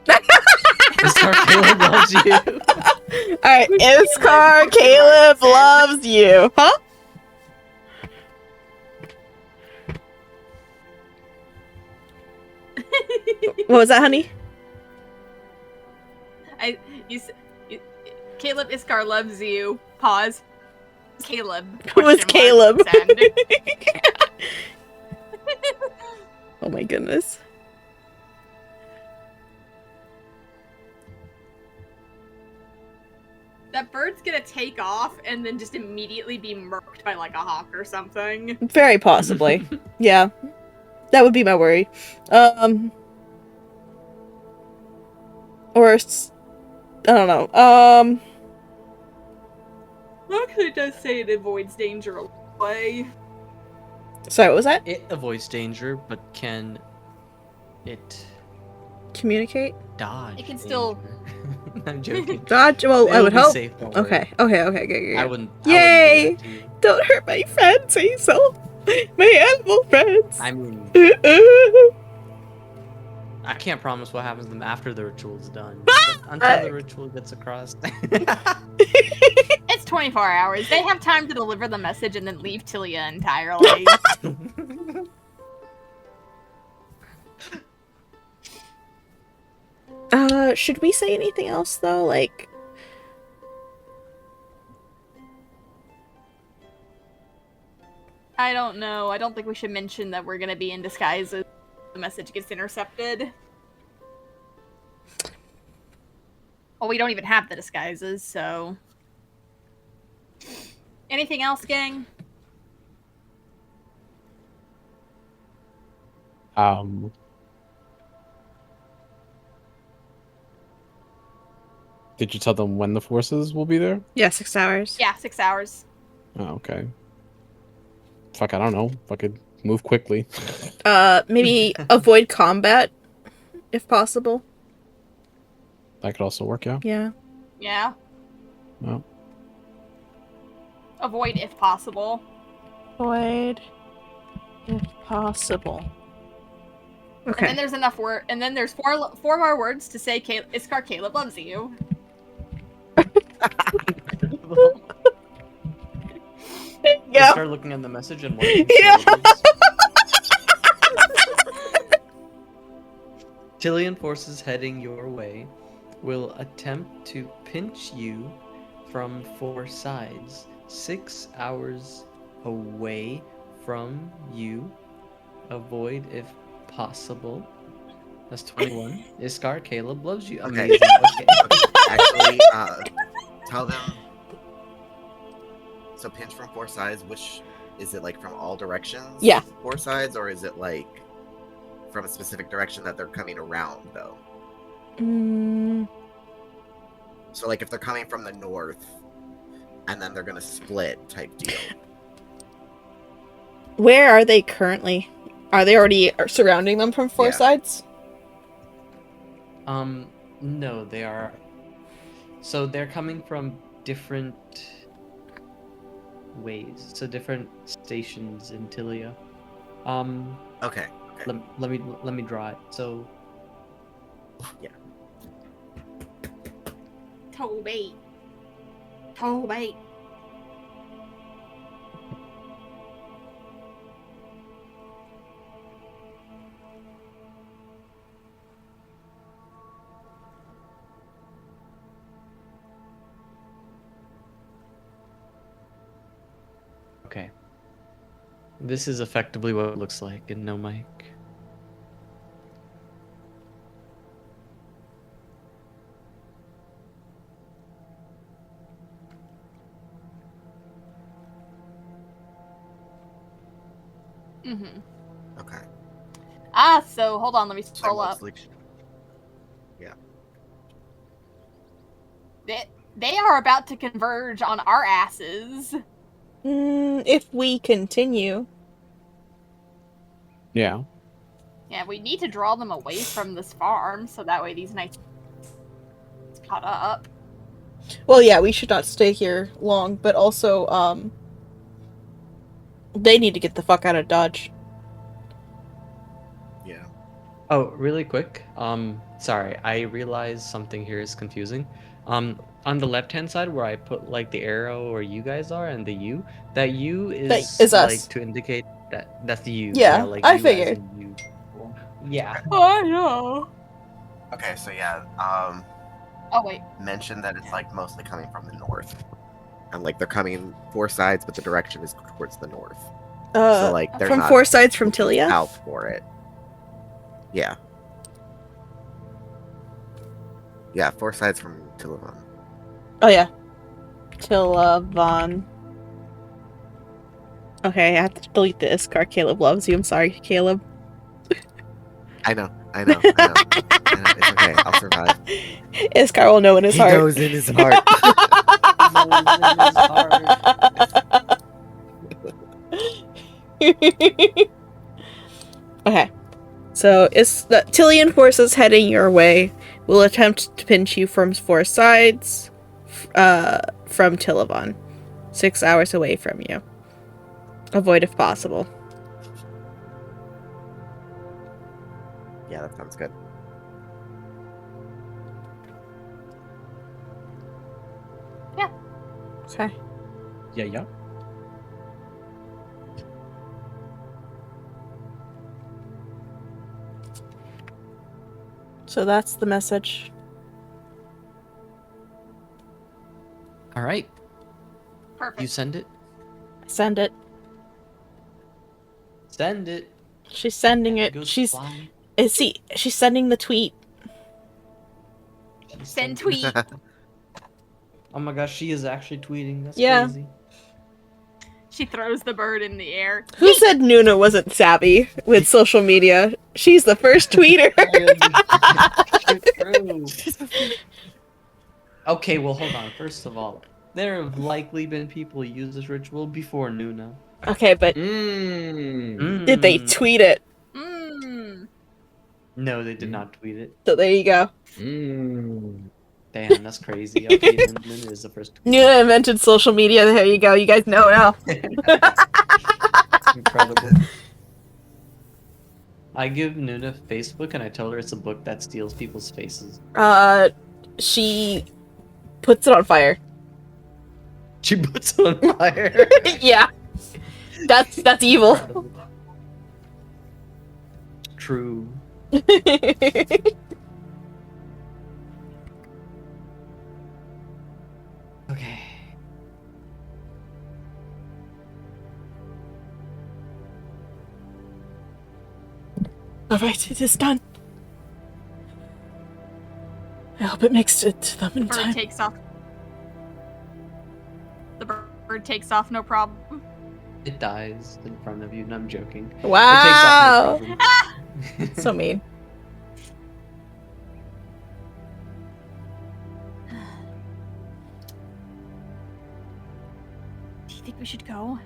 Mr. Caleb loves you. Alright, Iskar, Caleb loves you. Huh? What was that, honey? Caleb Iskar loves you. Pause. Caleb. Who was question mark, Caleb? send. Oh my goodness. That bird's gonna take off and then just immediately be murked by like a hawk or something. Very possibly. Yeah. That would be my worry. Or I don't know. Actually, it does say it avoids danger away. Sorry, what was that? It avoids danger, but can it Communicate? dodge? It can still- danger? I'm joking. Dodge? Well, I It'll would be hope. safe, don't worry. Okay, good. I wouldn't. Yay! I wouldn't do that to you. Don't hurt my friends, Hazel. My animal friends. I mean, I can't promise what happens to them after the ritual's done. But until the ritual gets across. It's 24 hours. They have time to deliver the message and then leave Tilia entirely. Should we say anything else though? Like, I don't know. I don't think we should mention that we're gonna be in disguise if the message gets intercepted. Well, we don't even have the disguises, so... Anything else, gang? Did you tell them when the forces will be there? Yeah, 6 hours. Yeah, 6 hours. Oh, okay. Fuck, I don't know. Fucking move quickly. Maybe avoid combat, if possible. That could also work, yeah. Yeah. Yeah. Well, Avoid if possible. Avoid, if possible. And Okay. then there's enough word. And then there's four more words to say. Iskar, Caleb loves you. You start looking at the message and working. Yeah. Tillian forces heading your way will attempt to pinch you from 4 sides, 6 hours away from you. Avoid if possible. That's 21. Iskar, Caleb loves you. Okay. Amazing. Okay. Actually, tell them. So pinch from 4 sides. Which is it? Like from all directions? Yeah. 4 sides, or is it like from a specific direction that they're coming around though? So like if they're coming from the north, and then they're gonna split type deal. Where are they currently? Are they already surrounding them from 4 Yeah. sides? No, they are. So they're coming from different ways. So different stations in Tilia. Okay. Let me draw it. So Yeah. Toby. okay. This is effectively what it looks like in no mic. Mm-hmm. Okay. So hold on, let me scroll up. Yeah. They are about to converge on our asses. If we continue. Yeah. Yeah, we need to draw them away from this farm so that way these knights caught up. Well, yeah, we should not stay here long, but also, they need to get the fuck out of Dodge. Yeah. Oh, really quick. Sorry, I realized something here is confusing. On the left-hand side where I put like the arrow where you guys are and the U, that U is That is us. like to indicate that that's the U. Yeah, like I you as figured. in you. Yeah. Oh no. Okay. So yeah. Oh wait. Mention that it's like mostly coming from the north, and like they're coming 4 sides, but the direction is towards the north. So like they're from not 4 sides from looking Tilia? out for it. Yeah. Yeah, 4 sides from Tilavon. Oh, yeah. Tilavon. Okay, I have to delete the Iskar. Caleb loves you. I'm sorry, Caleb. I know. It's okay. I'll survive. Iskar will know in his He heart. knows in his heart. Okay. So, it's the Tilian forces heading your way will attempt to pinch you from 4 sides from Tilavon. 6 hours away from you. Avoid if possible. Yeah, that sounds good. Okay. Yeah. So that's the message. All right. Perfect. You send it. Send it. Send it. She's sending It it. goes She's flying. she's sending the tweet. She Send sent- tweet. Oh my gosh, she is actually tweeting. That's Yeah. crazy. She throws the bird in the air. Who said Nuna wasn't savvy with social media? She's the first tweeter. True. Okay, well, hold on. First of all, there have likely been people who use this ritual before Nuna. Okay, but did they Mm. tweet it? Mmm. No, they did not tweet it. So there you go. Damn, that's crazy. Okay, then Nuna is the first tweet. Nuna invented social media. There you go. You guys know now. Incredible. I give Nuna Facebook and I tell her it's a book that steals people's faces. She puts it on fire. She puts it on fire. Yeah. That's evil. True. Okay. Alright, it is done. I hope it makes it to them in Bird time. takes off. The bird takes off, no problem. It dies in front of you, and I'm joking. Wow. It takes off no problem. So mean. Do you think we should go?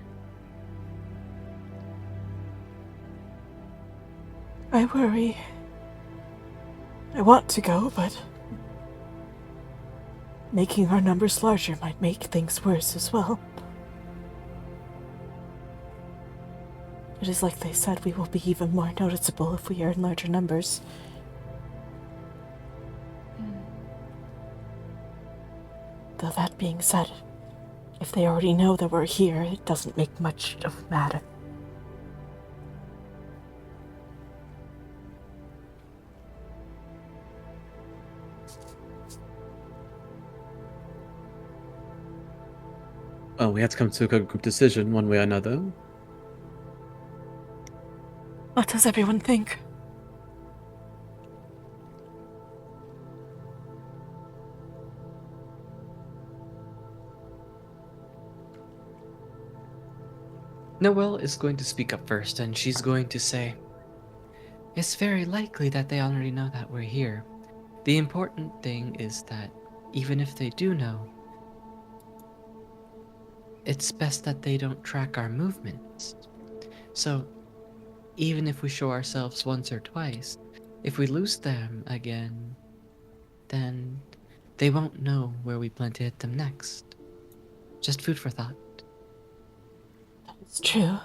I worry. I want to go, but making our numbers larger might make things worse as well. It is like they said, we will be even more noticeable if we are in larger numbers. Though that being said, if they already know that we're here, it doesn't make much of a matter. Well, we had to come to a group decision one way or another. What does everyone think? Noelle is going to speak up first, and she's going to say, "It's very likely that they already know that we're here. The important thing is that even if they do know, it's best that they don't track our movements. So, even if we show ourselves once or twice, if we lose them again, then they won't know where we plan to hit them next. Just food for thought." It's true.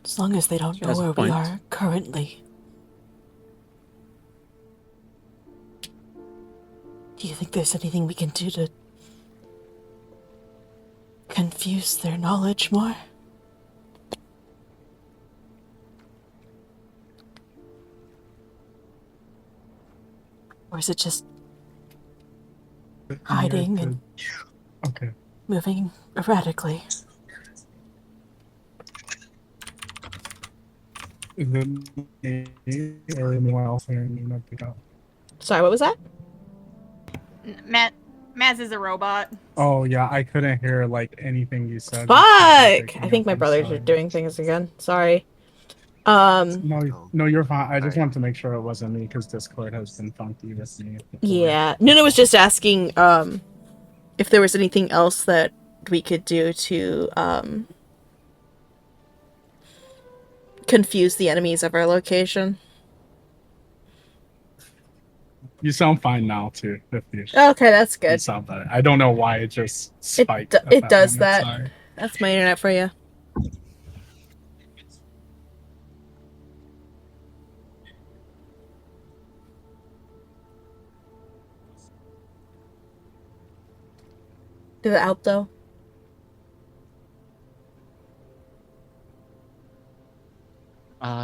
As long as they don't She know has a where we point. are currently. Do you think there's anything we can do to confuse their knowledge more? Or is it just hiding and Okay. moving erratically? Is it me or anyone else hearing me not pick up? Sorry, what was that? Maz is a robot. Oh yeah, I couldn't hear like anything you said. Fuck! Picking I think up, my I'm brothers sorry. are doing things again. Sorry. No, you're fine. I just Alright. wanted to make sure it wasn't me because Discord has been funky with me. before. Yeah. Nuna was just asking if there was anything else that we could do to confuse the enemies of our location. You sound fine now too. If you, Okay, that's you good. sound better. I don't know why it just spiked. do- at it does moment, that. sorry. That's my internet for you. Did it help though?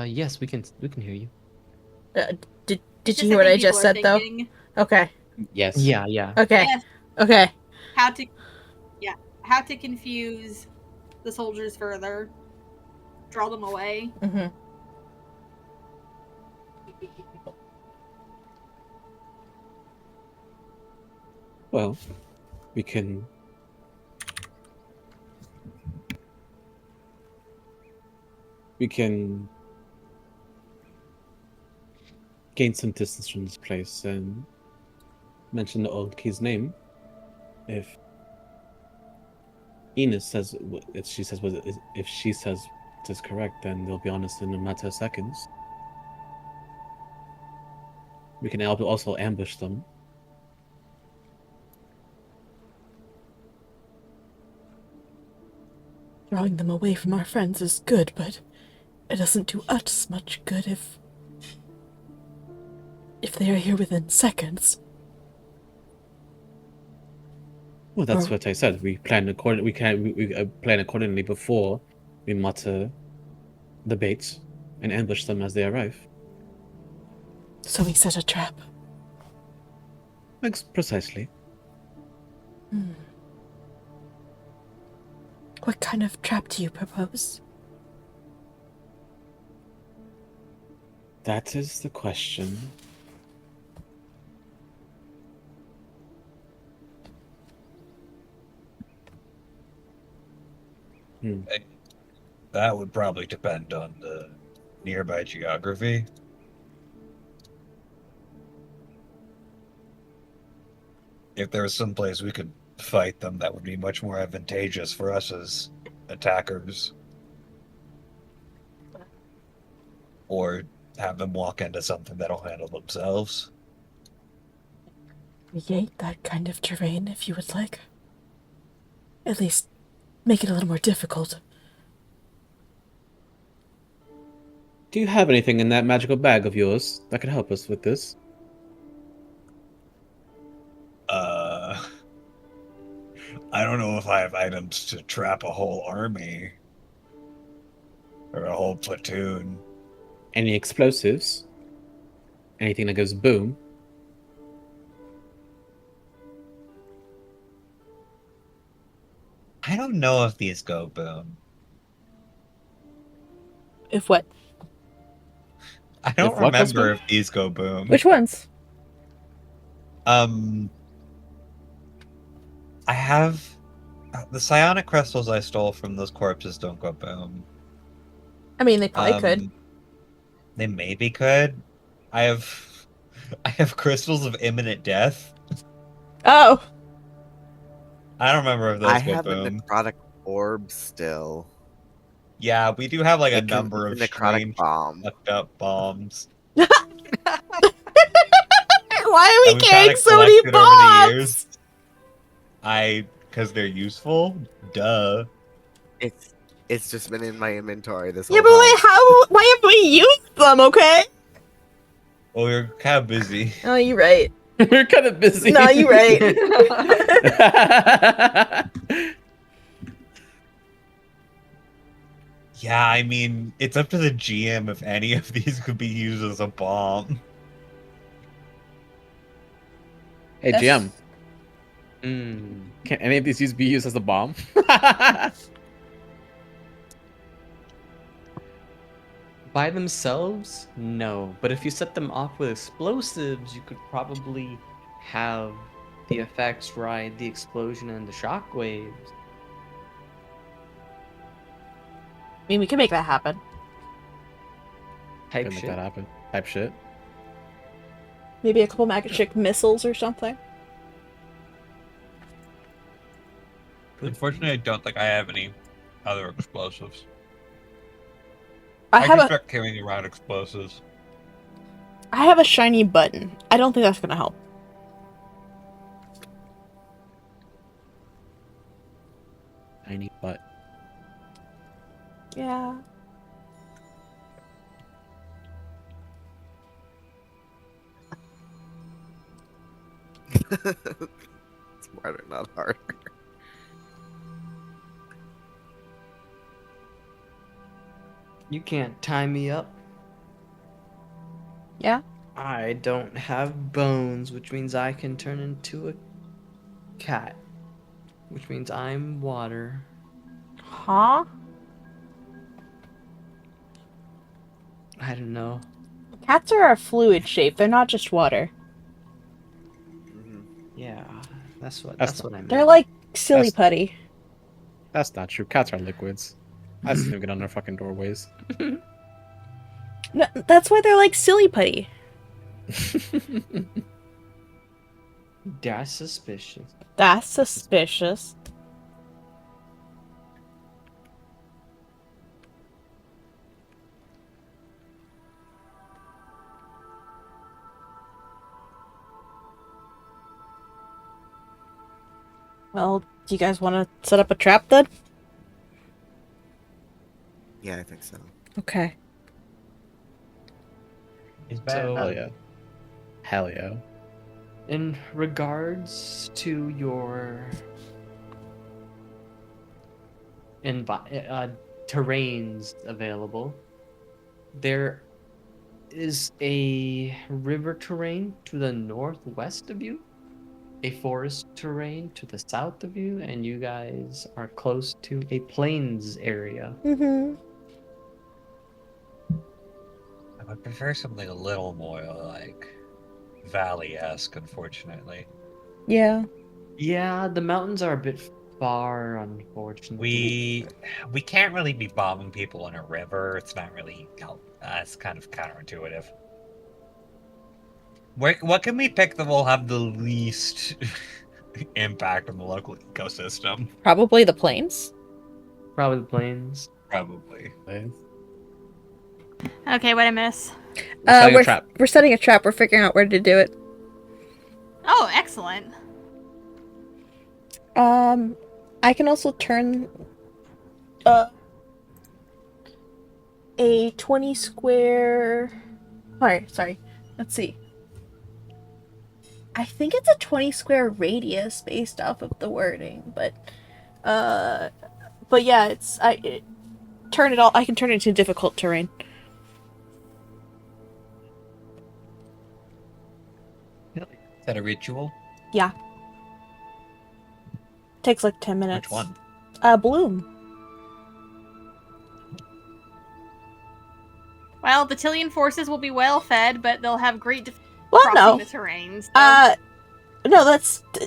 Yes, we can hear you. Did Just you hear what I think just people are said though? thinking Okay. Yes. Yeah. Okay. Yes. Okay. How to confuse the soldiers further, draw them away. Mm-hmm. Well, we can we can gain some distance from this place and mention the old key's name. If Enos says, if she says it is correct, then they'll be honest in a matter of seconds. We can also ambush them. Drawing them away from our friends is good, but it doesn't do us much good if they are here within seconds. Well, that's what I said. We plan accordingly before we mutter the baits and ambush them as they arrive. So we set a trap. Precisely. What kind of trap do you propose? That is the question. That would probably depend on the nearby geography. If there was some place we could fight them, that would be much more advantageous for us as attackers. Or have them walk into something that'll handle themselves. Create that kind of terrain if you would like. At least make it a little more difficult. Do you have anything in that magical bag of yours that could help us with this? I don't know if I have items to trap a whole army. Or a whole platoon. Any explosives? Anything that goes boom? I don't know if these go boom. If what? I don't If what goes remember boom? if these go boom. Which ones? I have the psionic crystals I stole from those corpses don't go boom. I mean, they probably could. They maybe could. I have crystals of imminent death. Oh! I don't remember if those I go have a boom. necrotic orb still. Yeah, we do have like a It can number be of a necrotic strange bomb. fucked up bombs. Why are we that we've carrying kinda so many collected over the bombs? years. Because they're useful? Duh. It's just been in my inventory this Yeah, whole but time. wait, why haven't we used them, okay? Well, we were kind of busy. Oh, you're right. We're kind of busy. No, you're right. Yeah, I mean, it's up to the GM if any of these could be used as a bomb. Hey, That's- GM. Can any of these be used as a bomb? By themselves, no. But if you set them off with explosives, you could probably have the effects ride the explosion and the shockwaves. I mean, we can make that happen. Type Can make shit. that happen. Type shit. Maybe a couple magic missiles or something. Unfortunately, I don't think I have any other explosives. I can have start carrying around explosives. a shiny button. I don't think that's gonna help. Tiny butt. Yeah. Smarter, not harder. You can't tie me up. Yeah? I don't have bones, which means I can turn into a cat. Which means I'm water. Huh? I don't know. Cats are a fluid shape. They're not just water. Yeah, that's That's what I meant. They're like silly That's- putty. That's not true. Cats are liquids. I still get on their fucking doorways. No, that's why they're like silly putty. That's suspicious. That's suspicious. Well, do you guys want to set up a trap then? Yeah, I think so. Okay. He's bad. So- Hell yeah. Hell yeah. In regards to your terrains available, there is a river terrain to the northwest of you, a forest terrain to the south of you, and you guys are close to a plains area. Mm-hmm. I would prefer something a little more like valley-esque, unfortunately. Yeah. Yeah, the mountains are a bit far, unfortunately. We can't really be bombing people in a river. It's not really it's kind of counterintuitive. What can we pick that will have the least impact on the local ecosystem? Probably the plains. Probably the plains. Probably. Okay, what I miss? Setting a trap. We're setting a trap. We're figuring out where to do it. Oh, excellent. I can also turn a 20 square. Alright, sorry. Let's see. I think it's a 20 square radius based off of the wording, but yeah, turn it all. I can turn it into difficult terrain. Is that a ritual? Yeah. Takes like 10 minutes. Which one? Bloom. Well, the Tillian forces will be well fed, but they'll have great Well, crossing no. the terrains. No,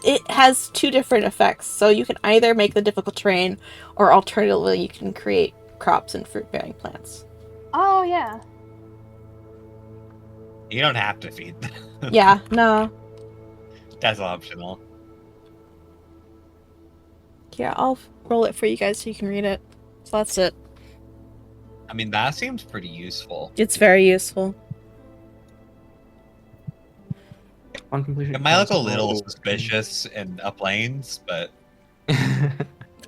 it has two different effects. So you can either make the difficult terrain, or alternatively, you can create crops and fruit-bearing plants. Oh, yeah. You don't have to feed them. Yeah, no. That's optional. Yeah, I'll roll it for you guys so you can read it. So that's it. I mean, that seems pretty useful. It's very useful. On completion. It might look a little suspicious in uplands, but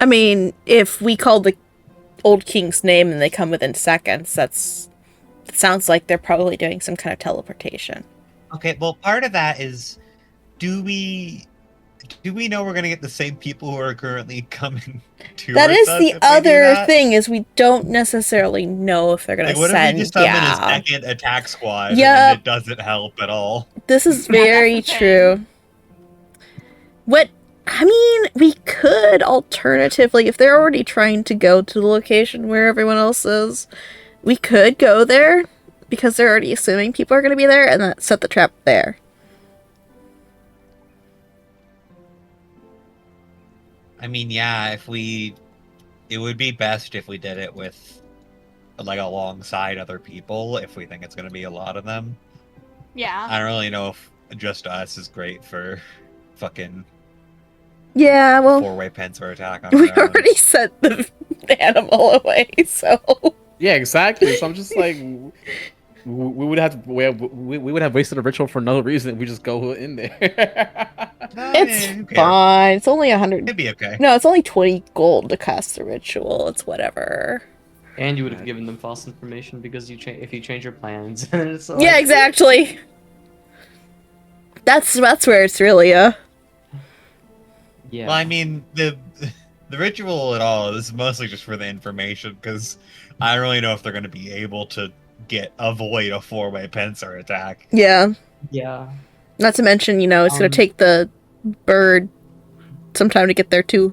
I mean, if we call the old king's name and they come within seconds, it sounds like they're probably doing some kind of teleportation. okay. Well, part of that is, do we know we're gonna get the same people who are currently coming to That us is if the we do other that? thing, is we don't necessarily know if they're gonna Like, what send. if we just summon Yeah, a second attack squad Yep. and it doesn't help at all? this is Yeah, that's very the thing. true. We could alternatively, if they're already trying to go to the location where everyone else is, we could go there because they're already assuming people are going to be there, and then set the trap there. I mean, yeah, it would be best if we did it with, like, alongside other people, if we think it's gonna be a lot of them. Yeah. I don't really know if just us is great for fucking Yeah, well, four-way pincer attack on we our own. already sent the animal away, so Yeah, exactly. So I'm just like, we would have we would have wasted a ritual for no reason if we just go in there. it's who cares? fine. It's only 100. It'd be okay. No, it's only 20 gold to cast the ritual. It's whatever. And you would have given them false information because if you change your plans. So, Yeah, exactly. That's where it's really Yeah. Well, I mean, the ritual at all is mostly just for the information, because I don't really know if they're going to be able to avoid a four-way pincer attack. Yeah. Yeah. Not to mention, it's gonna take the bird some time to get there too.